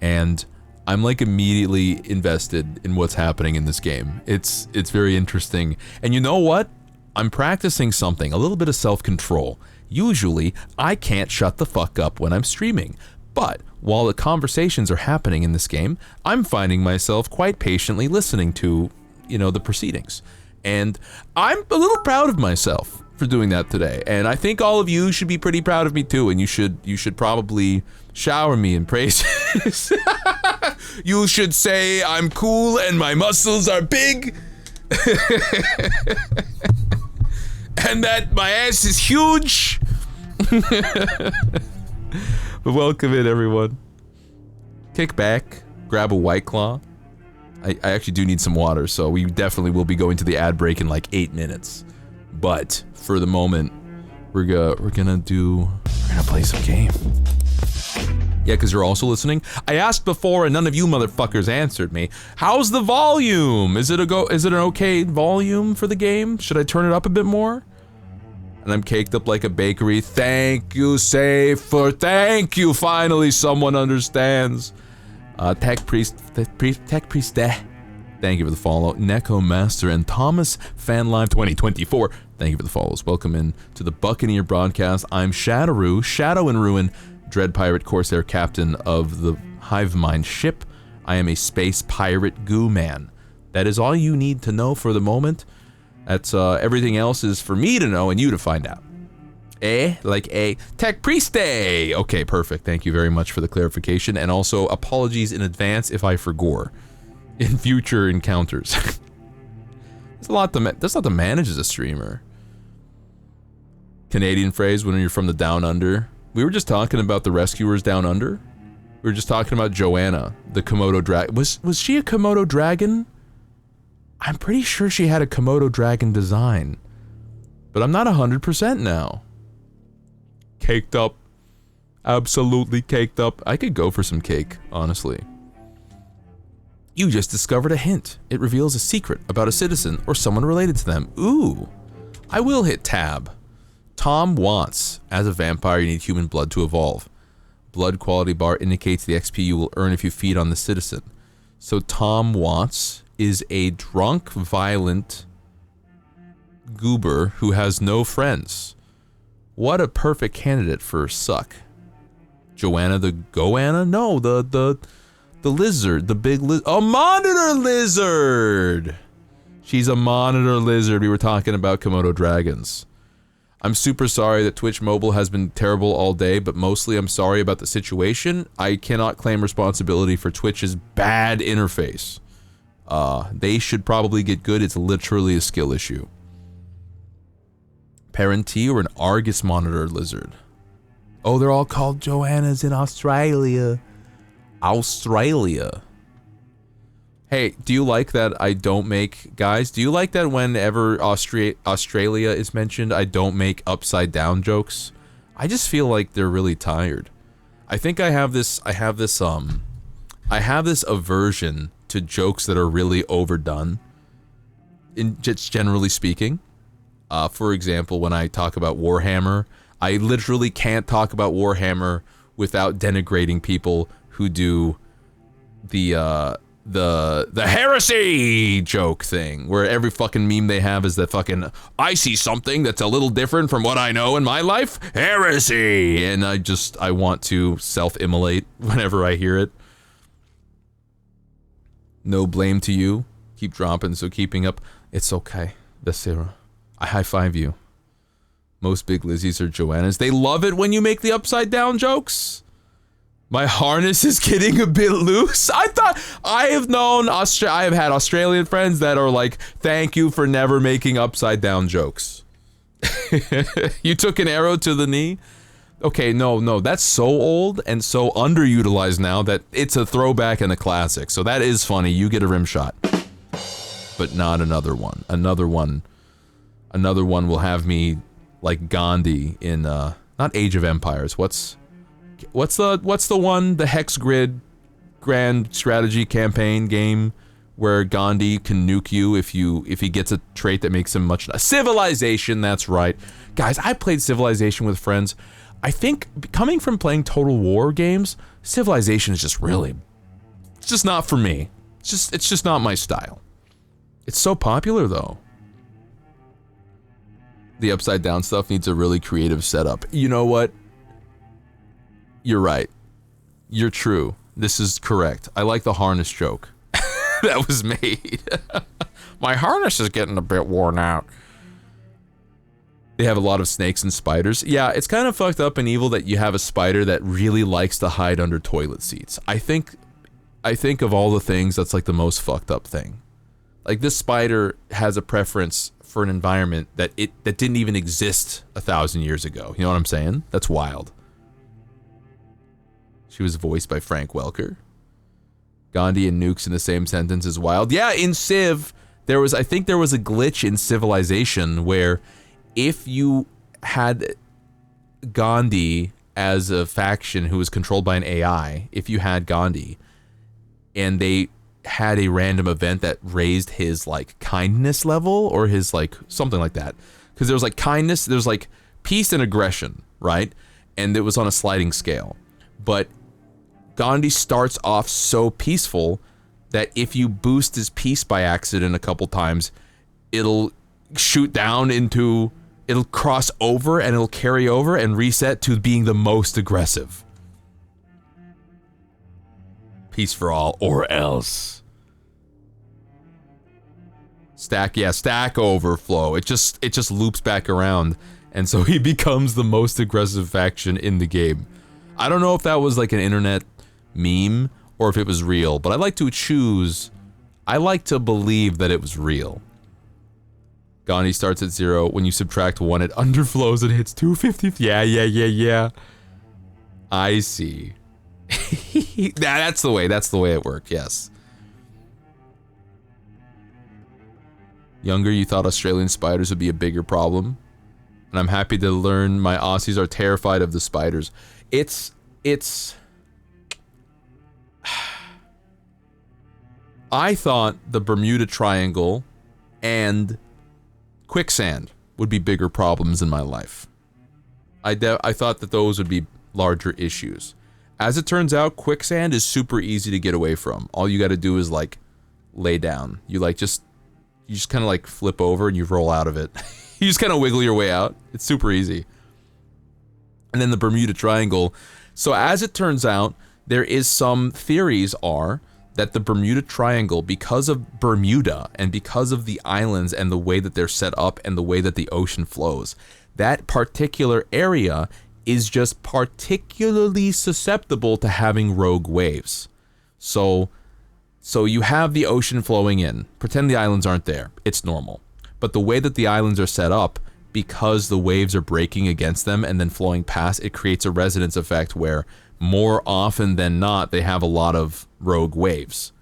and I'm like immediately invested in what's happening in this game. It's very interesting. And you know what? I'm practicing something, a little bit of self-control. Usually, I can't shut the fuck up when I'm streaming. But while the conversations are happening in this game, I'm finding myself quite patiently listening to, you know, the proceedings. And I'm a little proud of myself for doing that today. And I think all of you should be pretty proud of me too, and you should probably shower me in praises. You should say I'm cool and my muscles are big. And that my ass is huge. But welcome in, everyone. Kick back, grab a White Claw. I actually do need some water, so we definitely will be going to the ad break in like 8 minutes. But for the moment, we're gonna play some game. Yeah, because you're also listening. I asked before, and none of you motherfuckers answered me. How's the volume? Is it an okay volume for the game? Should I turn it up a bit more? And I'm caked up like a bakery. Thank you, Safer. Thank you. Finally, someone understands. Tech Priest. Thank you for the follow. Neko Master and Thomas FanLive 2024. Thank you for the follows. Welcome in to the Buccaneer broadcast. I'm Shadowroo, Shadow and Ruin, Dread Pirate Corsair Captain of the Hivemind ship. I am a space pirate goo man. That is all you need to know for the moment. That's everything else is for me to know and you to find out. Like a Tech Priest. Okay, perfect. Thank you very much for the clarification, and also apologies in advance if I forgore in future encounters. There's a lot to manage as a streamer. Canadian phrase when you're from the Down Under. We were just talking about the rescuers down under. We were just talking about Joanna, the Komodo dragon. Was she a Komodo dragon? I'm pretty sure she had a Komodo dragon design, but I'm not 100% now. Caked up. Absolutely caked up. I could go for some cake, honestly. You just discovered a hint. It reveals a secret about a citizen or someone related to them. Ooh. I will hit tab. Tom wants. As a vampire, you need human blood to evolve. Blood quality bar indicates the XP you will earn if you feed on the citizen. So Tom wants is a drunk, violent goober who has no friends. What a perfect candidate for suck. Joanna the Goanna? No, the lizard, the big lizard. A monitor lizard! She's a monitor lizard. We were talking about Komodo dragons. I'm super sorry that Twitch Mobile has been terrible all day, but mostly I'm sorry about the situation. I cannot claim responsibility for Twitch's bad interface. They should probably get good. It's literally a skill issue. Parentee or an Argus monitor lizard? Oh, they're all called Joannas in Australia. Australia. Hey, do you like that I don't make... Guys, do you like that whenever Australia is mentioned, I don't make upside down jokes? I just feel like they're really tired. I think I have this aversion to jokes that are really overdone, in just generally speaking. For example, when I talk about Warhammer, I literally can't talk about Warhammer without denigrating people who do the heresy joke thing, where every fucking meme they have is that fucking, I see something that's a little different from what I know in my life, heresy, and I want to self-immolate whenever I hear it. No blame to you. Keep dropping, so keeping up. It's okay. That's Sarah. I high-five you. Most big Lizzies are Joannas. They love it when you make the upside-down jokes. My harness is getting a bit loose. I have had Australian friends that are like, thank you for never making upside-down jokes. You took an arrow to the knee? Okay, no, that's so old and so underutilized now that it's a throwback and a classic. So that is funny. You get a rim shot. But not another one. Another one will have me like Gandhi in not Age of Empires. What's the one, the Hex Grid grand strategy campaign game where Gandhi can nuke you if he gets a trait that makes him much... Civilization, that's right. Guys, I played Civilization with friends. I think coming from playing Total War games, Civilization is just really... It's just not for me. It's just not my style. It's so popular though. The upside down stuff needs a really creative setup. You know what? You're right. You're true. This is correct. I like the harness joke that was made. My harness is getting a bit worn out. They have a lot of snakes and spiders. Yeah, it's kind of fucked up and evil that you have a spider that really likes to hide under toilet seats. I think I think of all the things, that's like the most fucked up thing. Like, this spider has a preference for an environment that didn't even exist 1,000 years ago. You know what I'm saying? That's wild. She was voiced by Frank Welker. Gandhi and nukes in the same sentence is wild. Yeah, in Civ, I think there was a glitch in Civilization where if you had Gandhi as a faction who was controlled by an AI, if you had Gandhi, and they had a random event that raised his like kindness level or his like something like that, because there was like kindness, there's like peace and aggression, right? And it was on a sliding scale. But Gandhi starts off so peaceful that if you boost his peace by accident a couple times, it'll shoot down into, it'll cross over and it'll carry over and reset to being the most aggressive. Peace for all, or else. Stack overflow. It just loops back around, and so he becomes the most aggressive faction in the game. I don't know if that was like an internet meme or if it was real, but I like to believe that it was real. Gandhi starts at 0. When you subtract 1, it underflows and hits 250. Yeah. I see. That's the way it worked, yes. Younger, you thought Australian spiders would be a bigger problem, and I'm happy to learn my Aussies are terrified of the spiders. It's I thought the Bermuda Triangle and quicksand would be bigger problems in my life. I thought that those would be larger issues. As it turns out, quicksand is super easy to get away from. All you got to do is like lay down. You just kind of like flip over and you roll out of it. You just kind of wiggle your way out. It's super easy. And then the Bermuda Triangle. So as it turns out, there is some theories are that the Bermuda Triangle, because of Bermuda and because of the islands and the way that they're set up and the way that the ocean flows, that particular area is just particularly susceptible to having rogue waves. So you have the ocean flowing in. Pretend the islands aren't there. It's normal. But the way that the islands are set up, because the waves are breaking against them and then flowing past, it creates a resonance effect where more often than not, they have a lot of rogue waves.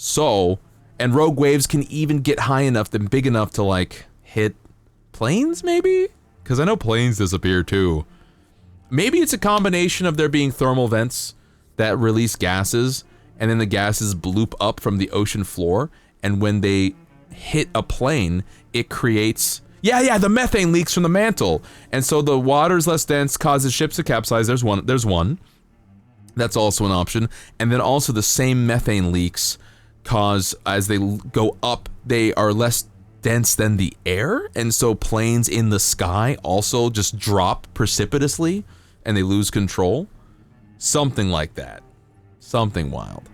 And rogue waves can even get high enough and big enough to like hit planes maybe? Because I know planes disappear too. Maybe it's a combination of there being thermal vents that release gases, and then the gases bloop up from the ocean floor, and when they hit a plane, it creates... Yeah, the methane leaks from the mantle, and so the water's less dense, causes ships to capsize. There's one. That's also an option. And then also the same methane leaks cause, as they go up, they are less dense than the air, and so planes in the sky also just drop precipitously, and they lose control. Something like that. Something wild.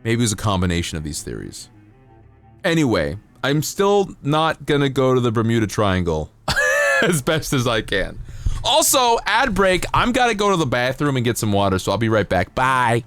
Maybe it was a combination of these theories. Anyway, I'm still not gonna go to the Bermuda Triangle as best as I can. Also, ad break, I'm gotta go to the bathroom and get some water, so I'll be right back. Bye.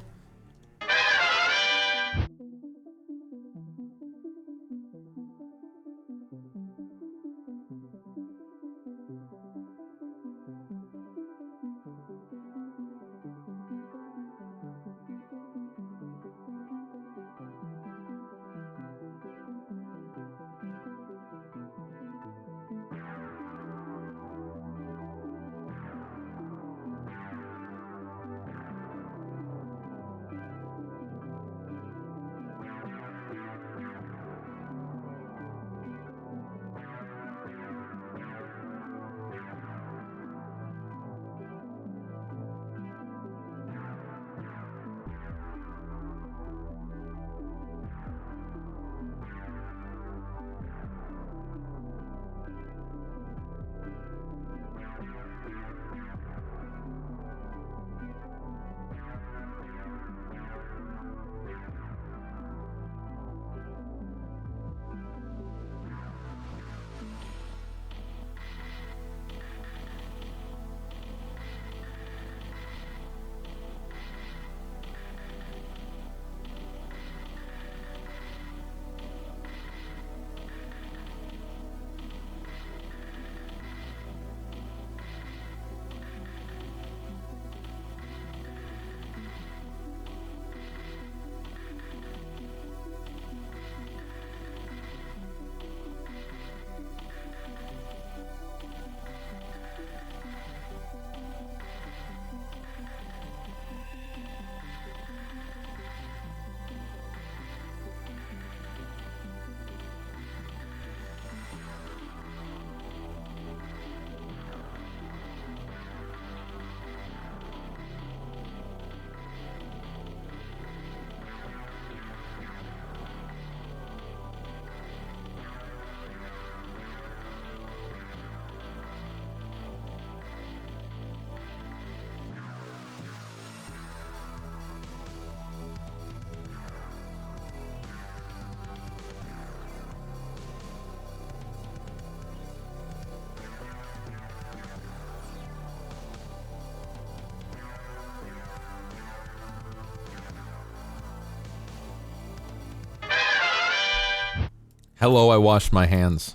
Hello, I washed my hands.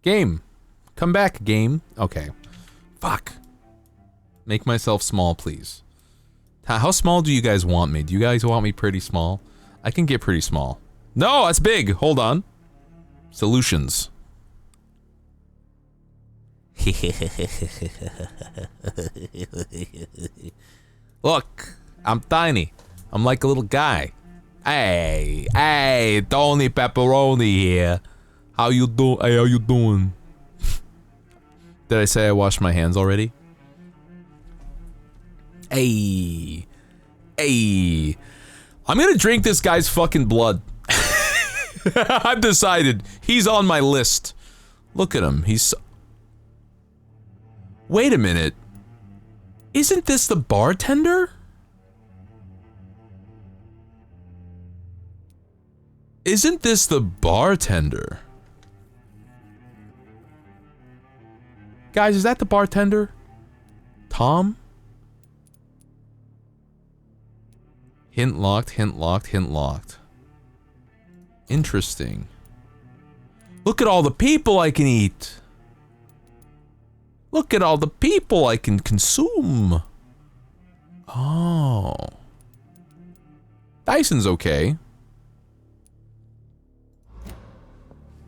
Game. Come back, game. Okay. Fuck. Make myself small, please. How small do you guys want me? Do you guys want me pretty small? I can get pretty small. No, that's big. Hold on. Solutions. Look, I'm tiny. I'm like a little guy. Hey, Tony Pepperoni here. How you doing? Did I say I washed my hands already? Hey. I'm gonna drink this guy's fucking blood. I've decided. He's on my list. Look at him. Wait a minute. Isn't this the bartender? Isn't this the bartender? Guys, is that the bartender? Tom? Hint locked, hint locked, hint locked. Interesting. Look at all the people I can eat. Look at all the people I can consume. Oh. Dyson's okay.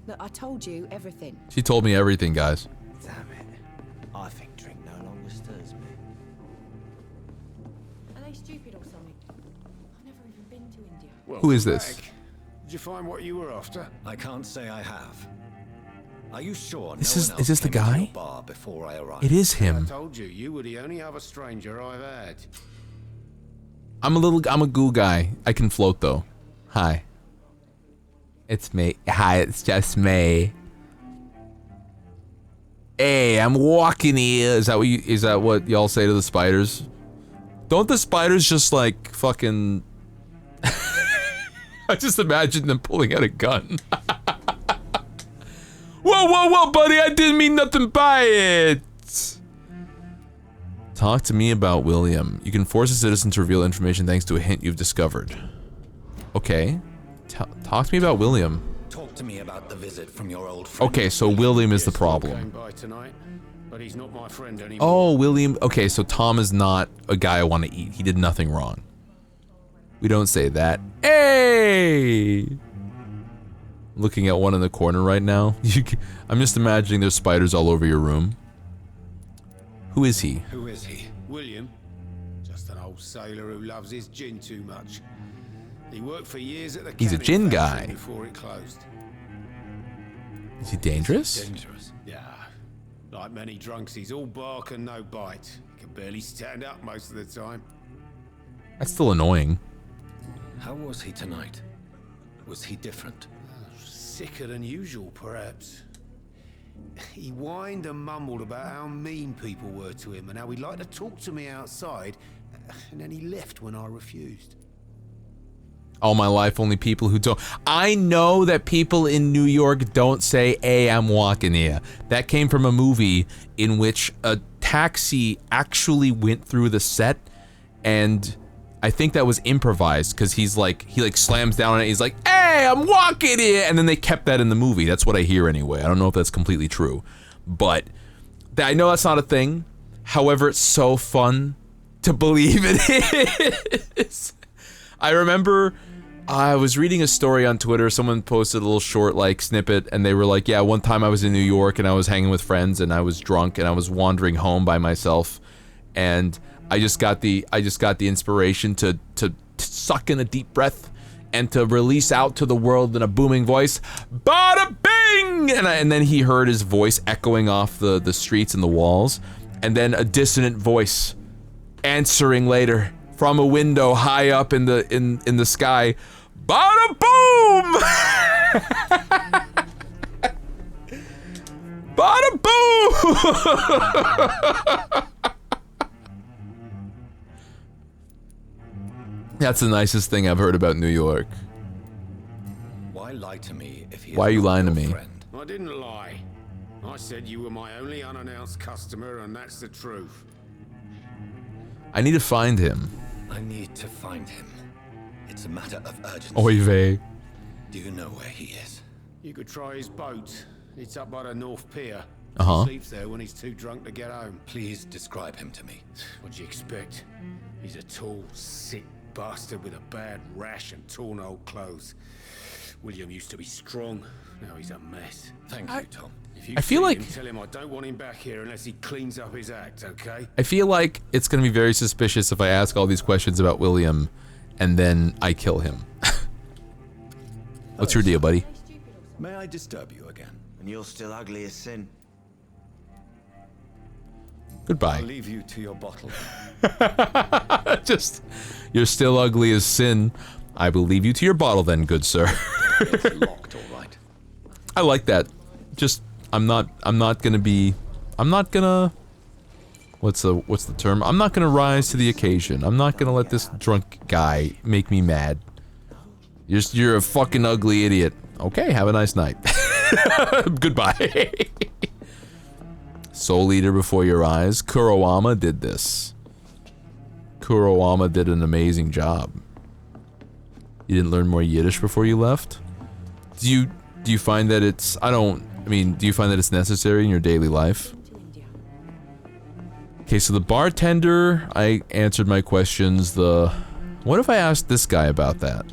Look, I told you everything. She told me everything, guys. Damn it. I think drink no longer stirs me. Are they stupid or something? I've never even been to India. Well, Who is this? Did you find what you were after? I can't say I have. Are you sure Is no this- one else is this the came into guy? your bar before I arrived? It is I him. told you, you were the only other stranger I've had. I'm a goo guy. I can float though. Hi. It's me. Hi, it's just me. Hey, I'm walking here. Is that what y'all say to the spiders? Don't the spiders just like fucking I just imagine them pulling out a gun. Whoa, buddy, I didn't mean nothing by it. Talk to me about William. You can force a citizen to reveal information thanks to a hint you've discovered. Okay. Talk to me about William. Talk to me about the visit from your old friend. Okay, so William is the Came problem. by tonight, but he's not my friend anymore. Oh, William. Okay, so Tom is not a guy I want to eat. He did nothing wrong. We don't say that. Hey! Looking at one in the corner right now. I'm just imagining there's spiders all over your room. Who is he? Who is he? William, just an old sailor who loves his gin too much. He worked for years at the He's a canning gin factory guy. before it closed. Is he dangerous? Dangerous. Yeah, like many drunks, he's all bark and no bite. He can barely stand up most of the time. That's still annoying. How was he tonight? Was he different? Sicker than usual, perhaps. He whined and mumbled about how mean people were to him and how he'd like to talk to me outside, and then he left when I refused. All my life, only people who don't. I know that people in New York don't say, hey, I'm walking here. That came from a movie in which a taxi actually went through the set, and I think that was improvised because he slams down on it. He's like, hey, I'm walking here. And then they kept that in the movie. That's what I hear anyway. I don't know if that's completely true, but I know that's not a thing. However, it's so fun to believe it is. I remember I was reading a story on Twitter. Someone posted a little short like snippet and they were like, yeah, one time I was in New York and I was hanging with friends and I was drunk and I was wandering home by myself and I just got the inspiration to suck in a deep breath and to release out to the world in a booming voice, bada bing! And then he heard his voice echoing off the streets and the walls, and then a dissonant voice answering later from a window high up in the sky, bada boom! Bada boom! That's the nicest thing I've heard about New York. Why lie to me if he is Why are you not lying to your me? friend? I didn't lie. I said you were my only unannounced customer, and that's the truth. I need to find him. I need to find him. It's a matter of urgency. Oy vey. Do you know where he is? You could try his boat. It's up by the North Pier. Uh-huh. He sleeps there when he's too drunk to get home. Please describe him to me. What do you expect? He's a tall, sick bastard with a bad rash and torn old clothes. William used to be strong. Now he's a mess. Thank you, Tom. If you I feel see like- him, tell him I don't want him back here unless he cleans up his act, okay? I feel like it's gonna be very suspicious if I ask all these questions about William and then I kill him. What's your deal, buddy? May I disturb you again? And you're still ugly as sin. Goodbye. I'll leave you to your bottle. Just, you're still ugly as sin. I will leave you to your bottle then, good sir. It's locked, all right. I like that. Just, I'm not gonna, what's the term? I'm not gonna rise to the occasion. I'm not gonna let this drunk guy make me mad. You're a fucking ugly idiot. Okay, have a nice night. Goodbye. Soul Eater before your eyes. Kuroama did this. Kuroama did an amazing job. You didn't learn more Yiddish before you left? Do you find that it's, do you find that it's necessary in your daily life? Okay, so the bartender, I answered my questions. What if I asked this guy about that?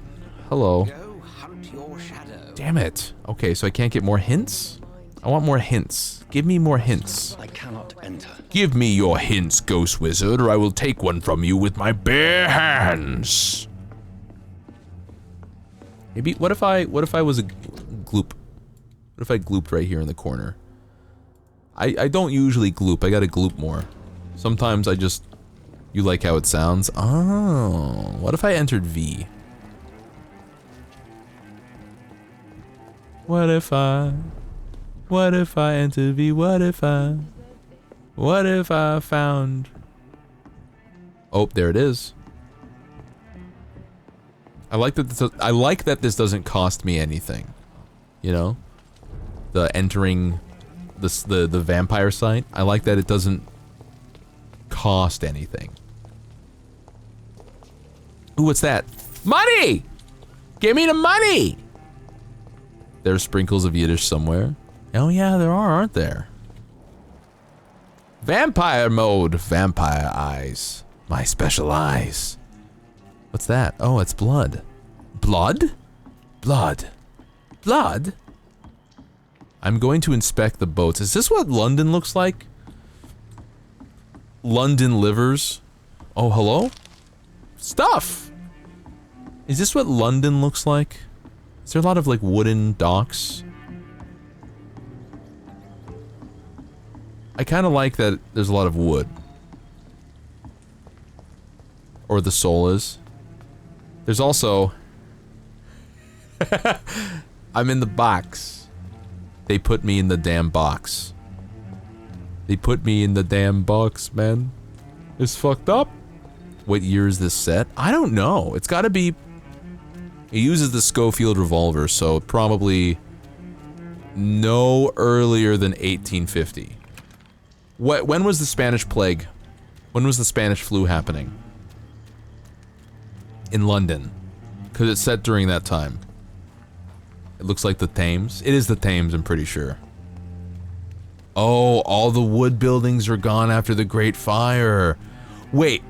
Hello. Go hunt your shadow. Damn it. Okay, so I can't get more hints? I want more hints. Give me more hints. I cannot enter. Give me your hints, Ghost Wizard, or I will take one from you with my bare hands. Maybe, what if I was a gloop? What if I glooped right here in the corner? I don't usually gloop, I gotta gloop more. Sometimes I just, you like how it sounds? Oh, what if I entered V? What if I entered V? What if I found... Oh, there it is. I like that this doesn't cost me anything. You know? The entering the vampire site. I like that it doesn't cost anything. Ooh, what's that? Money! Give me the money! There's sprinkles of Yiddish somewhere. Oh yeah, there are, aren't there? Vampire mode. Vampire eyes. My special eyes. What's that? Oh, it's blood. Blood? Blood. Blood? I'm going to inspect the boats. Is this what London looks like? London livers? Oh, hello? Stuff! Is this what London looks like? Is there a lot of, like, wooden docks? I kind of like that there's a lot of wood. Or the soul is. There's also... I'm in the box. They put me in the damn box. They put me in the damn box, man. It's fucked up. What year is this set? I don't know. It's gotta be... It uses the Schofield revolver, so probably no earlier than 1850. When was the Spanish plague? When was the Spanish flu happening? In London. Because it's set during that time. It looks like the Thames. It is the Thames, I'm pretty sure. Oh, all the wood buildings are gone after the Great Fire. Wait.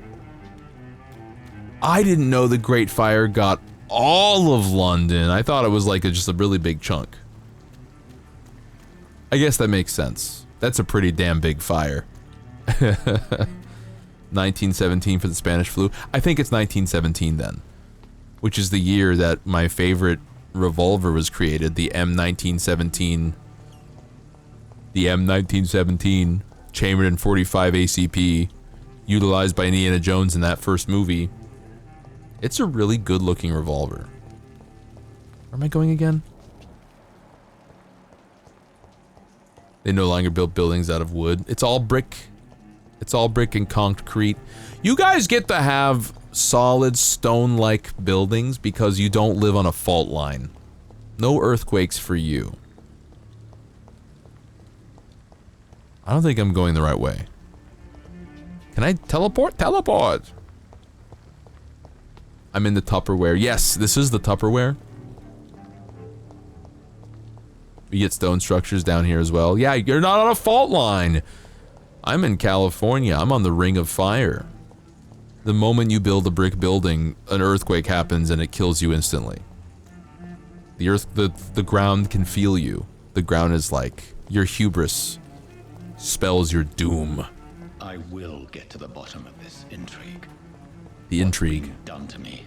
I didn't know the Great Fire got all of London. I thought it was like just a really big chunk. I guess that makes sense. That's a pretty damn big fire. 1917 for the Spanish flu. I think it's 1917 then. Which is the year that my favorite revolver was created. The M1917. The M1917. Chambered in .45 ACP. Utilized by Indiana Jones in that first movie. It's a really good looking revolver. Where am I going again? They no longer build buildings out of wood. It's all brick. It's all brick and concrete. You guys get to have solid stone-like buildings because you don't live on a fault line. No earthquakes for you. I don't think I'm going the right way. Can I teleport? Teleport! I'm in the Tupperware. Yes, this is the Tupperware. We get stone structures down here as well. Yeah, you're not on a fault line. I'm in California. I'm on the Ring of Fire. The moment you build a brick building, an earthquake happens and it kills you instantly. The ground can feel you. The ground is like, your hubris spells your doom. I will get to the bottom of this intrigue. The intrigue. Done to me,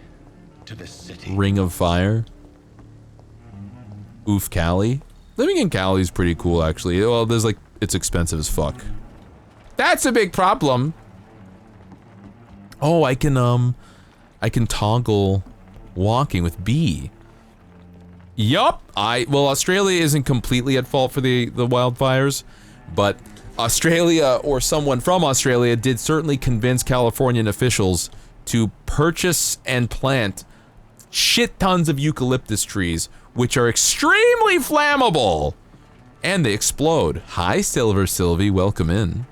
to this city. Ring of Fire. Oof, Cali. Living in Cali is pretty cool, actually. Well, there's like, it's expensive as fuck. That's a big problem. Oh, I can toggle walking with B. Yup. Well, Australia isn't completely at fault for the wildfires, but Australia, or someone from Australia, did certainly convince Californian officials to purchase and plant shit tons of eucalyptus trees, which are extremely flammable, and they explode. Hi, Silver Sylvie, welcome in.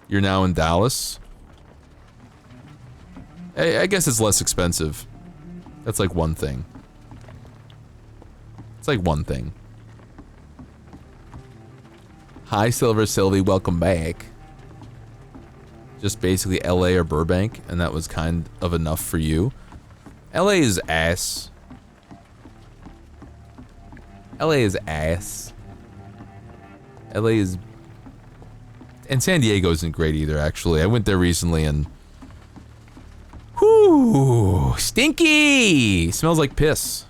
You're now in Dallas. I guess it's less expensive. That's like one thing. It's like one thing. Hi, Silver Sylvie, welcome back. Just basically LA or Burbank, and that was kind of enough for you. LA is ass. LA is ass. LA is... And San Diego isn't great either, actually. I went there recently and... Whoo! Stinky! Smells like piss.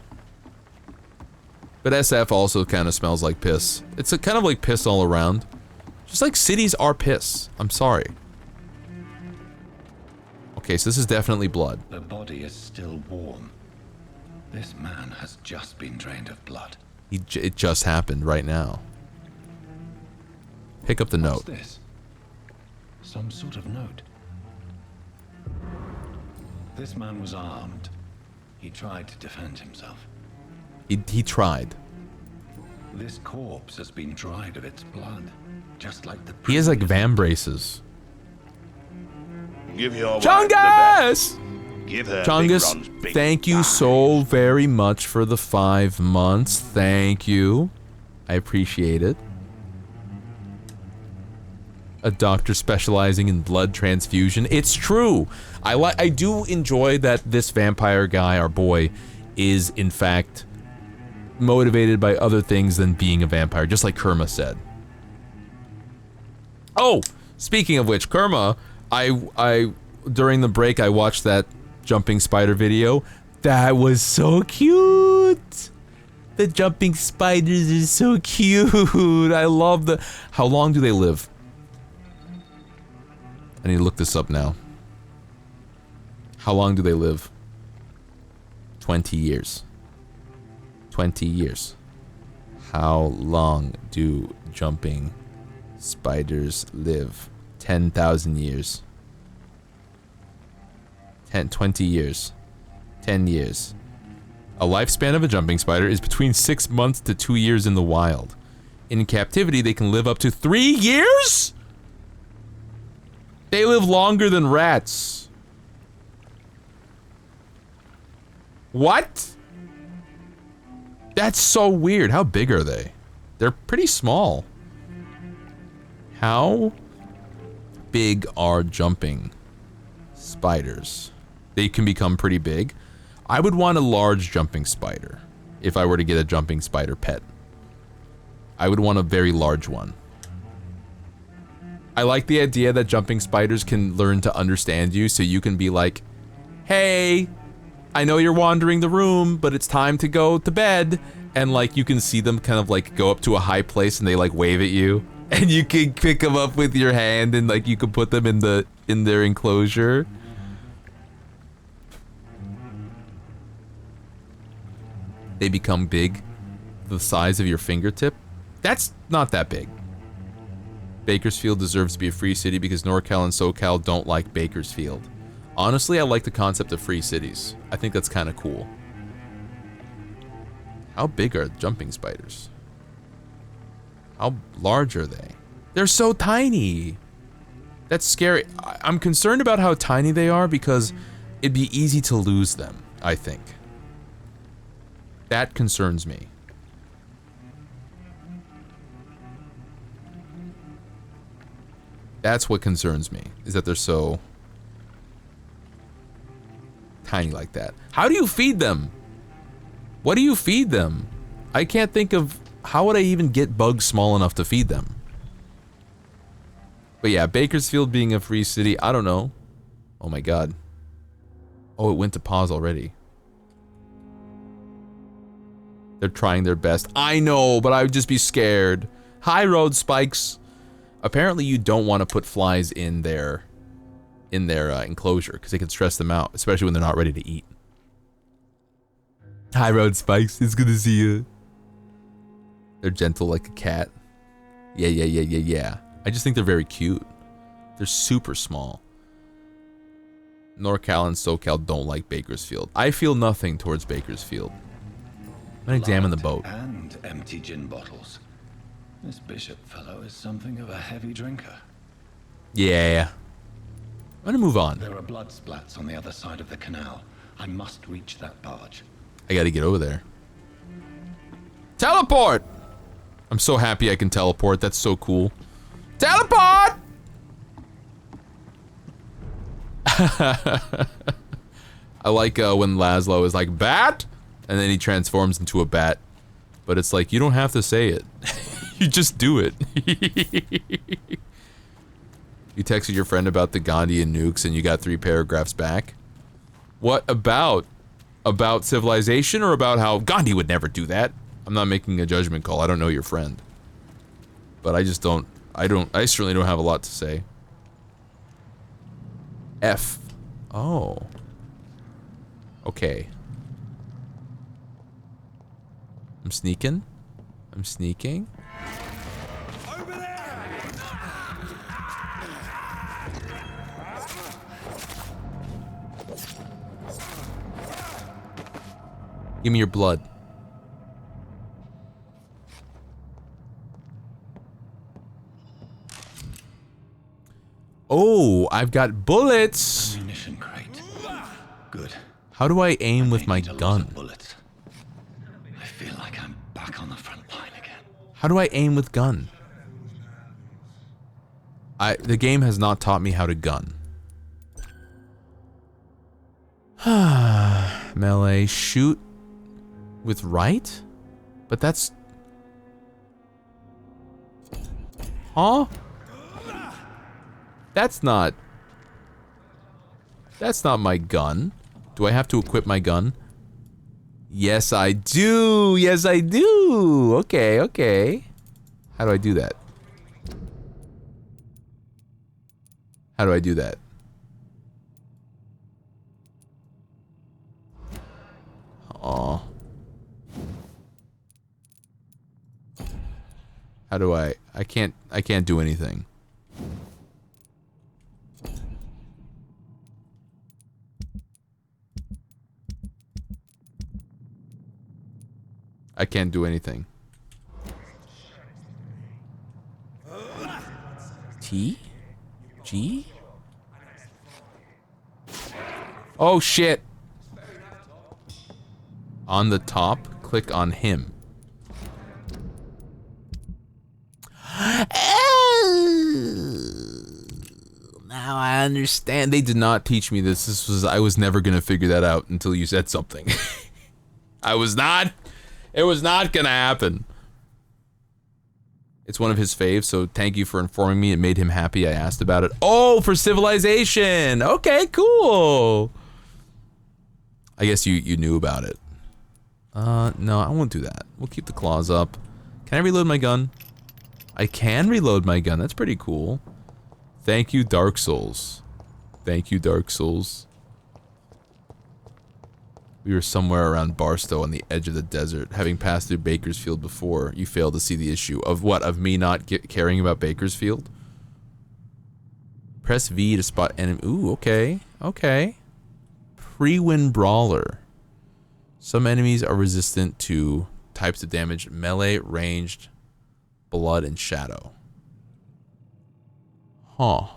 But SF also kind of smells like piss. It's a kind of like piss all around. Just like cities are piss. I'm sorry. Okay, so this is definitely blood. The body is still warm. This man has just been drained of blood. It just happened right now. Pick up the note. What's this? Some sort of note. This man was armed. He tried to defend himself. He tried. This corpse has been dried of its blood, just like the. He has like van braces. Give your Chungus! Give her Chungus, thank you so very much for the 5 months. Thank you. I appreciate it. A doctor specializing in blood transfusion. It's true. I do enjoy that this vampire guy, our boy, is in fact motivated by other things than being a vampire, just like Kerma said. Oh, speaking of which, Kerma, I during the break I watched that jumping spider video. That was so cute. The jumping spiders are so cute. I love the. How long do they live? I need to look this up now. How long do they live? 20 years. 20 years. How long do jumping spiders live? 10,000 years. 20 years. 10 years. A lifespan of a jumping spider is between 6 months to 2 years in the wild. In captivity, they can live up to 3 years? They live longer than rats. What? That's so weird. How big are they? They're pretty small. How big are jumping spiders? They can become pretty big. I would want a large jumping spider if I were to get a jumping spider pet. I would want a very large one. I like the idea that jumping spiders can learn to understand you, so you can be like, hey, I know you're wandering the room, but it's time to go to bed. And like, you can see them kind of like go up to a high place and they like wave at you. And you can pick them up with your hand and like you can put them in their enclosure. They become big, the size of your fingertip. That's not that big. Bakersfield deserves to be a free city because NorCal and SoCal don't like Bakersfield. Honestly, I like the concept of free cities. I think that's kind of cool. How big are jumping spiders? How large are they? They're so tiny. That's scary. I'm concerned about how tiny they are because it'd be easy to lose them, I think. That concerns me. That's what concerns me, is that they're so tiny like that. How do you feed them? What do you feed them? I can't think of, how would I even get bugs small enough to feed them? But yeah, Bakersfield being a free city, I don't know. Oh my god. Oh, it went to pause already. They're trying their best. I know, but I would just be scared. High road spikes. Apparently you don't want to put flies in their enclosure because they can stress them out, especially when they're not ready to eat. High road spikes, it's good to see you. They're gentle like a cat. Yeah. I just think they're very cute. They're super small. NorCal and SoCal don't like Bakersfield. I feel nothing towards Bakersfield. I'm gonna examine the boat. And empty gin bottles. This Bishop fellow is something of a heavy drinker. Yeah. I'm gonna move on. There are blood splats on the other side of the canal. I must reach that barge. I gotta get over there. Teleport! I'm so happy I can teleport. That's so cool. Teleport! I like when Laszlo is like, bat? And then he transforms into a bat. But it's like, you don't have to say it. You just do it. You texted your friend about the Gandhian nukes and you got 3 paragraphs back. What about? About civilization or about how Gandhi would never do that? I'm not making a judgment call. I don't know your friend. But I just don't. I certainly don't have a lot to say. F. Oh. Okay. I'm sneaking. I'm sneaking. Over there! Give me your blood. Oh, I've got bullets. Ammunition crate. Good. How do I aim with my gun? Bullets. I feel like I'm back on the front line again. How do I aim with gun? The game has not taught me how to gun. Melee, shoot with right? But that's... Huh? That's not my gun. Do I have to equip my gun? Yes, I do. Yes, I do. Okay, okay. How do I do that? How do I do that? Aw. How do I can't do anything. I can't do anything. T? G? Oh shit! On the top, click on him. Now I understand. They did not teach me this. I was never gonna figure that out until you said something. It was not gonna happen. It's one of his faves, so thank you for informing me. It made him happy I asked about it. Oh, for civilization! Okay, cool! I guess you knew about it. No, I won't do that. We'll keep the claws up. Can I reload my gun? I can reload my gun. That's pretty cool. Thank you, Dark Souls. Thank you, Dark Souls. We were somewhere around Barstow on the edge of the desert. Having passed through Bakersfield before, you failed to see the issue. Of what? Of me not caring about Bakersfield? Press V to spot enemy. Ooh, okay. Okay. Pre-win brawler. Some enemies are resistant to types of damage. Melee, ranged, blood, and shadow. Huh.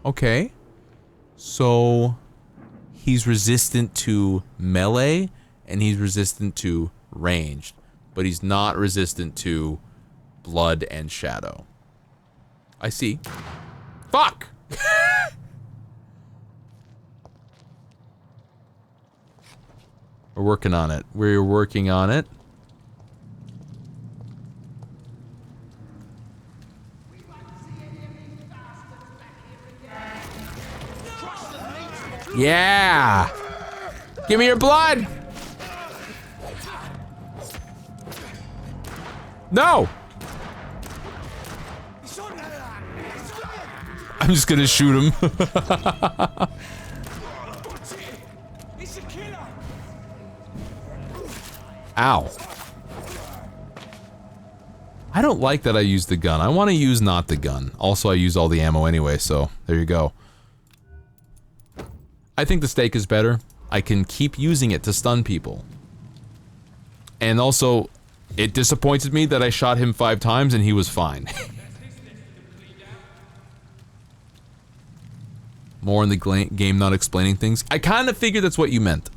Okay. So... he's resistant to melee, and he's resistant to ranged, but he's not resistant to blood and shadow. I see. Fuck! We're working on it. We're working on it. Yeah! Give me your blood! No! I'm just gonna shoot him. Ow. I don't like that I used the gun. I want to use not the gun. Also, I use all the ammo anyway, so there you go. I think the stake is better. I can keep using it to stun people. And also, it disappointed me that I shot him 5 times and he was fine. More in the game not explaining things. I kind of figured that's what you meant.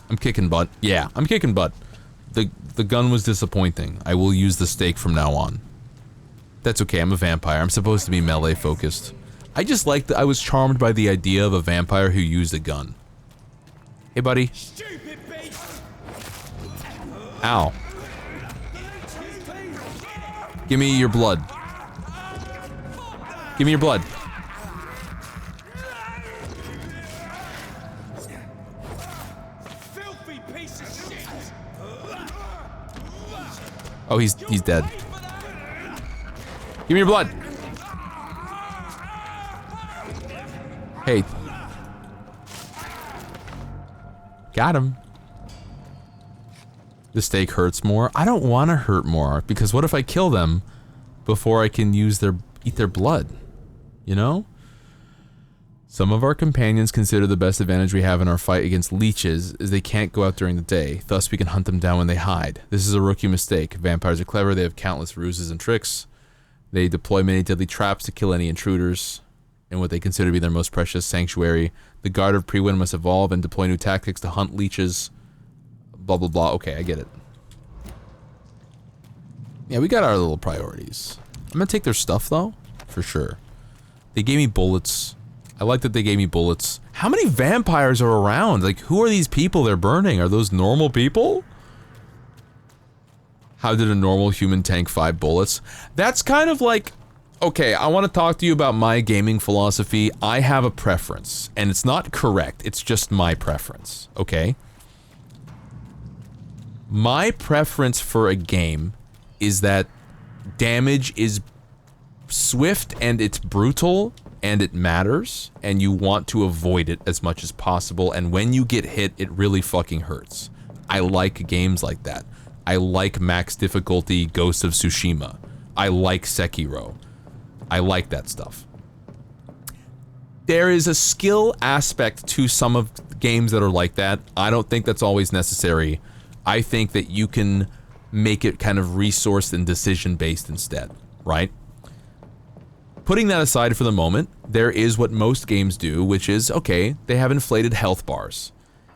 I'm kicking butt. Yeah, I'm kicking butt. The gun was disappointing. I will use the stake from now on. That's okay, I'm a vampire. I'm supposed to be melee focused. I just liked I was charmed by the idea of a vampire who used a gun. Hey, buddy. Ow. Give me your blood. Give me your blood. Oh, he's dead. Give me your blood. Hey. Got him. The stake hurts more. I don't want to hurt more, because what if I kill them before I can use eat their blood? You know? Some of our companions consider the best advantage we have in our fight against leeches is they can't go out during the day, thus we can hunt them down when they hide. This is a rookie mistake. Vampires are clever, they have countless ruses and tricks. They deploy many deadly traps to kill any intruders in what they consider to be their most precious sanctuary. The Guard of Pre-Wind must evolve and deploy new tactics to hunt leeches. Blah blah blah. Okay, I get it. Yeah, we got our little priorities. I'm gonna take their stuff though, for sure. They gave me bullets. I like that they gave me bullets. How many vampires are around? Like, who are these people they're burning? Are those normal people? How did a normal human tank 5 bullets? That's kind of like... Okay, I want to talk to you about my gaming philosophy. I have a preference, and it's not correct. It's just my preference, okay? My preference for a game is that damage is swift and it's brutal and it matters and you want to avoid it as much as possible, and when you get hit it really fucking hurts. I like games like that. I like max difficulty Ghost of Tsushima. I like Sekiro. I like that stuff. There is a skill aspect to some of the games that are like that. I don't think that's always necessary. I think that you can make it kind of resource and decision based instead, right? Putting that aside for the moment, there is what most games do, which is, okay, they have inflated health bars,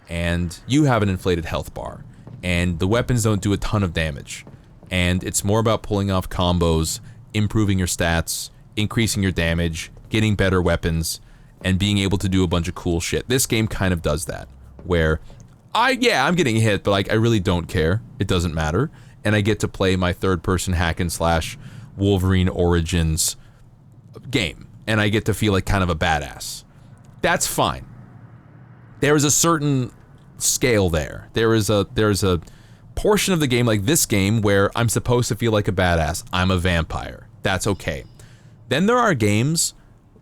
and you have an inflated health bar, and the weapons don't do a ton of damage, and it's more about pulling off combos, improving your stats, increasing your damage, getting better weapons, and being able to do a bunch of cool shit. This game kind of does that, where I'm getting hit, but like I really don't care. It doesn't matter, and I get to play my third-person hack and slash Wolverine Origins game, and I get to feel like kind of a badass. That's fine. There is a certain scale there. There's a portion of the game, like this game, where I'm supposed to feel like a badass. I'm a vampire. That's okay. Then there are games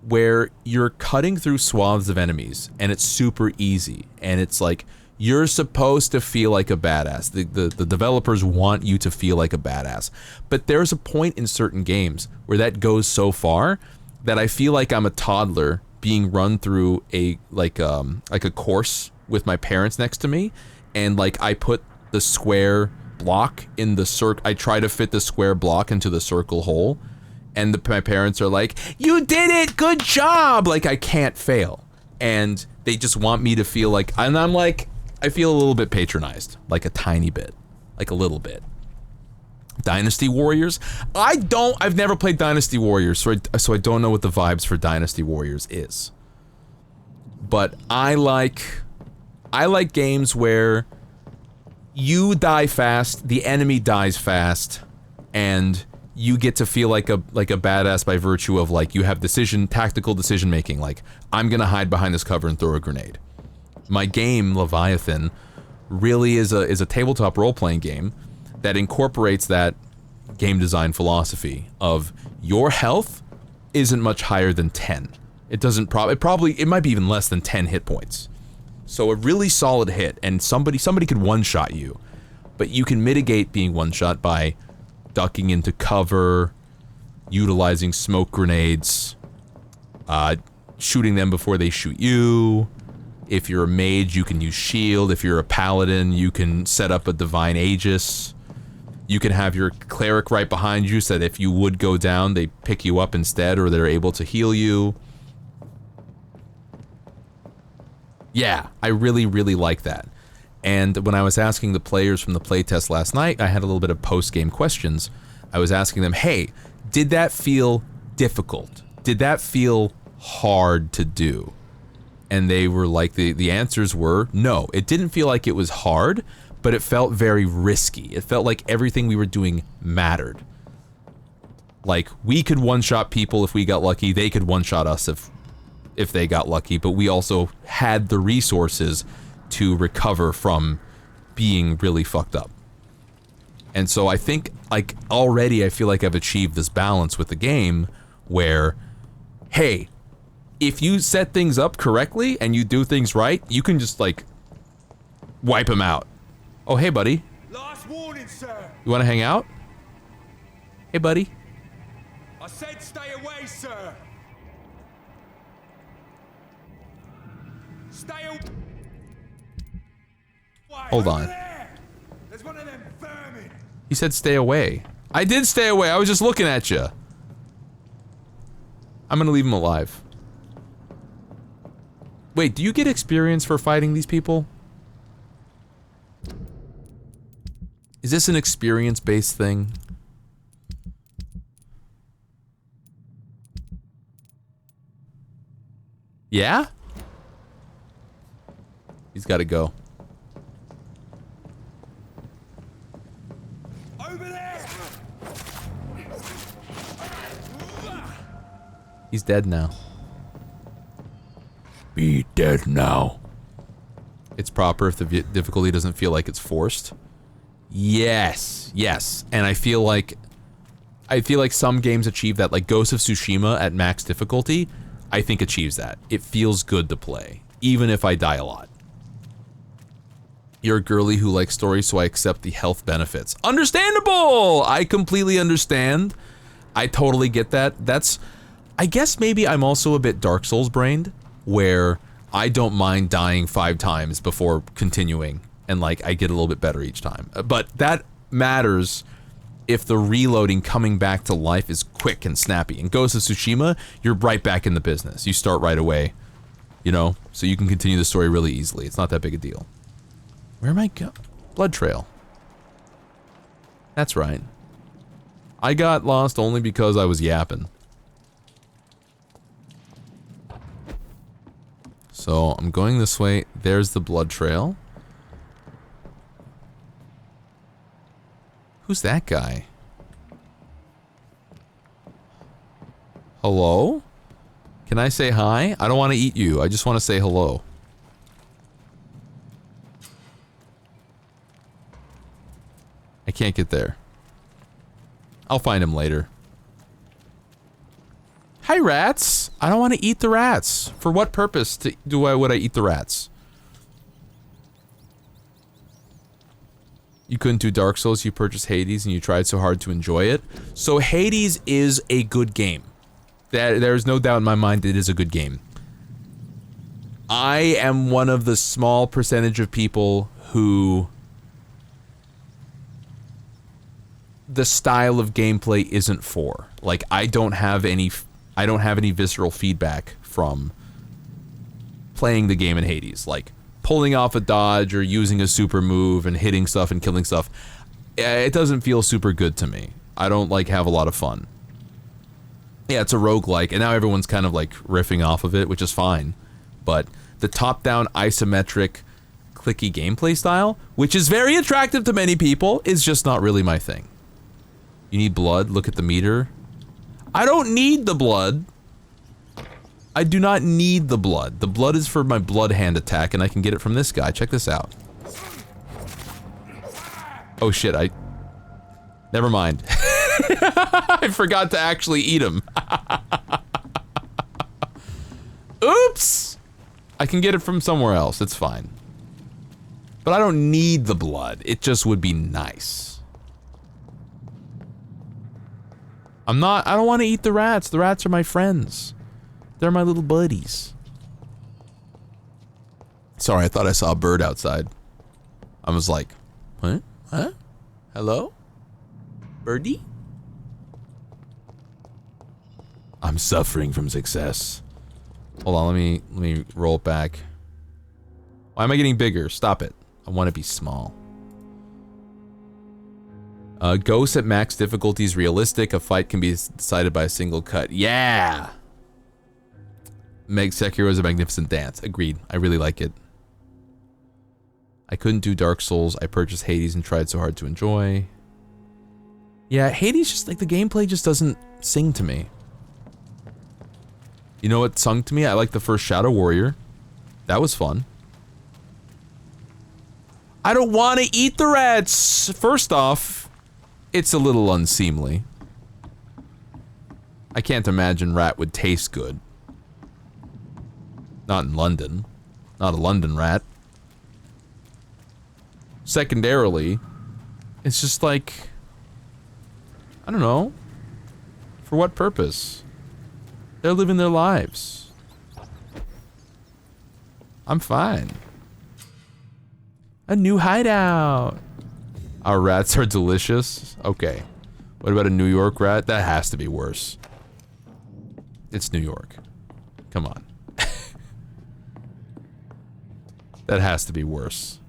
where you're cutting through swaths of enemies, and it's super easy, and it's like you're supposed to feel like a badass. The developers want you to feel like a badass. But there's a point in certain games where that goes so far that I feel like I'm a toddler being run through a course with my parents next to me, and like I put the square block in the circle. I try to fit the square block into the circle hole, and my parents are like, "You did it! Good job!" Like I can't fail, and they just want me to feel like, and I'm like, I feel a little bit patronized, like a tiny bit, like a little bit. Dynasty Warriors. I've never played Dynasty Warriors, so I don't know what the vibes for Dynasty Warriors is. But I like games where you die fast, the enemy dies fast, and you get to feel like a badass by virtue of like you have tactical decision making, like I'm gonna hide behind this cover and throw a grenade. My game, Leviathan, really is a tabletop role-playing game that incorporates that game design philosophy of your health isn't much higher than 10. It might be even less than 10 hit points. So a really solid hit, and somebody could one-shot you, but you can mitigate being one-shot by ducking into cover, utilizing smoke grenades, shooting them before they shoot you. If you're a mage, you can use shield. If you're a paladin, you can set up a divine aegis. You can have your cleric right behind you so that if you would go down, they pick you up instead, or they're able to heal you. Yeah, I really, really like that. And when I was asking the players from the playtest last night, I had a little bit of post-game questions. I was asking them, hey, did that feel difficult? Did that feel hard to do? And they were like, the answers were, no, it didn't feel like it was hard, but it felt very risky. It felt like everything we were doing mattered. Like, we could one-shot people if we got lucky, they could one-shot us if they got lucky, but we also had the resources to recover from being really fucked up. And so I think, like, already I feel like I've achieved this balance with the game where, hey, if you set things up correctly and you do things right, you can just, like, wipe them out. Oh, hey, buddy. Last warning, sir. You want to hang out? Hey, buddy. I said stay away, sir. Stay away. Hold on. There's one of them vermin. He said stay away. I did stay away. I was just looking at you. I'm gonna leave him alive. Wait, do you get experience for fighting these people? Is this an experience-based thing? Yeah? He's gotta go. Over there. He's dead now. Be dead now. It's proper if the difficulty doesn't feel like it's forced. Yes, yes. And I feel like some games achieve that, like Ghost of Tsushima at max difficulty, I think achieves that. It feels good to play, even if I die a lot. You're a girly who likes stories, so I accept the health benefits. Understandable! I completely understand. I totally get that. I guess maybe I'm also a bit Dark Souls brained, where I don't mind dying 5 times before continuing, and like I get a little bit better each time. But that matters if the reloading coming back to life is quick and snappy. In Ghost of Tsushima, you're right back in the business. You start right away, you know, so you can continue the story really easily. It's not that big a deal. Where am I going? Blood trail. That's right. I got lost only because I was yapping. So I'm going this way. There's the blood trail. Who's that guy? Hello? Can I say hi? I don't want to eat you. I just want to say hello. I can't get there. I'll find him later. Hi, rats. I don't want to eat the rats. For what purpose would I eat the rats? You couldn't do Dark Souls, you purchased Hades, and you tried so hard to enjoy it. So Hades is a good game. There's no doubt in my mind it is a good game. I am one of the small percentage of people who the style of gameplay isn't for. Like, I don't have any visceral feedback from playing the game in Hades. Like, pulling off a dodge or using a super move and hitting stuff and killing stuff. it doesn't feel super good to me. I don't like have a lot of fun. Yeah, it's a roguelike, and now everyone's kind of like riffing off of it, which is fine. But the top-down isometric clicky gameplay style, which is very attractive to many people, is just not really my thing. You need blood, look at the meter. I don't need the blood. I do not need the blood. The blood is for my blood hand attack, and I can get it from this guy. Check this out. Oh shit, never mind. I forgot to actually eat him. Oops! I can get it from somewhere else, it's fine. But I don't need the blood, it just would be nice. I don't want to eat the rats are my friends. They're my little buddies. Sorry, I thought I saw a bird outside. I was like, what? Huh? Hello? Birdie? I'm suffering from success. Hold on, let me roll it back. Why am I getting bigger? Stop it. I want to be small. Ghosts at max difficulty is realistic. A fight can be decided by a single cut. Yeah! Meg Sekiro is a magnificent dance. Agreed. I really like it. I couldn't do Dark Souls. I purchased Hades and tried so hard to enjoy. Yeah, Hades just, like, the gameplay just doesn't sing to me. You know what sung to me? I like the first Shadow Warrior. That was fun. I don't want to eat the rats! First off, it's a little unseemly. I can't imagine rat would taste good. Not in London. Not a London rat. Secondarily, it's just like, I don't know. For what purpose? They're living their lives. I'm fine. A new hideout. Our rats are delicious. Okay. What about a New York rat? That has to be worse. It's New York. Come on. That has to be worse.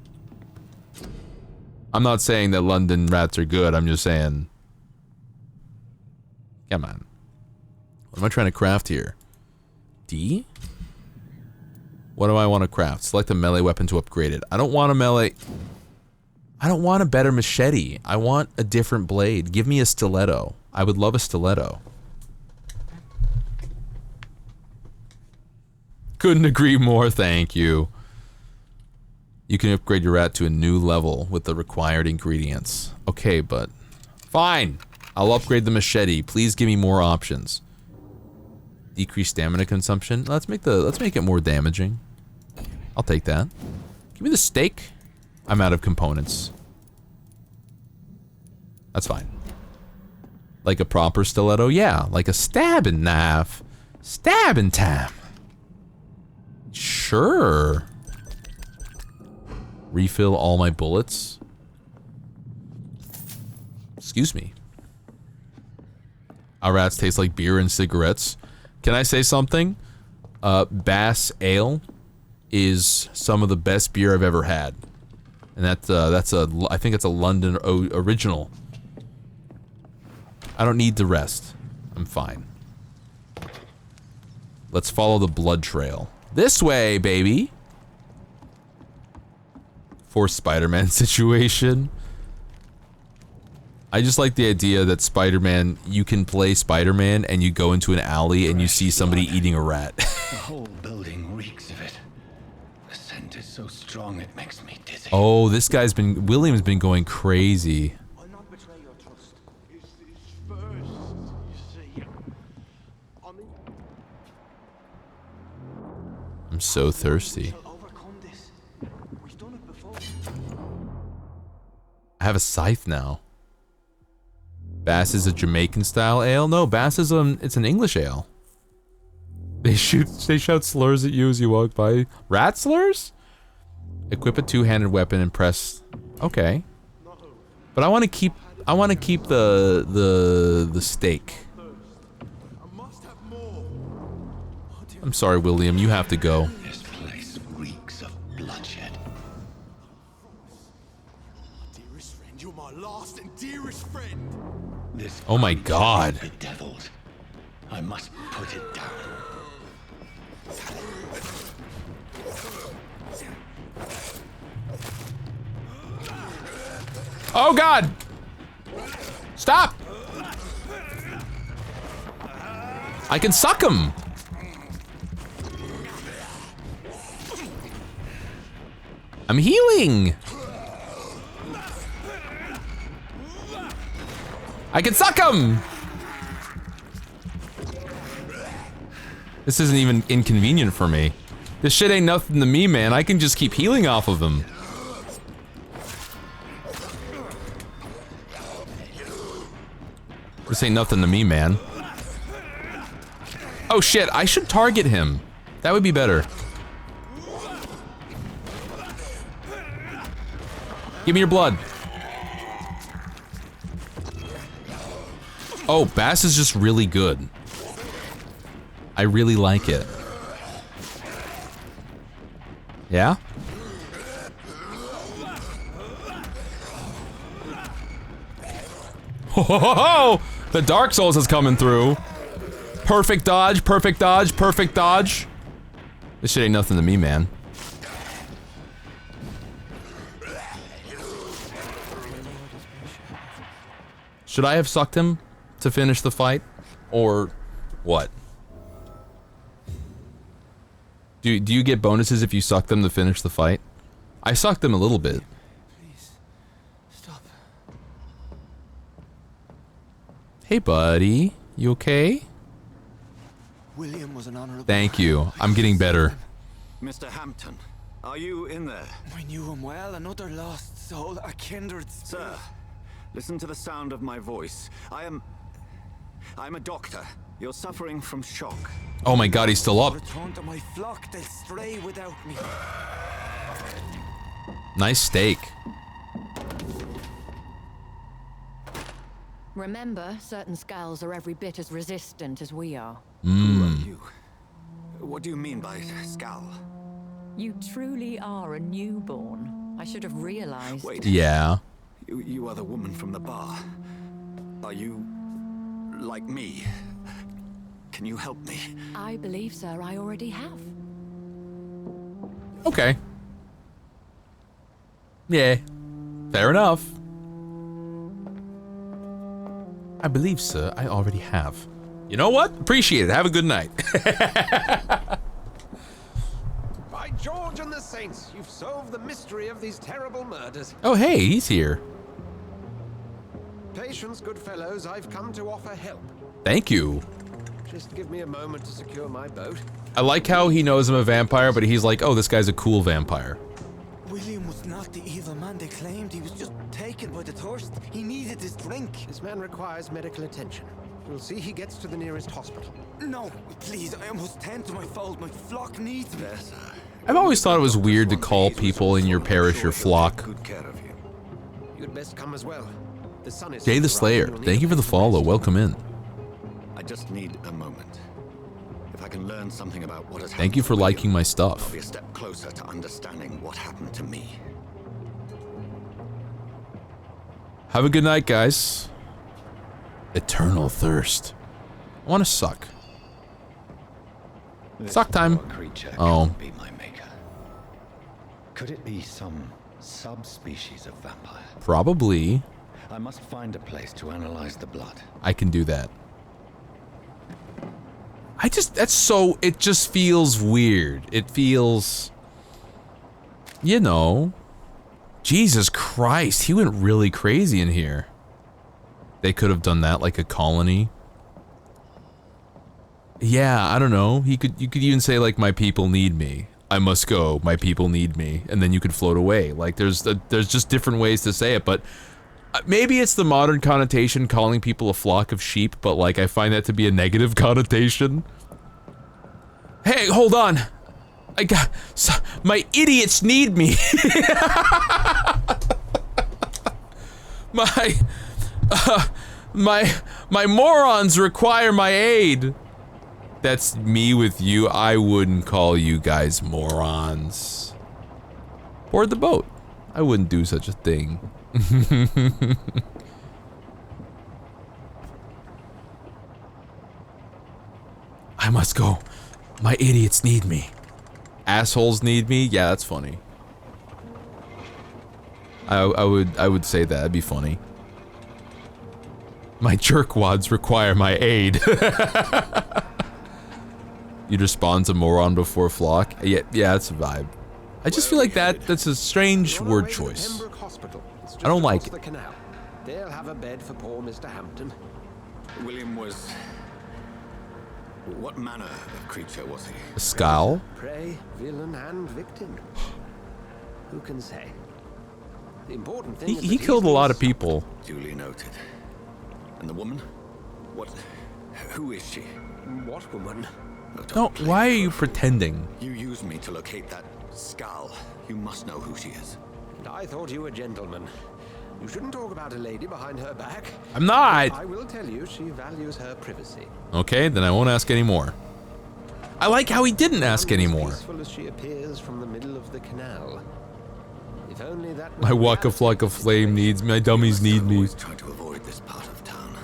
I'm not saying that London rats are good. I'm just saying... Come on. What am I trying to craft here? D? What do I want to craft? Select a melee weapon to upgrade it. I don't want a melee... I don't want a better machete. I want a different blade. Give me a stiletto. I would love a stiletto. Couldn't agree more, thank you. You can upgrade your rat to a new level with the required ingredients. Okay, but... Fine! I'll upgrade the machete. Please give me more options. Decrease stamina consumption. Let's make it more damaging. I'll take that. Give me the steak. I'm out of components. That's fine. Like a proper stiletto? Yeah, like a stabbing knife. Stabbing time. Sure. Refill all my bullets. Excuse me. Our rats taste like beer and cigarettes. Can I say something? Bass Ale is some of the best beer I've ever had. And I think it's a London original. I don't need the rest. I'm fine. Let's follow the blood trail. This way, baby! Forced Spider-Man situation. I just like the idea that Spider-Man, you can play Spider-Man and you go into an alley and you see somebody eating a rat. The whole building reeks of it. The scent is so strong it makes me dizzy. Oh, this guy's been... William's been going crazy. I'll not betray your trust. It's first, you see. I mean... I'm so thirsty. Overcome this. We've done it before. I have a scythe now. Bass is a Jamaican style ale? No, Bass is it's an English ale. They shout slurs at you as you walk by. Rat slurs? Equip a two-handed weapon and press. Okay. But I want to keep the steak. I'm sorry, William, you have to go. This place reeks of bloodshed. Dearest friend, you're my life. last and dearest friend. This Oh my God. bedeviled. I must put it down. Oh God! Stop! I can suck him. I'm healing. I can suck him. This isn't even inconvenient for me. This shit ain't nothing to me, man. I can just keep healing off of him. This ain't nothing to me, man. Oh shit, I should target him. That would be better. Give me your blood. Oh, Bass is just really good. I really like it. Yeah? Ho ho ho ho! The Dark Souls is coming through. Perfect dodge, perfect dodge, perfect dodge. This shit ain't nothing to me, man. Should I have sucked him to finish the fight? Or what? Do you get bonuses if you suck them to finish the fight? I sucked them a little bit. Please, stop. Hey buddy, you okay? William was an honorable. Thank you. I'm getting better. Mr. Hampton, are you in there? I knew him well, another lost soul, a kindred spirit. Sir, listen to the sound of my voice. I'm a doctor. You're suffering from shock. Oh my God, he's still up. Return to my flock, they'll stray without me. Nice steak. Remember, certain skulls are every bit as resistant as we are. Who are you? What do you mean by skull? You truly are a newborn. I should have realized. Wait. Yeah. You are the woman from the bar. Are you like me? Can you help me? I believe, sir, I already have. Okay. Yeah. Fair enough. I believe, sir, I already have. You know what? Appreciate it. Have a good night. By George and the Saints, you've solved the mystery of these terrible murders. Oh, hey, he's here. Patience, good fellows, I've come to offer help. Thank you. Just give me a moment to secure my boat. I like how he knows I'm a vampire, but he's like, oh, this guy's a cool vampire. William was not the evil man they claimed. He was just taken by the thirst. He needed his drink. This man requires medical attention. We'll see he gets to the nearest hospital. No, please, I must tend to my fold. My flock needs me. Yes, sir. I've always thought it was weird to call people in your parish your flock. Good care of you. You'd best come as well. The sun is Jay the Slayer, thank you for the follow. Welcome in. I just need a moment. If I can learn something about what has happened. Thank you for to William, liking my stuff. I'll be a step closer to understanding what happened to me. Have a good night, guys. Eternal thirst. I want to suck. Suck time. Creature Oh. can't be my maker. Could it be some subspecies of vampire? Probably. I must find a place to analyze the blood. I can do that. It just feels weird. It feels, you know, Jesus Christ, he went really crazy in here. They could have done that like a colony. Yeah, I don't know. You could even say like, my people need me. I must go. My people need me. And then you could float away. Like there's just different ways to say it, but maybe it's the modern connotation calling people a flock of sheep, but like I find that to be a negative connotation. Hey, hold on. My idiots need me. My morons require my aid. That's me with you. I wouldn't call you guys morons. Board the boat. I wouldn't do such a thing. I must go. My idiots need me. Assholes need me? Yeah, that's funny. I would say that. That'd be funny. My jerkwads require my aid. You'd respond to moron before flock. Yeah, that's a vibe. I just feel like that's a strange word choice. I don't like it. They'll have a bed for poor Mr. Hampton. William was... What manner of creature was he? A scowl? Prey, villain, and victim. Who can say? The important thing is He killed a lot of people. Duly noted. And the woman? What? Who is she? What woman? No, why are you pretending? You used me to locate that skull. You must know who she is. And I thought you a gentleman. You shouldn't talk about a lady behind her back. I'm not! I will tell you, she values her privacy. Okay, then I won't ask anymore. I like how he didn't ask anymore. Peaceful as she appears from the middle of the canal. If only that My Waka Flocka Flame needs me. My dummies need me. Trying to avoid this part of town.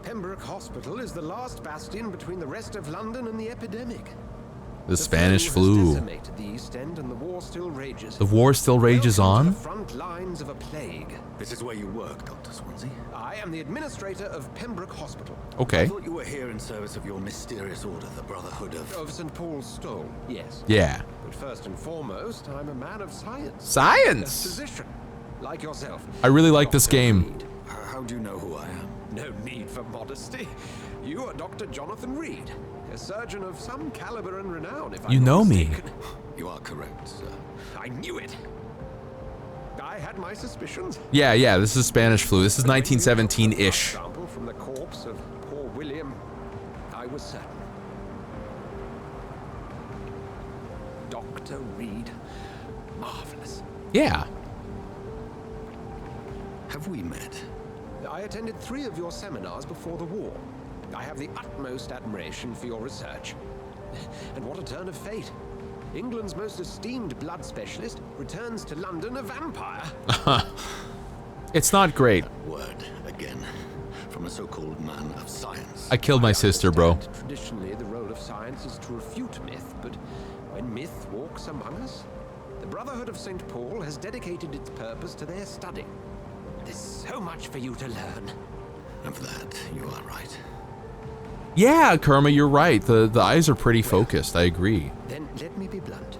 Pembroke Hospital is the last bastion between the rest of London and the epidemic. The Spanish flu. Decimated the East End and the war still rages. The war still rages on? The front lines of a plague. This is where you work, Dr. Swansea? I am the administrator of Pembroke Hospital. Okay. I thought you were here in service of your mysterious order, the Brotherhood of... Of St. Paul's Stole, yes. Yeah. But first and foremost, I'm a man of science. Science! A physician, like yourself. I really like this game. How do you know who I am? No need for modesty. You are Dr. Jonathan Reed, a surgeon of some caliber and renown, if You I'm know not me. mistaken. You are correct, sir. I knew it. I had my suspicions. Yeah, this is Spanish flu. This is 1917-ish. Sample from the corpse of poor William. I was certain. Dr. Reed. Marvelous. Yeah. Have we met? I attended 3 of your seminars before the war. I have the utmost admiration for your research. And what a turn of fate. England's most esteemed blood specialist returns to London a vampire. It's not great. Word again from a so-called man of science. I killed my sister, bro. Traditionally, the role of science is to refute myth, but when myth walks among us, the Brotherhood of St. Paul has dedicated its purpose to their study. There's so much for you to learn. Of that, you are right. Yeah, Kerma, you're right. The eyes are pretty focused. I agree. Then let me be blunt.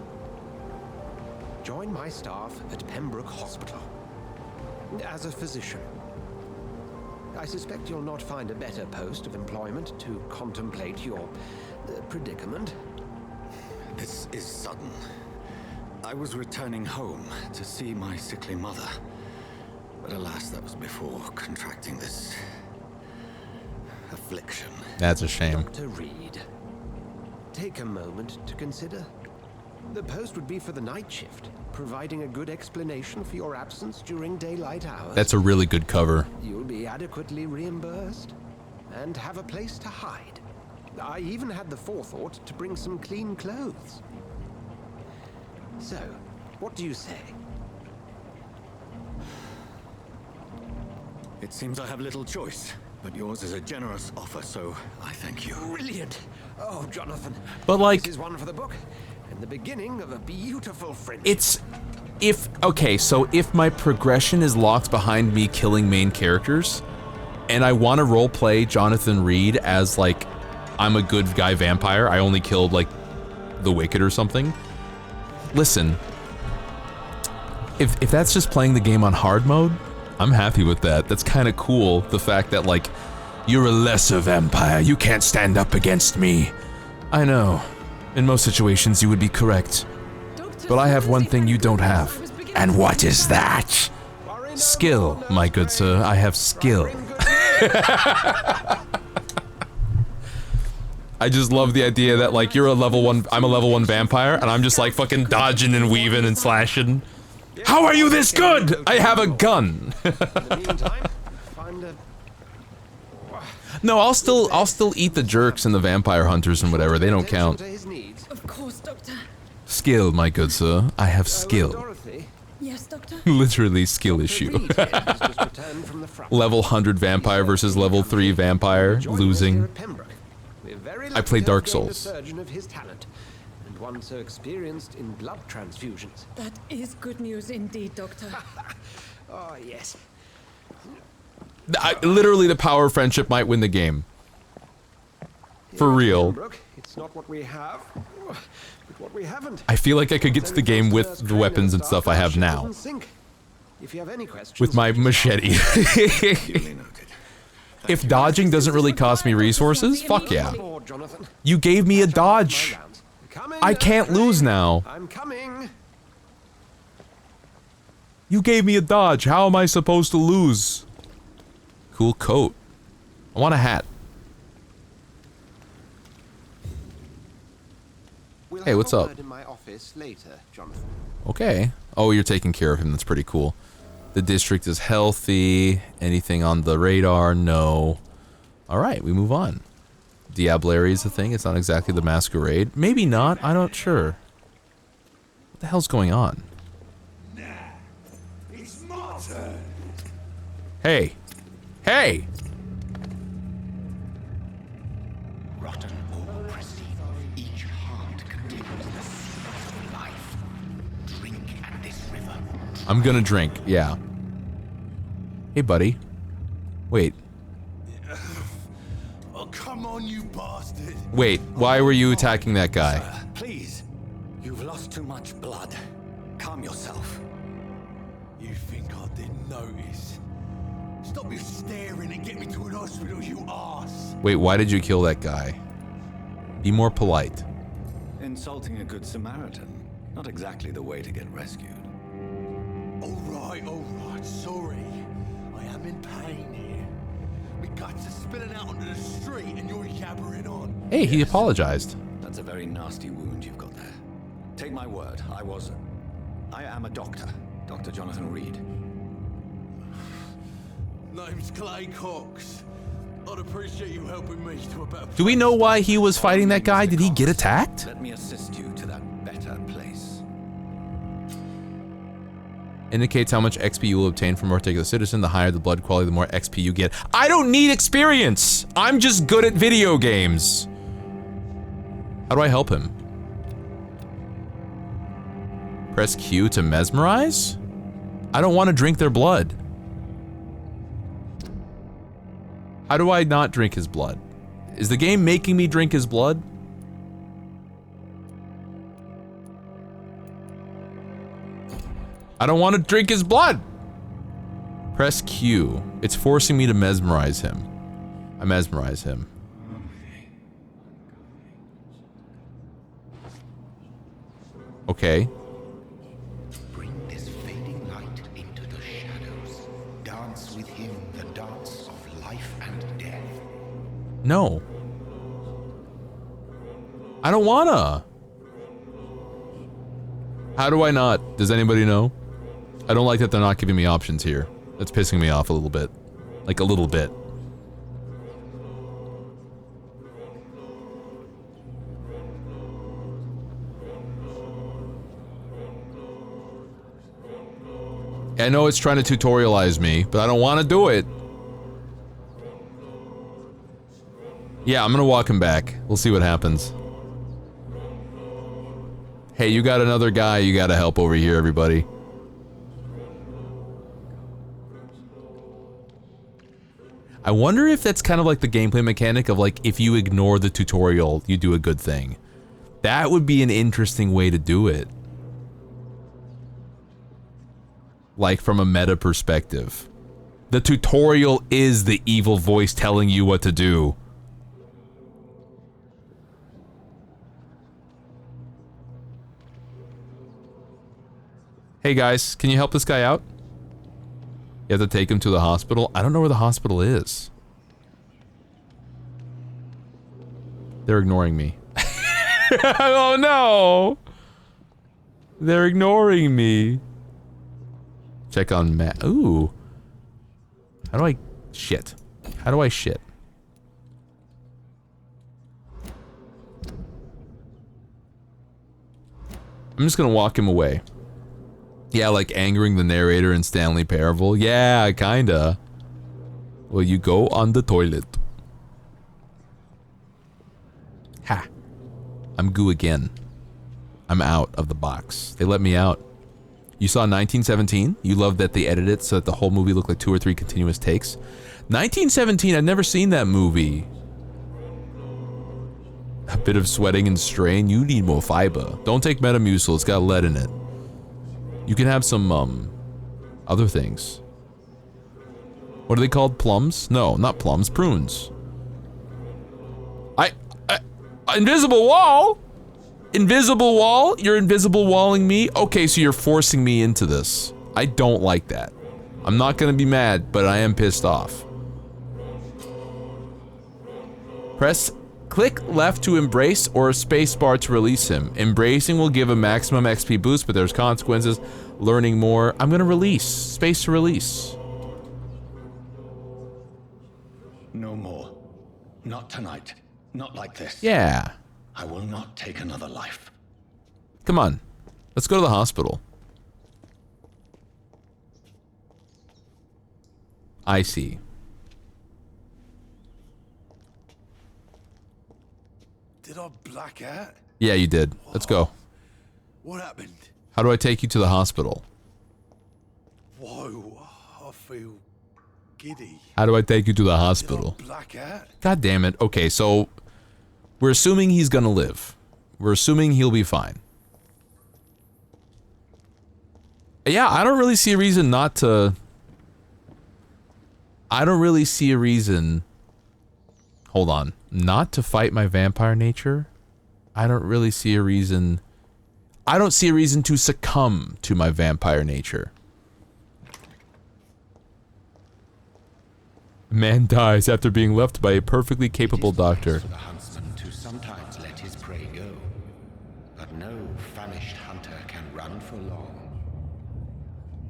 Join my staff at Pembroke Hospital. As a physician. I suspect you'll not find a better post of employment to contemplate your predicament. This is sudden. I was returning home to see my sickly mother. But alas, that was before contracting this affliction. That's a shame. Dr. Reed, take a moment to consider. The post would be for the night shift, providing a good explanation for your absence during daylight hours. That's a really good cover. You'll be adequately reimbursed and have a place to hide. I even had the forethought to bring some clean clothes. So, what do you say? It seems I have little choice, but yours is a generous offer, so I thank you. Brilliant! Oh, Jonathan. But like, this is one for the book, and the beginning of a beautiful friendship. it's if my progression is locked behind me killing main characters, and I want to roleplay Jonathan Reed as like I'm a good guy vampire. I only killed like the Wicked or something. Listen, if that's just playing the game on hard mode, I'm happy with that. That's kind of cool. The fact that like, you're a lesser vampire. You can't stand up against me. I know. In most situations, you would be correct. But I have one thing you don't have. And what is that? Skill, my good sir. I have skill. I just love the idea that like, you're a level 1, I'm a level 1 vampire, and I'm just like fucking dodging and weaving and slashing. How are you this good? I have a gun. No, I'll still eat the jerks and the vampire hunters and whatever. They don't count. Of course, Doctor. Skill, my good sir. I have skill. Dorothy, Yes, Doctor? Literally skill issue. Level 100 vampire versus level 3 vampire, losing. I played Dark Souls. Surgeon of his talent, and one so experienced in blood transfusions. That is good news indeed, Doctor. Oh, yes. Literally, the power of friendship might win the game. For real. It's not what we have, but what we haven't. I feel like I could get to the game with the weapons and stuff I have now. If you have any questions, with my machete. If dodging doesn't really cost me resources, fuck yeah. You gave me a dodge. I can't lose now. I'm coming. You gave me a dodge. How am I supposed to lose? Cool coat. I want a hat. Hey, what's up? In my office later, Jonathan. Okay. Oh, you're taking care of him. That's pretty cool. The district is healthy. Anything on the radar? No. Alright, we move on. Diablerie is a thing. It's not exactly the masquerade. Maybe not. I'm not sure. What the hell's going on? It's my turn. Hey. Hey! Rotten or pristine, each heart contains the seed of life. Drink at this river. I'm gonna drink, yeah. Hey, buddy. Wait. Oh, come on, you bastard. Wait, why were you attacking that guy? Please. You've lost too much blood. Calm yourself. You think I didn't notice? Stop me staring and get me to an hospital, you arse. Wait, why did you kill that guy? Be more polite. Insulting a good Samaritan. Not exactly the way to get rescued. Alright, sorry. I am in pain here. My guts are spilling out onto the street and you're yabbering on. Hey, he apologized. That's a very nasty wound you've got there. Take my word, I am a doctor. Dr. Jonathan Reed. Name's Clay Cox. I'd appreciate you helping me to a better place. Do we know why he was fighting that guy? Did he get attacked? Let me assist you to that better place. Indicates how much XP you will obtain from a particular citizen. The higher the blood quality, the more XP you get. I don't need experience! I'm just good at video games. How do I help him? Press Q to mesmerize? I don't want to drink their blood. How do I not drink his blood? Is the game making me drink his blood? I don't want to drink his blood! Press Q. It's forcing me to mesmerize him. I mesmerize him. Okay. Bring this fading light into the shadows. Dance with him the dance of life and death. No. I don't wanna. How do I not? Does anybody know? I don't like that they're not giving me options here. That's pissing me off a little bit. Like a little bit. I know it's trying to tutorialize me, but I don't want to do it. Yeah, I'm gonna walk him back. We'll see what happens. Hey, you got another guy you gotta help over here, everybody. I wonder if that's kind of like the gameplay mechanic of like, if you ignore the tutorial, you do a good thing. That would be an interesting way to do it. Like from a meta perspective. The tutorial is the evil voice telling you what to do. Hey guys, can you help this guy out? You have to take him to the hospital? I don't know where the hospital is. They're ignoring me. Oh no! They're ignoring me. Check on Matt. Ooh. How do I shit? How do I shit? I'm just gonna walk him away. Yeah, like angering the narrator in Stanley Parable. Yeah, kinda. Well, you go on the toilet. Ha. I'm goo again. I'm out of the box. They let me out. You saw 1917? You loved that they edited it so that the whole movie looked like 2 or 3 continuous takes? 1917, I've never seen that movie. A bit of sweating and strain. You need more fiber. Don't take Metamucil, it's got lead in it. You can have some, other things. What are they called? Plums? No, not plums, prunes. Invisible wall? Invisible wall? You're invisible walling me? Okay, so you're forcing me into this. I don't like that. I'm not gonna be mad, but I am pissed off. Click left to embrace or space bar to release him. Embracing will give a maximum XP boost, but there's consequences. Learning more. I'm gonna release. Space to release. No more. Not tonight. Not like this. Yeah. I will not take another life. Come on. Let's go to the hospital. I see. Did I black out? Yeah, you did. Let's go. What happened? How do I take you to the hospital? Whoa, I feel giddy. How do I take you to the hospital? Did I black out? God damn it. Okay, so we're assuming he's gonna live. We're assuming he'll be fine. Yeah, I don't really see a reason not to... I don't really see a reason... Hold on. Not to fight my vampire nature? I don't really see a reason... I don't see a reason to succumb to my vampire nature. Man dies after being left by a perfectly capable doctor. For the huntsman to sometimes let his prey go, but no famished hunter can run for long.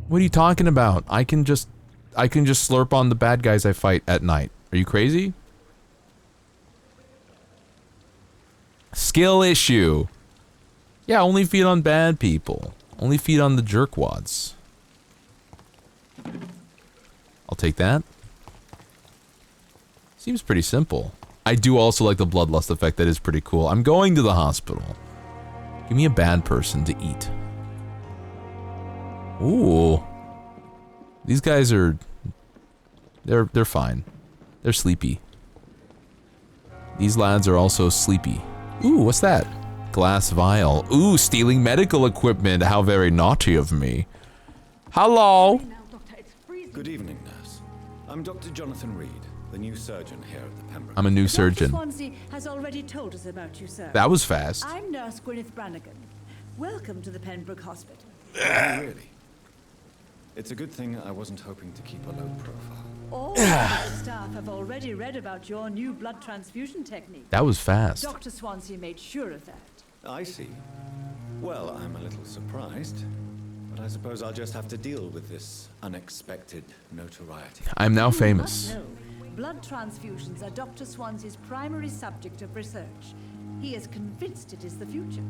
What are you talking about? I can just slurp on the bad guys I fight at night. Are you crazy? Skill issue. Yeah, only feed on bad people. Only feed on the jerkwads. I'll take that. Seems pretty simple. I do also like the bloodlust effect. That is pretty cool. I'm going to the hospital. Give me a bad person to eat. Ooh. These guys are... They're fine. They're sleepy. These lads are also sleepy. Ooh, what's that? Glass vial. Ooh, stealing medical equipment. How very naughty of me. Hello. Good evening, nurse. I'm Dr. Jonathan Reed, the new surgeon here at the Pembroke. I'm a new surgeon. Dr. Swansea has already told us about you, sir. That was fast. I'm Nurse Gwyneth Brannigan. Welcome to the Pembroke Hospital. Oh, really? It's a good thing I wasn't hoping to keep a low profile. All of the staff have already read about your new blood transfusion technique. That was fast. Dr. Swansea made sure of that. I see. Well, I'm a little surprised, but I suppose I'll just have to deal with this unexpected notoriety. I'm now You famous. must know, blood transfusions are Dr. Swansea's primary subject of research. He is convinced it is the future.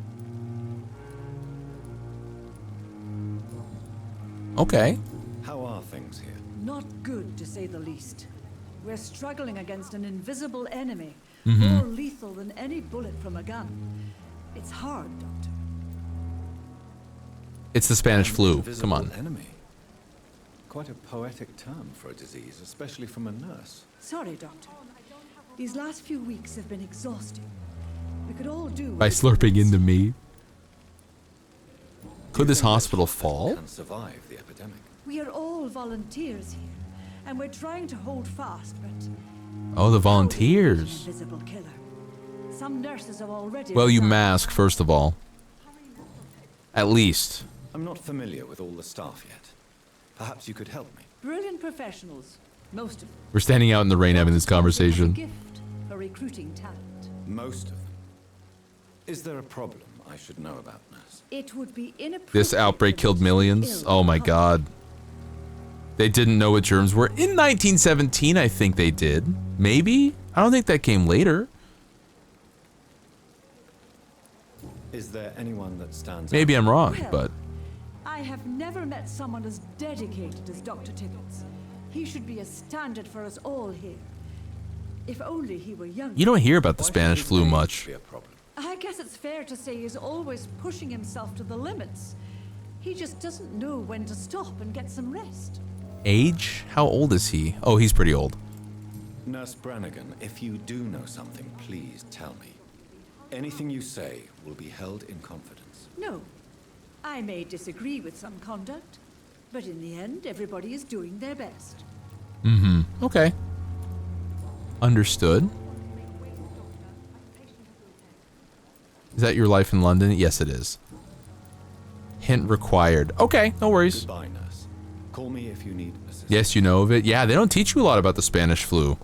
Okay. How are things here? Not good, to say the least. We're struggling against an invisible enemy, Mhm. more lethal than any bullet from a gun. It's hard, Doctor. It's the Spanish flu. Invisible Come on. enemy. Quite a poetic term for a disease, especially from a nurse. Sorry, Doctor. These last few weeks have been exhausting. We could all do By with slurping into me. Do Could you this think hospital that fall? can survive the epidemic? We are all volunteers here, and we're trying to hold fast, but Oh, the volunteers. invisible killer. Some nurses have already Well, you resigned. mask, first of all. At least. I'm not familiar with all the staff yet. Perhaps you could help me. Brilliant professionals, most of them. We're standing out in the rain having this Has a conversation. gift for recruiting talent. Most of them. Is there a problem I should know about, nurse? It would be inappropriate. This outbreak killed millions. Oh my god. They didn't know what germs were. In 1917, I think they did. Maybe? I don't think that came later. Is there anyone that stands Maybe out? I'm wrong, Well, but... I have never met someone as dedicated as Dr. Tibbets. He should be a standard for us all here. If only he were younger. You don't hear about the Spanish flu much. I guess it's fair to say he's always pushing himself to the limits. He just doesn't know when to stop and get some rest. Age? How old is he? Oh, he's pretty old. Nurse Brannigan, if you do know something, please tell me. Anything you say will be held in confidence. No. I may disagree with some conduct, but in the end, everybody is doing their best. Mm-hmm. Okay. Understood. Is that your life in London? Yes, it is. Hint required. Okay, no worries. Goodbye, nurse. Call me if you need assistance. Yes, you know of it. Yeah, they don't teach you a lot about the Spanish flu.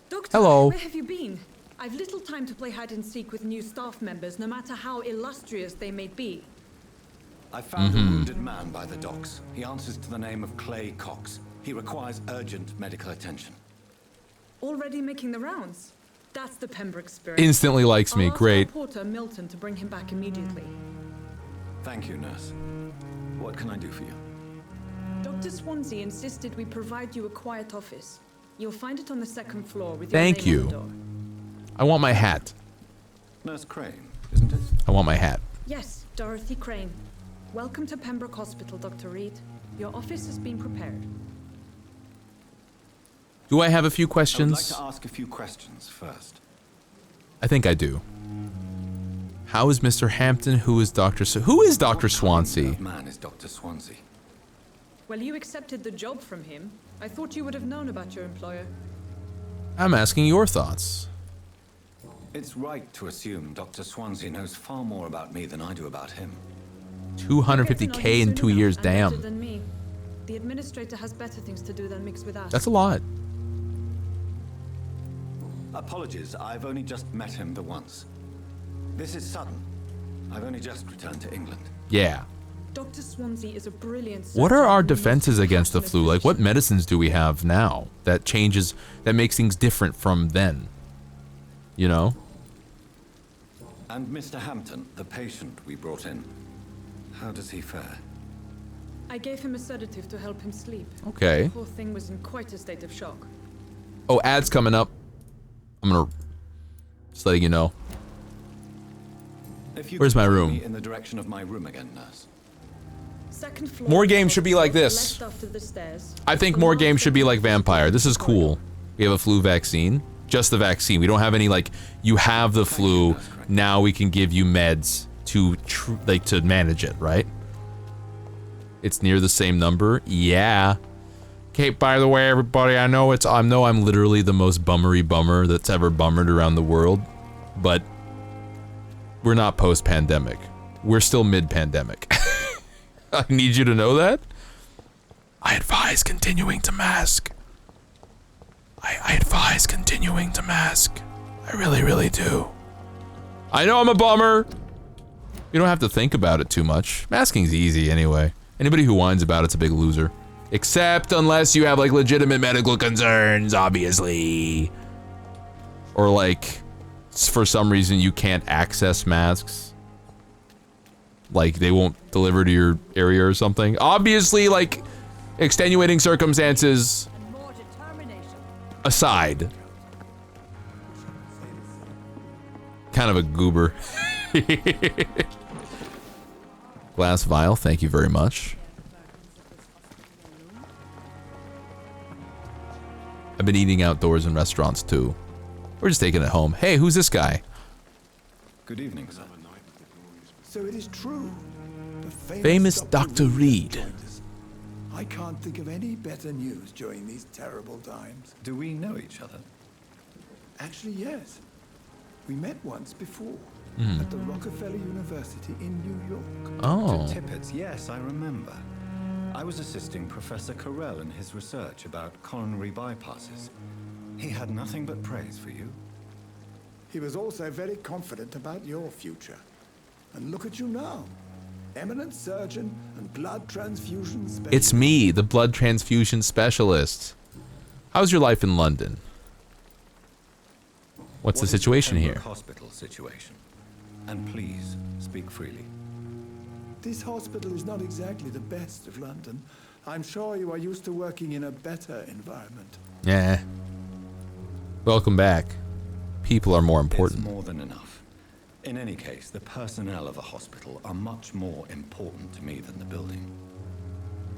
Doctor, hello. Where have you been? I've little time to play hide and seek with new staff members, no matter how illustrious they may be. I found a wounded man by the docks. He answers to the name of Clay Cox. He requires urgent medical attention. Already making the rounds? That's the Pembroke spirit. Instantly likes me. I'll ask Great. our porter Milton to bring him back immediately. Thank you, nurse. What can I do for you? Dr. Swansea insisted we provide you a quiet office. You'll find it on the second floor with Thank your you. name on the door. I want my hat. Nurse Crane, isn't it? I want my hat. Yes, Dorothy Crane. Welcome to Pembroke Hospital, Dr. Reed. Your office has been prepared. Do I have a few I would like questions? to ask a few questions first. I think I do. How is Mr. Hampton? Who is Dr. Who is Dr. Swansea? What man is Dr. Swansea? Well, you accepted the job from him. I thought you would have known about your employer. I'm asking your thoughts. It's right to assume Dr. Swansea knows far more about me than I do about him. 250K in 2 years, Better damn. than me. The administrator has better things to do than mix with us. That's a lot. Apologies, I've only just met him the once. This is Sutton. I've only just returned to England. Yeah. Dr. Swansea is a brilliant What are surgeon our who needs defenses against the compassionate flu? Like, what physicians. medicines do we have now that changes, that makes things different from then? You know? And Mr. Hampton, the patient we brought in, how does he fare? I gave him a sedative to help him sleep. Okay. The poor thing was in quite a state of shock. Oh, ads coming up. I'm gonna, just letting you know. If you Where's could my point room? me in the direction of my room again, nurse. Second floor. More games should be like this. Left after the stairs. I think more games should be like Vampire. This is cool. We have a flu vaccine. Just the vaccine. We don't have any, like, you have the flu, now we can give you meds to, to manage it, right? It's near the same number? Yeah. Okay, by the way, everybody, I know I'm literally the most bummery bummer that's ever bummered around the world, but we're not post-pandemic. We're still mid-pandemic. I need you to know that. I advise continuing to mask. I advise continuing to mask. I really, really do. I know I'm a bummer. You don't have to think about it too much. Masking's easy anyway. Anybody who whines about it's a big loser. Except unless you have, like, legitimate medical concerns, obviously. Or, like, for some reason you can't access masks. Like, they won't deliver to your area or something. Obviously, like, extenuating circumstances aside. Kind of a goober. Glass vial, thank you very much. I've been eating outdoors in restaurants too. We're just taking it home. Hey, who's this guy? Good evening, sir. So it is true. The Famous Dr. Reed. joined us. I can't think of any better news during these terrible times. Do we know each other? Actually, yes. We met once before Hmm. at the Rockefeller University in New York. Oh. To Tippets, yes, I remember. I was assisting Professor Carell in his research about coronary bypasses. He had nothing but praise for you. He was also very confident about your future. And look at you now. Eminent surgeon and blood transfusion specialist. It's me, the blood transfusion specialist. How's your life in London? What's the situation here? Hospital situation. And please, speak freely. This hospital is not exactly the best of London. I'm sure you are used to working in a better environment. Yeah. Welcome back. People are more important. It's more than enough. In any case, the personnel of a hospital are much more important to me than the building.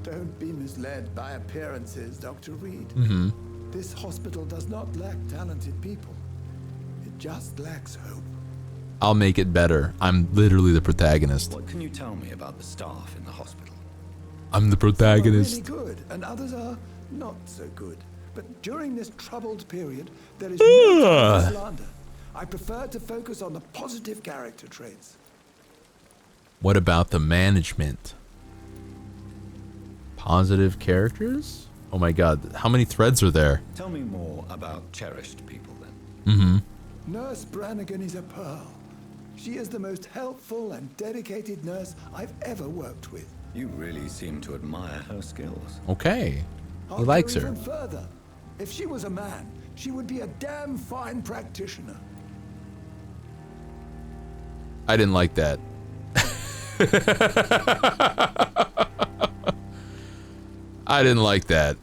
Don't be misled by appearances, Dr. Reed. Mm-hmm. This hospital does not lack talented people. It just lacks hope. I'll make it better. I'm literally the protagonist. What can you tell me about the staff in the hospital? I'm the protagonist. Some are really good, and others are not so good. But during this troubled period, there is no time for slander. I prefer to focus on the positive character traits. What about the management? Positive characters? Oh my god, how many threads are there? Tell me more about cherished people then. Mm-hmm. Nurse Brannigan is a pearl. She is the most helpful and dedicated nurse I've ever worked with. You really seem to admire her skills. Okay. He I'll likes go her. even further. If she was a man, she would be a damn fine practitioner. I didn't like that. I didn't like that.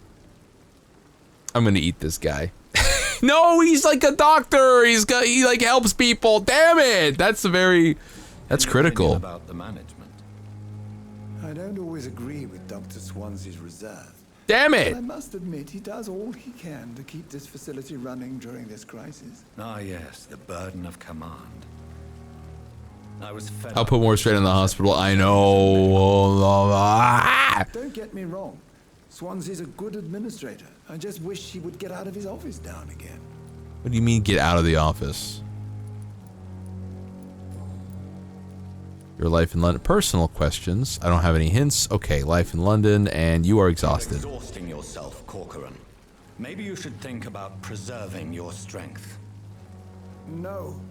I'm gonna eat this guy. No, he's like a doctor. He like helps people. Damn it! That's critical. About the management. I don't always agree with Dr. Swansea's reserve. Damn it! But I must admit he does all he can to keep this facility running during this crisis. Ah yes, the burden of command. I was fed I'll put more straight in the hospital. I know. Don't get me wrong. Swansea's a good administrator. I just wish he would get out of his office now and again. What do you mean, get out of the office? Your life in London. Personal questions. I don't have any hints. Okay, life in London, and you are exhausted. You're exhausting yourself, Corcoran. Maybe you should think about preserving your strength. No,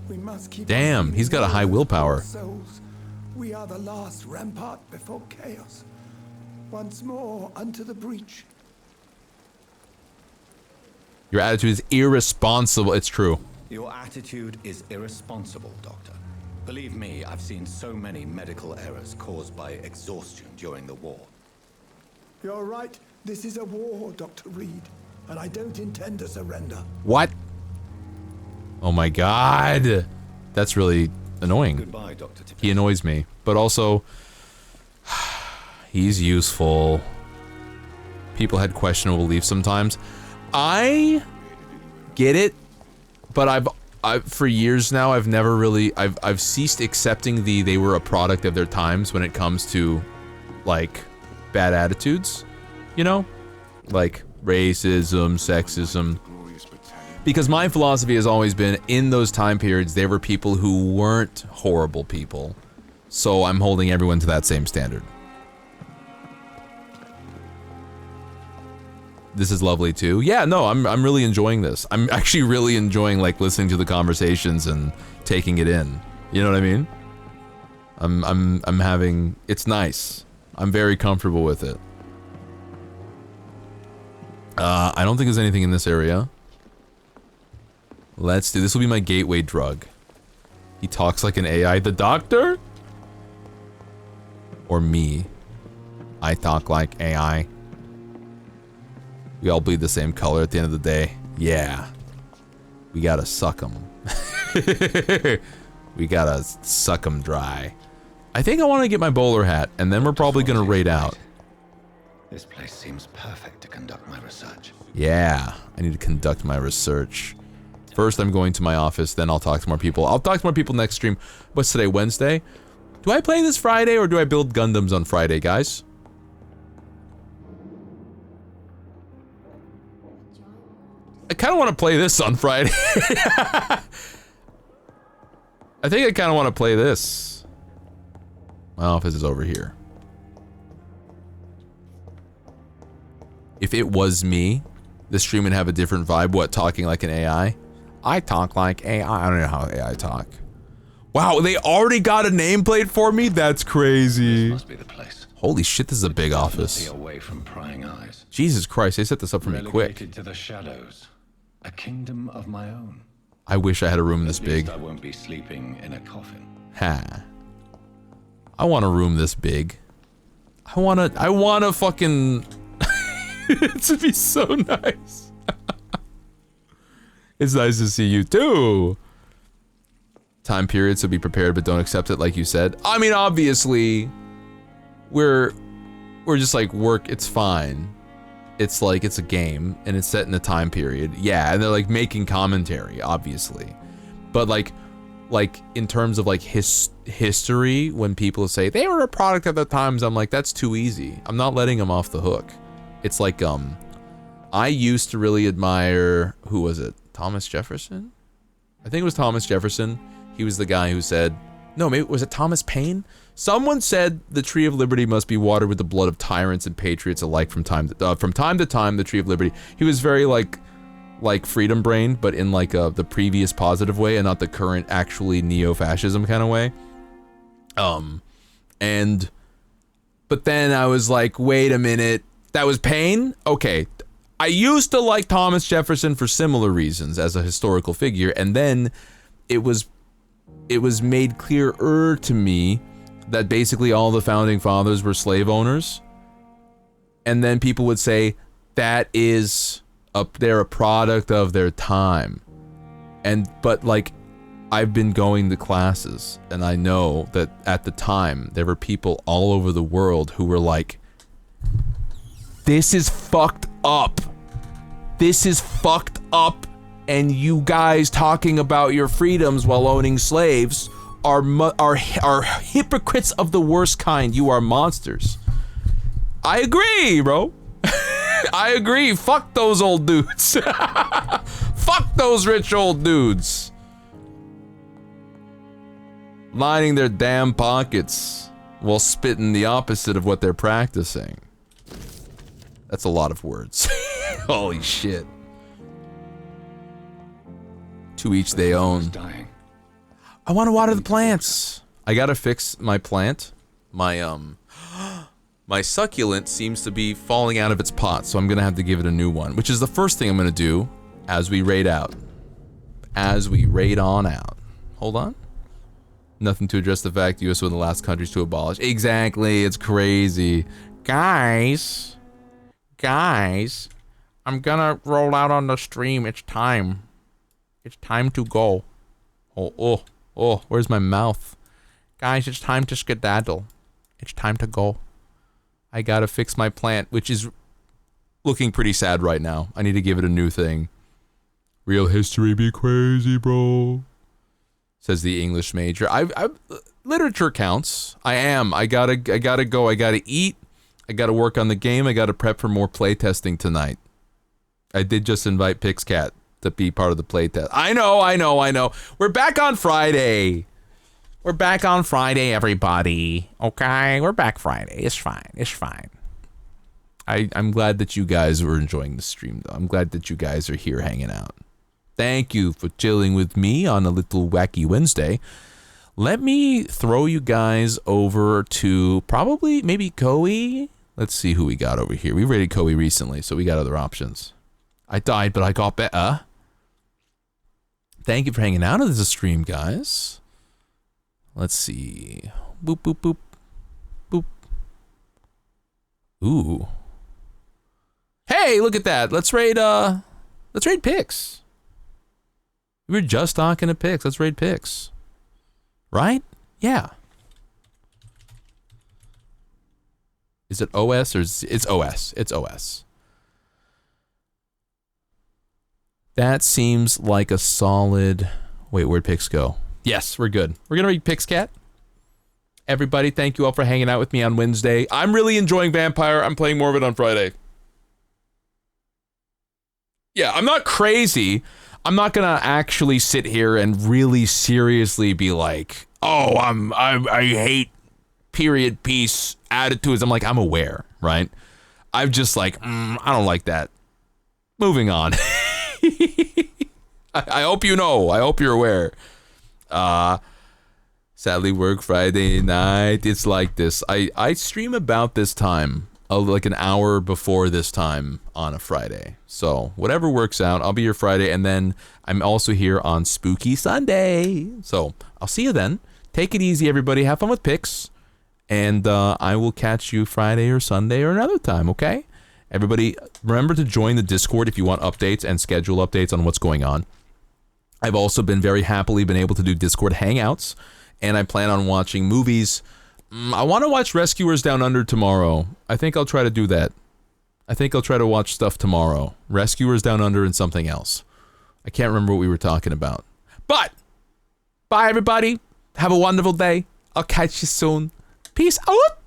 we must keep. Damn, he's got a high willpower. Souls. We are the last rampart before chaos. Once more unto the breach. Your attitude is irresponsible. It's true. Your attitude is irresponsible, Doctor. Believe me, I've seen so many medical errors caused by exhaustion during the war. You're right. This is a war, Dr. Reed, and I don't intend to surrender. What? Oh my god. That's really annoying. Goodbye, Dr. Tippett. He annoys me, but also he's useful. People had questionable beliefs sometimes. I get it, but I've for years now I've never really I've ceased accepting they were a product of their times when it comes to like bad attitudes, you know? Like racism, sexism. Because my philosophy has always been, in those time periods, there were people who weren't horrible people. So I'm holding everyone to that same standard. This is lovely too. Yeah, no, I'm really enjoying this. I'm actually really enjoying like listening to the conversations and taking it in. You know what I mean? I'm having, it's nice. I'm very comfortable with it. I don't think there's anything in this area. Let's do, this will be my gateway drug. He talks like an AI. The doctor? Or me? I talk like AI. We all bleed the same color at the end of the day. Yeah. We gotta suck them. We gotta suck them dry. I think I want to get my bowler hat, and then we're probably gonna raid out. This place seems perfect to conduct my research. Yeah, I need to conduct my research. First, I'm going to my office, then I'll talk to more people. I'll talk to more people next stream. What's today, Wednesday? Do I play this Friday, or do I build Gundams on Friday, guys? I kind of want to play this on Friday. I think I kind of want to play this. My office is over here. If it was me, the stream would have a different vibe. What, talking like an AI? I talk like AI. I don't know how AI talk. Wow, they already got a nameplate for me? That's crazy. This must be the place. Holy shit, this is a big office. Away from prying eyes. Jesus Christ, they set this up for me quick. Relegated to the shadows. A kingdom of my own. I wish I had a room this At least big. I won't be sleeping in a coffin. Ha. I want a room this big. I wanna fucking... It would be so nice. It's nice to see you too. Time period, so be prepared, but don't accept it, like you said. I mean, obviously, we're just like, work, it's fine. It's like, it's a game, and it's set in a time period. Yeah, and they're like making commentary, obviously. But like in terms of like history, when people say they were a product of the times, I'm like, that's too easy. I'm not letting them off the hook. It's like, I used to really admire, who was it? Thomas Jefferson? I think it was Thomas Jefferson. He was the guy who said, no, maybe, was it Thomas Paine? Someone said the Tree of Liberty must be watered with the blood of tyrants and patriots alike from time to time, the Tree of Liberty. He was very like freedom brained, but in like the previous positive way and not the current actually neo-fascism kind of way. But then I was like, wait a minute, that was Paine? Okay. I used to like Thomas Jefferson for similar reasons as a historical figure, and then it was made clearer to me that basically all the founding fathers were slave owners. And then people would say that they're a product of their time. But like, I've been going to classes, and I know that at the time there were people all over the world who were like, this is fucked up. This is fucked up, and you guys talking about your freedoms while owning slaves are hypocrites of the worst kind. You are monsters. I agree, bro. I agree. Fuck those old dudes. Fuck those rich old dudes. Lining their damn pockets while spitting the opposite of what they're practicing. That's a lot of words. Holy shit. To each they own. I want to water the plants. I gotta fix my plant. My succulent seems to be falling out of its pot, so I'm gonna have to give it a new one, which is the first thing I'm gonna do as we raid out. As we raid on out. Hold on. Nothing to address the fact the US was one of the last countries to abolish. Exactly, it's crazy. Guys, I'm gonna roll out on the stream. It's time. It's time to go. Oh, where's my mouth? Guys, it's time to skedaddle. It's time to go. I gotta fix my plant, which is looking pretty sad right now. I need to give it a new thing. Real history be crazy, bro. Says the English major. Literature counts. I gotta go. I gotta eat. I gotta work on the game. I gotta prep for more playtesting tonight. I did just invite Pixcat to be part of the playtest. I know. We're back on Friday. We're back on Friday, everybody. Okay? We're back Friday. It's fine. I'm glad that you guys were enjoying the stream, though. I'm glad that you guys are here hanging out. Thank you for chilling with me on a little wacky Wednesday. Let me throw you guys over to maybe Koei. Let's see who we got over here. We rated Koei recently, so we got other options. I died, but I got better. Thank you for hanging out on this stream, guys. Let's see. Boop, boop, boop. Boop. Ooh. Hey, look at that. Let's raid Pix. We were just talking to Pix. Let's raid Pix. Right? Yeah. Is it OS or it's OS? It's OS. That seems like a solid... Wait, where'd Pix go? Yes, we're good. We're gonna read Pixcat. Everybody, thank you all for hanging out with me on Wednesday. I'm really enjoying Vampire. I'm playing more of it on Friday. Yeah, I'm not crazy. I'm not gonna actually sit here and really seriously be like, oh, I hate period piece attitudes. I'm like, I'm aware, right? I'm just like, I don't like that. Moving on. I hope you know. I hope you're aware. Sadly, work Friday night. It's like this. I stream about this time, like an hour before this time on a Friday. So whatever works out, I'll be here Friday, and then I'm also here on Spooky Sunday. So I'll see you then. Take it easy, everybody. Have fun with Pix. And I will catch you Friday or Sunday or another time, okay? Everybody, remember to join the Discord if you want updates and schedule updates on what's going on. I've also been very happily been able to do Discord hangouts, and I plan on watching movies. I want to watch Rescuers Down Under tomorrow. I think I'll try to do that. I think I'll try to watch stuff tomorrow. Rescuers Down Under and something else. I can't remember what we were talking about. But, bye everybody. Have a wonderful day. I'll catch you soon. Peace out.